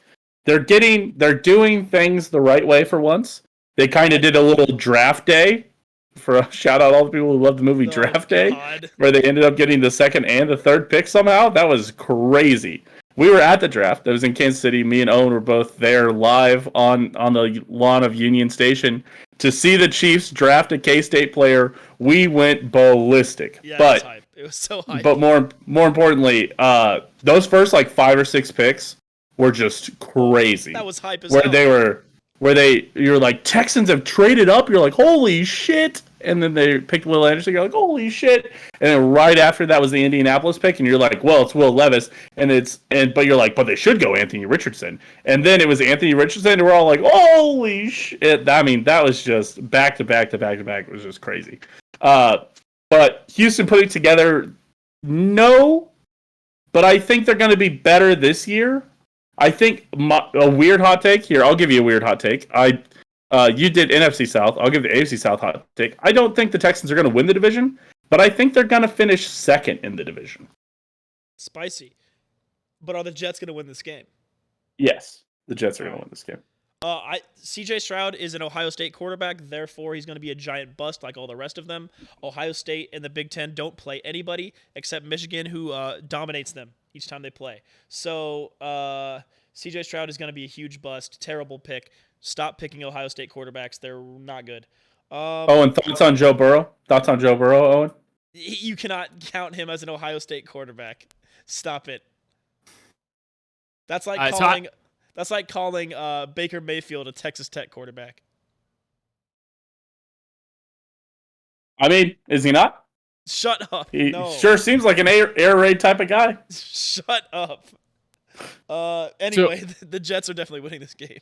Speaker 2: They're doing things the right way for once. They kind of did a little draft day for a shout out all the people who love the movie
Speaker 1: Oh,
Speaker 2: Draft Day,
Speaker 1: God.
Speaker 2: where they ended up getting the second and the third pick somehow. That was crazy. We were at the draft. It was in Kansas City. Me and Owen were both there live on the lawn of Union Station to see the Chiefs draft a K-State player. We went ballistic.
Speaker 1: Yeah, it was
Speaker 2: but
Speaker 1: hype. It was so hype.
Speaker 2: but more importantly, those first like 5 or 6 picks were just crazy.
Speaker 1: That was hype as
Speaker 2: where
Speaker 1: hell.
Speaker 2: you're like, Texans have traded up. You're like, holy shit. And then they picked Will Anderson. You're like, holy shit. And then right after that was the Indianapolis pick. And you're like, well, it's Will Levis. But you're like, but they should go Anthony Richardson. And then it was Anthony Richardson. And we're all like, holy shit. I mean, that was just back to back to back to back. It was just crazy. But Houston putting together, no. But I think they're going to be better this year. I think a weird hot take here. I'll give you a weird hot take. You did NFC South. I'll give the AFC South hot take. I don't think the Texans are going to win the division, but I think they're going to finish second in the division.
Speaker 1: Spicy. But are the Jets going to win this game?
Speaker 2: Yes, the Jets are going to win this game.
Speaker 1: CJ Stroud is an Ohio State quarterback, therefore he's going to be a giant bust like all the rest of them. Ohio State and the Big Ten don't play anybody except Michigan, who dominates them each time they play. So CJ Stroud is going to be a huge bust, terrible pick. Stop picking Ohio State quarterbacks; they're not good.
Speaker 2: And thoughts on Joe Burrow? Thoughts on Joe Burrow, Owen?
Speaker 1: You cannot count him as an Ohio State quarterback. Stop it. That's like calling. That's like calling Baker Mayfield a Texas Tech quarterback.
Speaker 2: I mean, is he not?
Speaker 1: Shut up.
Speaker 2: He
Speaker 1: no.
Speaker 2: sure seems like an air raid type of guy.
Speaker 1: Shut up. Anyway, the Jets are definitely winning this game.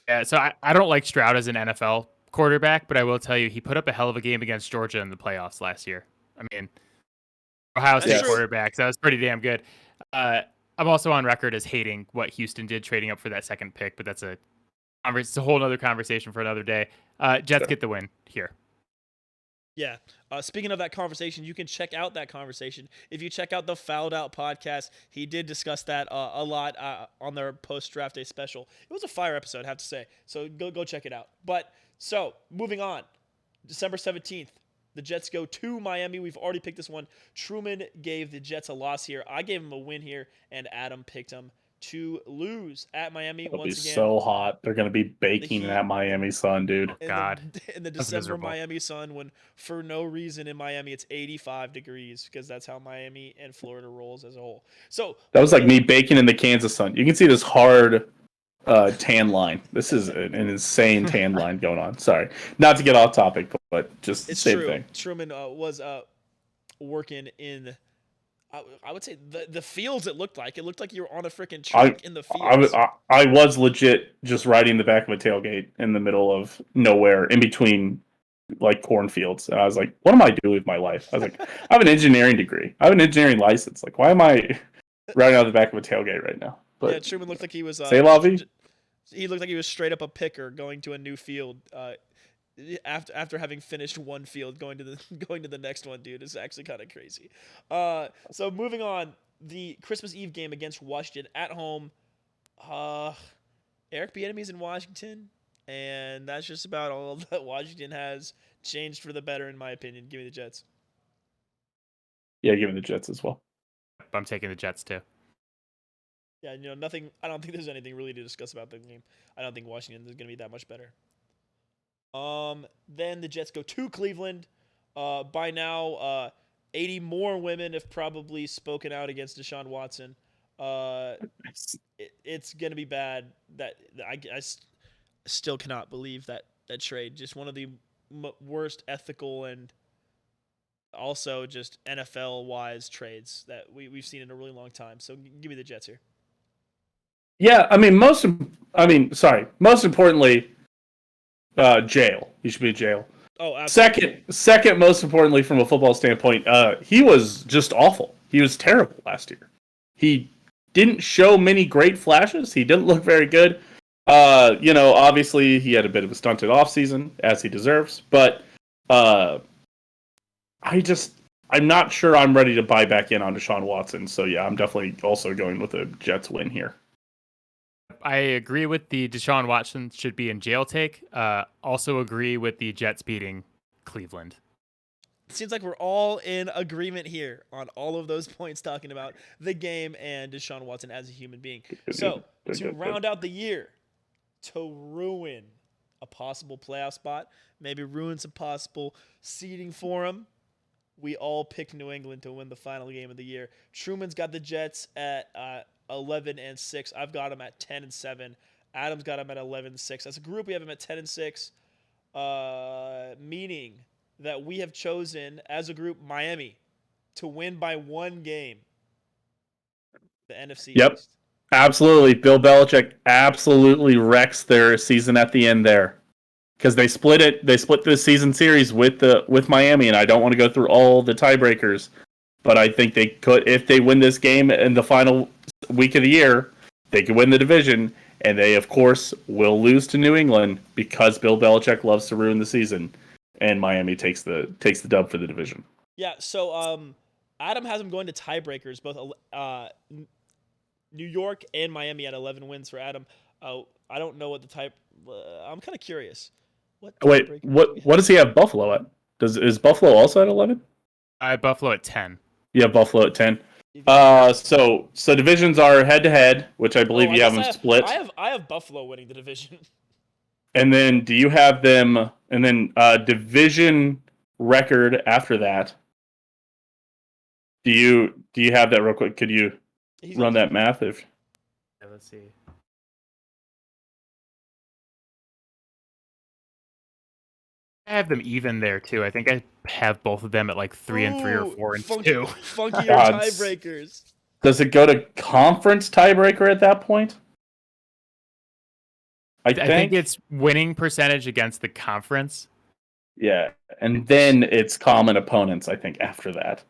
Speaker 3: Yeah, so I don't like Stroud as an NFL quarterback, but I will tell you he put up a hell of a game against Georgia in the playoffs last year. I mean, Ohio State quarterbacks, that was pretty damn good. I'm also on record as hating what Houston did trading up for that second pick, but it's a whole other conversation for another day. Jets get the win here.
Speaker 1: Yeah. Speaking of that conversation, you can check out that conversation. If you check out the Fowled Out podcast, he did discuss that a lot on their post-draft day special. It was a fire episode, I have to say. So go check it out. But so moving on, December 17th. The Jets go to Miami. We've already picked this one. Truman gave the Jets a loss here. I gave him a win here, and Adam picked him to lose at Miami.
Speaker 2: It'll
Speaker 1: once
Speaker 2: be
Speaker 1: again.
Speaker 2: so hot. They're going to be baking in that Miami sun, dude.
Speaker 1: In the December Miami sun, when for no reason in Miami it's 85 degrees, because that's how Miami and Florida rolls as a whole. So
Speaker 2: that was like me baking in the Kansas sun. You can see this hard tan line. This is an insane tan line going on. Sorry, not to get off topic, but just the same thing.
Speaker 1: Truman was working in, I would say the fields. It looked like you were on a freaking truck in the fields.
Speaker 2: I was legit just riding the back of a tailgate in the middle of nowhere, in between like cornfields. And I was like, what am I doing with my life? I was like, I have an engineering degree. I have an engineering license. Like, why am I riding out the back of a tailgate right now? But
Speaker 1: yeah, Truman looked like he was.
Speaker 2: Say la vie.
Speaker 1: He looked like he was straight up a picker going to a new field. After having finished one field, going to the next one, dude, is actually kind of crazy. So moving on, the Christmas Eve game against Washington at home. Eric Bieniemy's in Washington, and that's just about all that Washington has changed for the better, in my opinion. Give me the Jets.
Speaker 2: Yeah, give me the Jets as well.
Speaker 3: I'm taking the Jets too.
Speaker 1: Yeah, nothing. I don't think there's anything really to discuss about the game. I don't think Washington is going to be that much better. Then the Jets go to Cleveland. By now, 80 more women have probably spoken out against Deshaun Watson. It's going to be bad. That I still cannot believe that trade. Just one of the worst ethical and also just NFL-wise trades that we've seen in a really long time. So give me the Jets here.
Speaker 2: Yeah, most importantly, jail. He should be in jail.
Speaker 1: Oh, absolutely.
Speaker 2: Second most importantly from a football standpoint, he was just awful. He was terrible last year. He didn't show many great flashes. He didn't look very good. Obviously he had a bit of a stunted offseason, as he deserves, but I'm not sure I'm ready to buy back in on Deshaun Watson. So yeah, I'm definitely also going with a Jets win here.
Speaker 3: I agree with the Deshaun Watson should be in jail take. Also agree with the Jets beating Cleveland.
Speaker 1: It seems like we're all in agreement here on all of those points, talking about the game and Deshaun Watson as a human being. So, to round out the year, to ruin a possible playoff spot, maybe ruin some possible seeding for him, we all picked New England to win the final game of the year. Truman's got the Jets at 11-6. I've got them at 10-7. Adam's got them at 11-6. As a group, we have them at 10-6, meaning that we have chosen as a group Miami to win by one game the NFC East.
Speaker 2: Absolutely. Bill Belichick absolutely wrecks their season at the end there. Because they split it. They split the season series with Miami, and I don't want to go through all the tiebreakers, but I think they could, if they win this game in the final week of the year, they could win the division, and they of course will lose to New England because Bill Belichick loves to ruin the season, and Miami takes the dub for the division.
Speaker 1: Yeah. So Adam has them going to tiebreakers, both New York and Miami at 11 wins for Adam. I don't know what the type. I'm kind of curious.
Speaker 2: What does he have Buffalo at? Is Buffalo also at 11?
Speaker 3: I have Buffalo at 10.
Speaker 2: Yeah, Buffalo at 10. So divisions are head to head, which I believe you have them split.
Speaker 1: I have Buffalo winning the division.
Speaker 2: And then do you have them? And then division record after that? Do you have that real quick? Could you run that math? If
Speaker 3: yeah, let's see. I have them even there too. I think I have both of them at like 3-3 or 4-2.
Speaker 1: Funkier tiebreakers.
Speaker 2: Does it go to conference tiebreaker at that point?
Speaker 3: I think it's winning percentage against the conference.
Speaker 2: Yeah, and then it's common opponents, I think, after that.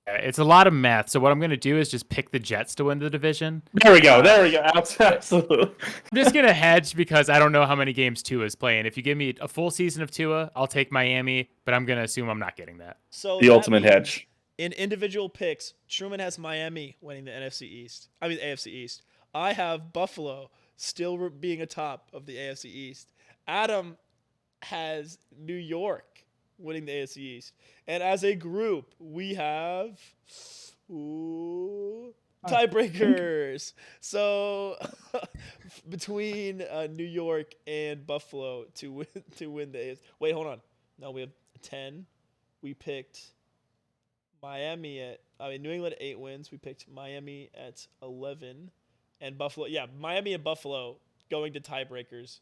Speaker 3: It's a lot of math. So what I'm going to do is just pick the Jets to win the division.
Speaker 2: There we go. Absolutely.
Speaker 3: I'm just going to hedge because I don't know how many games Tua is playing. If you give me a full season of Tua, I'll take Miami, but I'm going to assume I'm not getting that.
Speaker 1: So
Speaker 2: the ultimate hedge.
Speaker 1: In individual picks, Truman has Miami winning the AFC East. I have Buffalo still being atop of the AFC East. Adam has New York winning the AFC East. And as a group, we have tiebreakers. So between New York and Buffalo to win the AFC. Wait, hold on. No, we have 10. We picked New England at 8 wins. We picked Miami at 11. And Buffalo. Yeah, Miami and Buffalo going to tiebreakers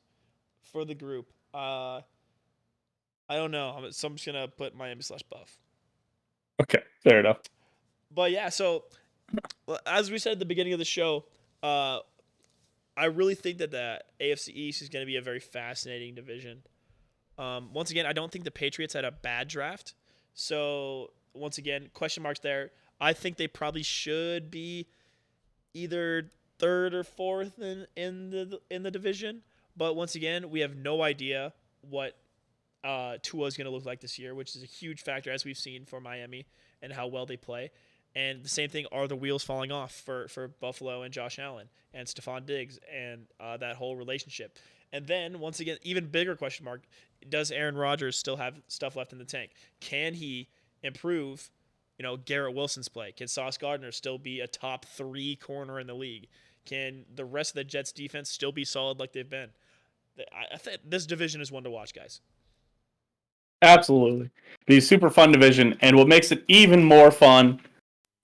Speaker 1: for the group. I don't know. So I'm just going to put Miami/Buff.
Speaker 2: Okay, fair enough.
Speaker 1: But yeah, so as we said at the beginning of the show, I really think that the AFC East is going to be a very fascinating division. Once again, I don't think the Patriots had a bad draft. So once again, question marks there. I think they probably should be either third or fourth in the division. But once again, we have no idea what Tua is going to look like this year, which is a huge factor, as we've seen for Miami and how well they play. And the same thing, are the wheels falling off for Buffalo and Josh Allen and Stephon Diggs and that whole relationship. And then, once again, even bigger question mark, does Aaron Rodgers still have stuff left in the tank? Can he improve, Garrett Wilson's play? Can Sauce Gardner still be a top 3 corner in the league? Can the rest of the Jets defense still be solid like they've been? I think this division is one to watch, guys.
Speaker 2: Absolutely. Be a super fun division. And what makes it even more fun,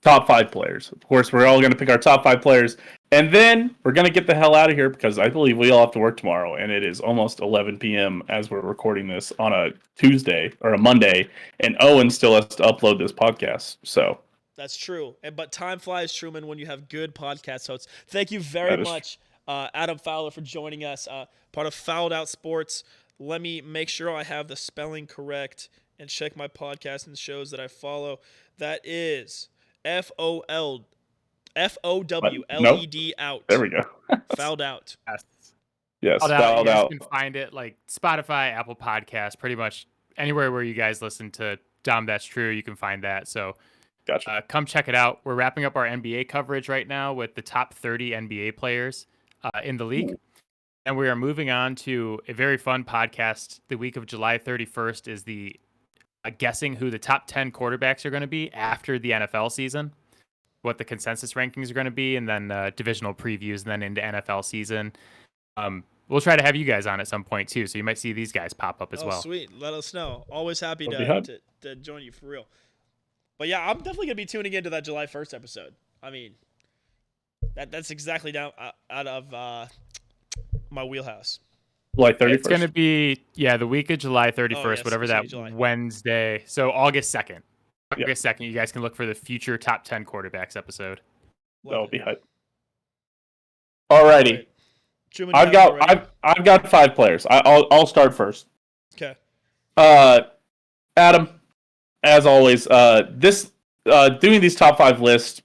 Speaker 2: top 5 players. Of course, we're all going to pick our top 5 players. And then we're going to get the hell out of here because I believe we all have to work tomorrow. And it is almost 11 p.m. as we're recording this on a Tuesday or a Monday. And Owen still has to upload this podcast. So
Speaker 1: that's true. But time flies, Truman, when you have good podcast hosts. Thank you very much, Adam Fowler, for joining us. Part of Fowled Out Sports. Let me make sure I have the spelling correct and check my podcast and shows that I follow. That is FOWLED out.
Speaker 2: There we go.
Speaker 1: Fouled Out.
Speaker 2: Yes,
Speaker 3: Fouled Out. You can find it like Spotify, Apple Podcasts, pretty much anywhere where you guys listen to Dahm, That's True, you can find that. So
Speaker 2: gotcha.
Speaker 3: Come check it out. We're wrapping up our NBA coverage right now with the top 30 NBA players in the league. Ooh. And we are moving on to a very fun podcast. The week of July 31st is the guessing who the top 10 quarterbacks are going to be after the NFL season, what the consensus rankings are going to be, and then divisional previews, and then into NFL season. We'll try to have you guys on at some point too, so you might see these guys pop up as well.
Speaker 1: Sweet. Let us know. Always happy
Speaker 2: That'd
Speaker 1: to join you for real. But yeah, I'm definitely gonna be tuning into that July 1st episode. I mean, that's exactly down out of my wheelhouse.
Speaker 2: July 31st.
Speaker 3: It's going to be the week of July 31st, whatever that
Speaker 1: July.
Speaker 3: Wednesday. So August 2nd.
Speaker 2: Yep.
Speaker 3: August 2nd, you guys can look for the future top 10 quarterbacks episode.
Speaker 2: That'll be hype. Alrighty.
Speaker 1: Truman,
Speaker 2: I've got 5 players. I'll start first.
Speaker 1: Okay.
Speaker 2: Adam, as always, doing these top 5 lists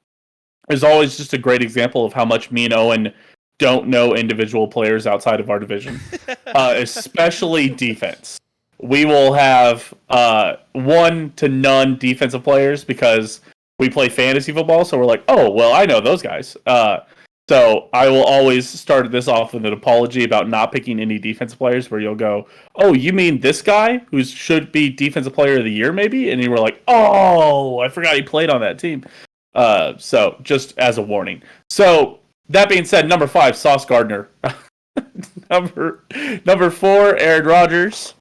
Speaker 2: is always just a great example of how much me and Owen don't know individual players outside of our division, especially defense. We will have 1 to none defensive players because we play fantasy football, so we're like, oh, well, I know those guys. So I will always start this off with an apology about not picking any defensive players where you'll go, oh, you mean this guy who should be defensive player of the year maybe? And you were like, oh, I forgot he played on that team. So just as a warning. So that being said, number 5, Sauce Gardner. number 4, Aaron Rodgers.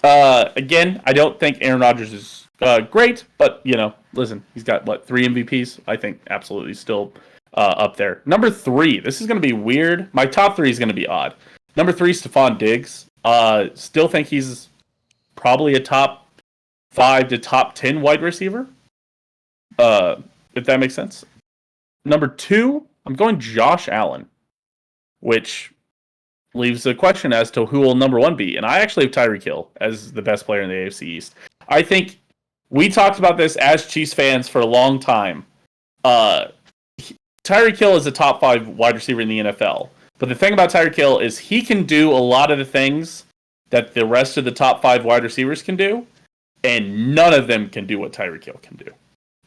Speaker 2: Again, I don't think Aaron Rodgers is great, but listen, he's got 3 MVPs. I think absolutely still up there. Number 3, this is going to be weird. My top 3 is going to be odd. Number 3, Stephon Diggs. Still think he's probably a top 5 to top 10 wide receiver. If that makes sense. Number 2, I'm going Josh Allen, which leaves a question as to who will number 1 be. And I actually have Tyreek Hill as the best player in the AFC East. I think we talked about this as Chiefs fans for a long time. Tyreek Hill is a top 5 wide receiver in the NFL. But the thing about Tyreek Hill is he can do a lot of the things that the rest of the top 5 wide receivers can do, and none of them can do what Tyreek Hill can do.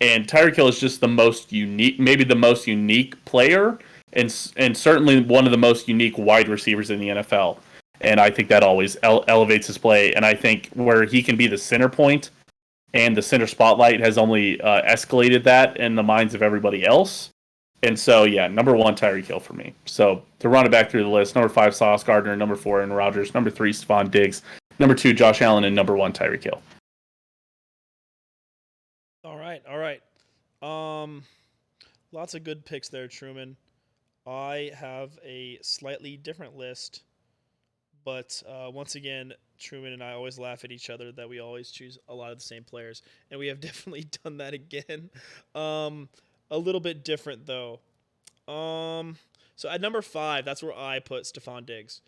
Speaker 2: And Tyreek Hill is just the most unique, maybe the most unique player, and certainly one of the most unique wide receivers in the NFL. And I think that always elevates his play. And I think where he can be the center point and the center spotlight has only escalated that in the minds of everybody else. And so, yeah, number 1, Tyreek Hill for me. So to run it back through the list, number 5, Sauce Gardner, number 4, Aaron Rodgers, number 3, Stephon Diggs, number 2, Josh Allen, and number 1, Tyreek Hill.
Speaker 1: All right. Lots of good picks there, Truman. I have a slightly different list, but once again, Truman and I always laugh at each other that we always choose a lot of the same players, and we have definitely done that again. A little bit different though. So at number 5, that's where I put Stephon Diggs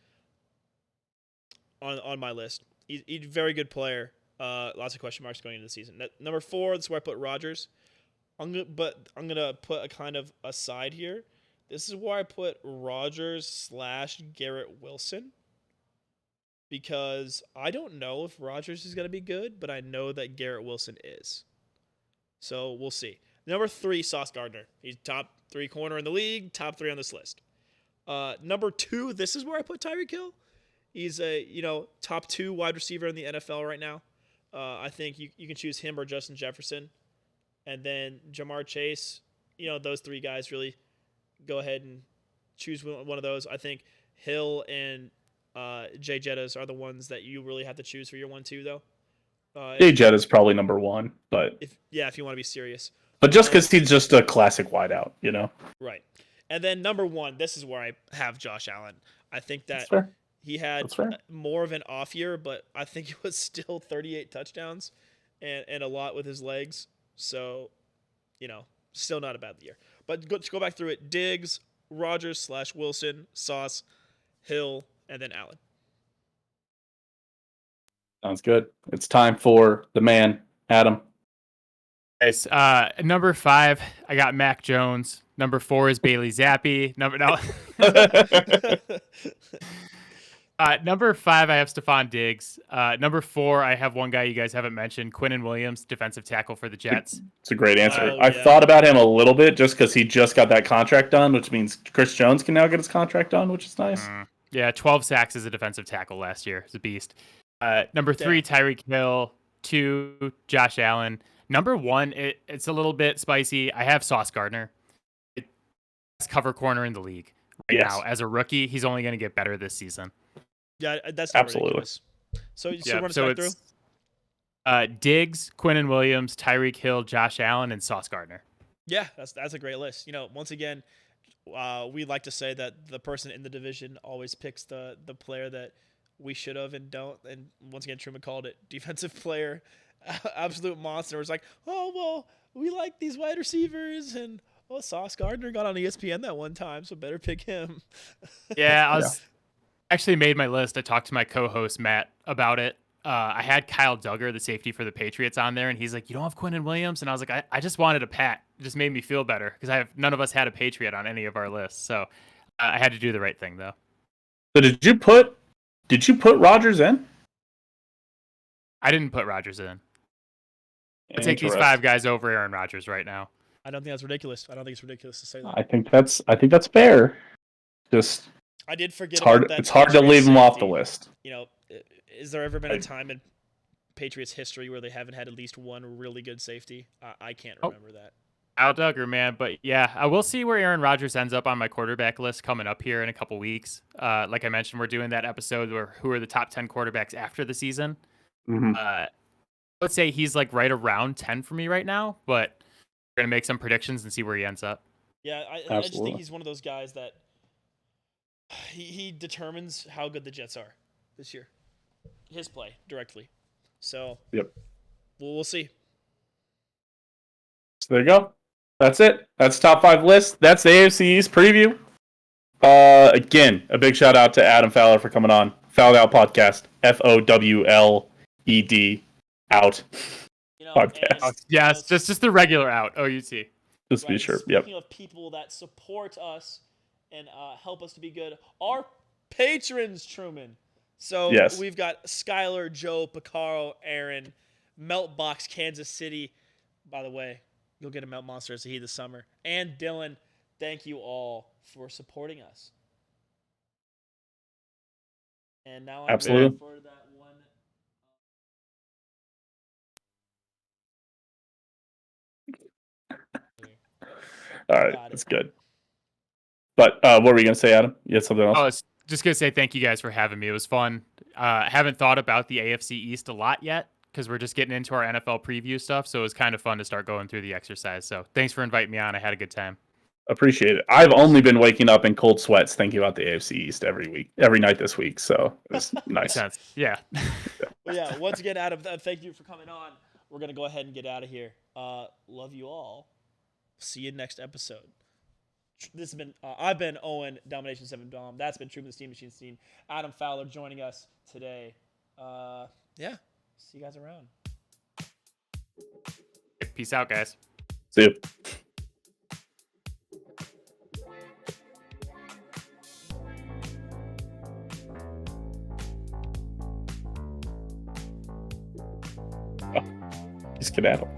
Speaker 1: on my list. He's a very good player. Lots of question marks going into the season. Number 4, that's where I put Rodgers. I'm gonna put a kind of aside here. This is where I put Rodgers / Garrett Wilson, because I don't know if Rodgers is gonna be good, but I know that Garrett Wilson is. So we'll see. Number 3, Sauce Gardner. He's top 3 corner in the league, top 3 on this list. Number 2, this is where I put Tyreek Hill. He's a top 2 wide receiver in the NFL right now. I think you can choose him or Justin Jefferson. And then Jamar Chase, those 3 guys really go ahead and choose one of those. I think Hill and Jay Jettas are the ones that you really have to choose for your 1-2, though.
Speaker 2: Jay Jettas probably number 1, but
Speaker 1: if you want to be serious.
Speaker 2: But just because he's just a classic wideout,
Speaker 1: Right. And then number 1, this is where I have Josh Allen. I think that he had more of an off year, but I think it was still 38 touchdowns and a lot with his legs. So, still not a bad year. But to go back through it, Diggs, Rodgers / Wilson, Sauce, Hill, and then Allen.
Speaker 2: Sounds good. It's time for the man, Adam.
Speaker 3: Nice. Number 5, I got Mac Jones. Number 4 is Bailey Zappi. Number 5, I have Stephon Diggs. Number 4, I have one guy you guys haven't mentioned, Quinnen Williams, defensive tackle for the Jets.
Speaker 2: It's a great answer. I thought about him a little bit just because he just got that contract done, which means Chris Jones can now get his contract done, which is nice.
Speaker 3: Yeah, 12 sacks as a defensive tackle last year. He's a beast. Number 3, Tyreek Hill. 2, Josh Allen. Number 1, it's a little bit spicy. I have Sauce Gardner. Best cover corner in the league right
Speaker 2: Yes.
Speaker 3: now. As a rookie, he's only going to get better this season.
Speaker 1: Yeah, that's not
Speaker 2: Absolutely.
Speaker 1: ridiculous. So
Speaker 3: Yeah,
Speaker 1: run us
Speaker 3: so
Speaker 1: back through.
Speaker 3: it's Diggs, Quinnen Williams, Tyreek Hill, Josh Allen, and Sauce Gardner.
Speaker 1: Yeah, that's a great list. Once again, we like to say that the person in the division always picks the player that we should have and don't. And once again, Truman called it defensive player, absolute monster. It's like, oh well, we like these wide receivers, and Sauce Gardner got on ESPN that one time, so better pick him.
Speaker 3: Yeah, I was actually made my list. I talked to my co-host Matt about it. I had Kyle Duggar, the safety for the Patriots, on there, and he's like, "You don't have Quinnen Williams," and I was like, "I just wanted a Pat. It just made me feel better because none of us had a Patriot on any of our lists, so I had to do the right thing though."
Speaker 2: So did you put Rodgers in?
Speaker 3: I didn't put Rodgers in. I'll take these 5 guys over Aaron Rodgers right now.
Speaker 1: I don't think that's ridiculous. I don't think it's ridiculous to say that.
Speaker 2: I think that's fair. Just
Speaker 1: I did forget.
Speaker 2: it's hard to leave him off the list.
Speaker 1: Is there ever been a time in Patriots history where they haven't had at least one really good safety? I can't remember that.
Speaker 3: Kyle Duggar, man. But yeah, I will see where Aaron Rodgers ends up on my quarterback list coming up here in a couple weeks. Like I mentioned, we're doing that episode where who are the top 10 quarterbacks after the season.
Speaker 2: Mm-hmm.
Speaker 3: Let's say he's like right around 10 for me right now, but we're going to make some predictions and see where he ends up.
Speaker 1: Yeah, I just think he's one of those guys that he determines how good the Jets are this year. His play directly. So
Speaker 2: yep,
Speaker 1: we'll see.
Speaker 2: So there you go. That's it. That's top 5 list. That's the AFC East preview. Again, a big shout out to Adam Fowler for coming on. Fowled Out podcast. FOWLED out podcast.
Speaker 3: Yes, just the regular out. OUT.
Speaker 2: Just be sure. Yep.
Speaker 1: Speaking of people that support us and help us to be good, our patrons, Truman. So we've got Skylar, Joe, Picaro, Aaron, Meltbox, Kansas City. By the way, you'll get a Melt Monster as a He this summer. And Dylan, thank you all for supporting us. And now I'm ready for that one.
Speaker 2: All right, that's good. But what were you going to say, Adam? You had something else?
Speaker 3: I was just going to say thank you guys for having me. It was fun. I haven't thought about the AFC East a lot yet because we're just getting into our NFL preview stuff, so it was kind of fun to start going through the exercise. So thanks for inviting me on. I had a good time.
Speaker 2: Appreciate it. I've only been waking up in cold sweats thinking about the AFC East every night this week, so it's nice.
Speaker 3: Makes sense. Yeah.
Speaker 1: Well, yeah, once again, Adam, thank you for coming on. We're going to go ahead and get out of here. Love you all. See you next episode. This has been I've been Owen, Domination 7 Dahm. That's been Truman the Steam Machine Scene. Adam Fowler joining us today. Yeah, see you guys around.
Speaker 3: Peace out, guys.
Speaker 2: See you. Skedaddle.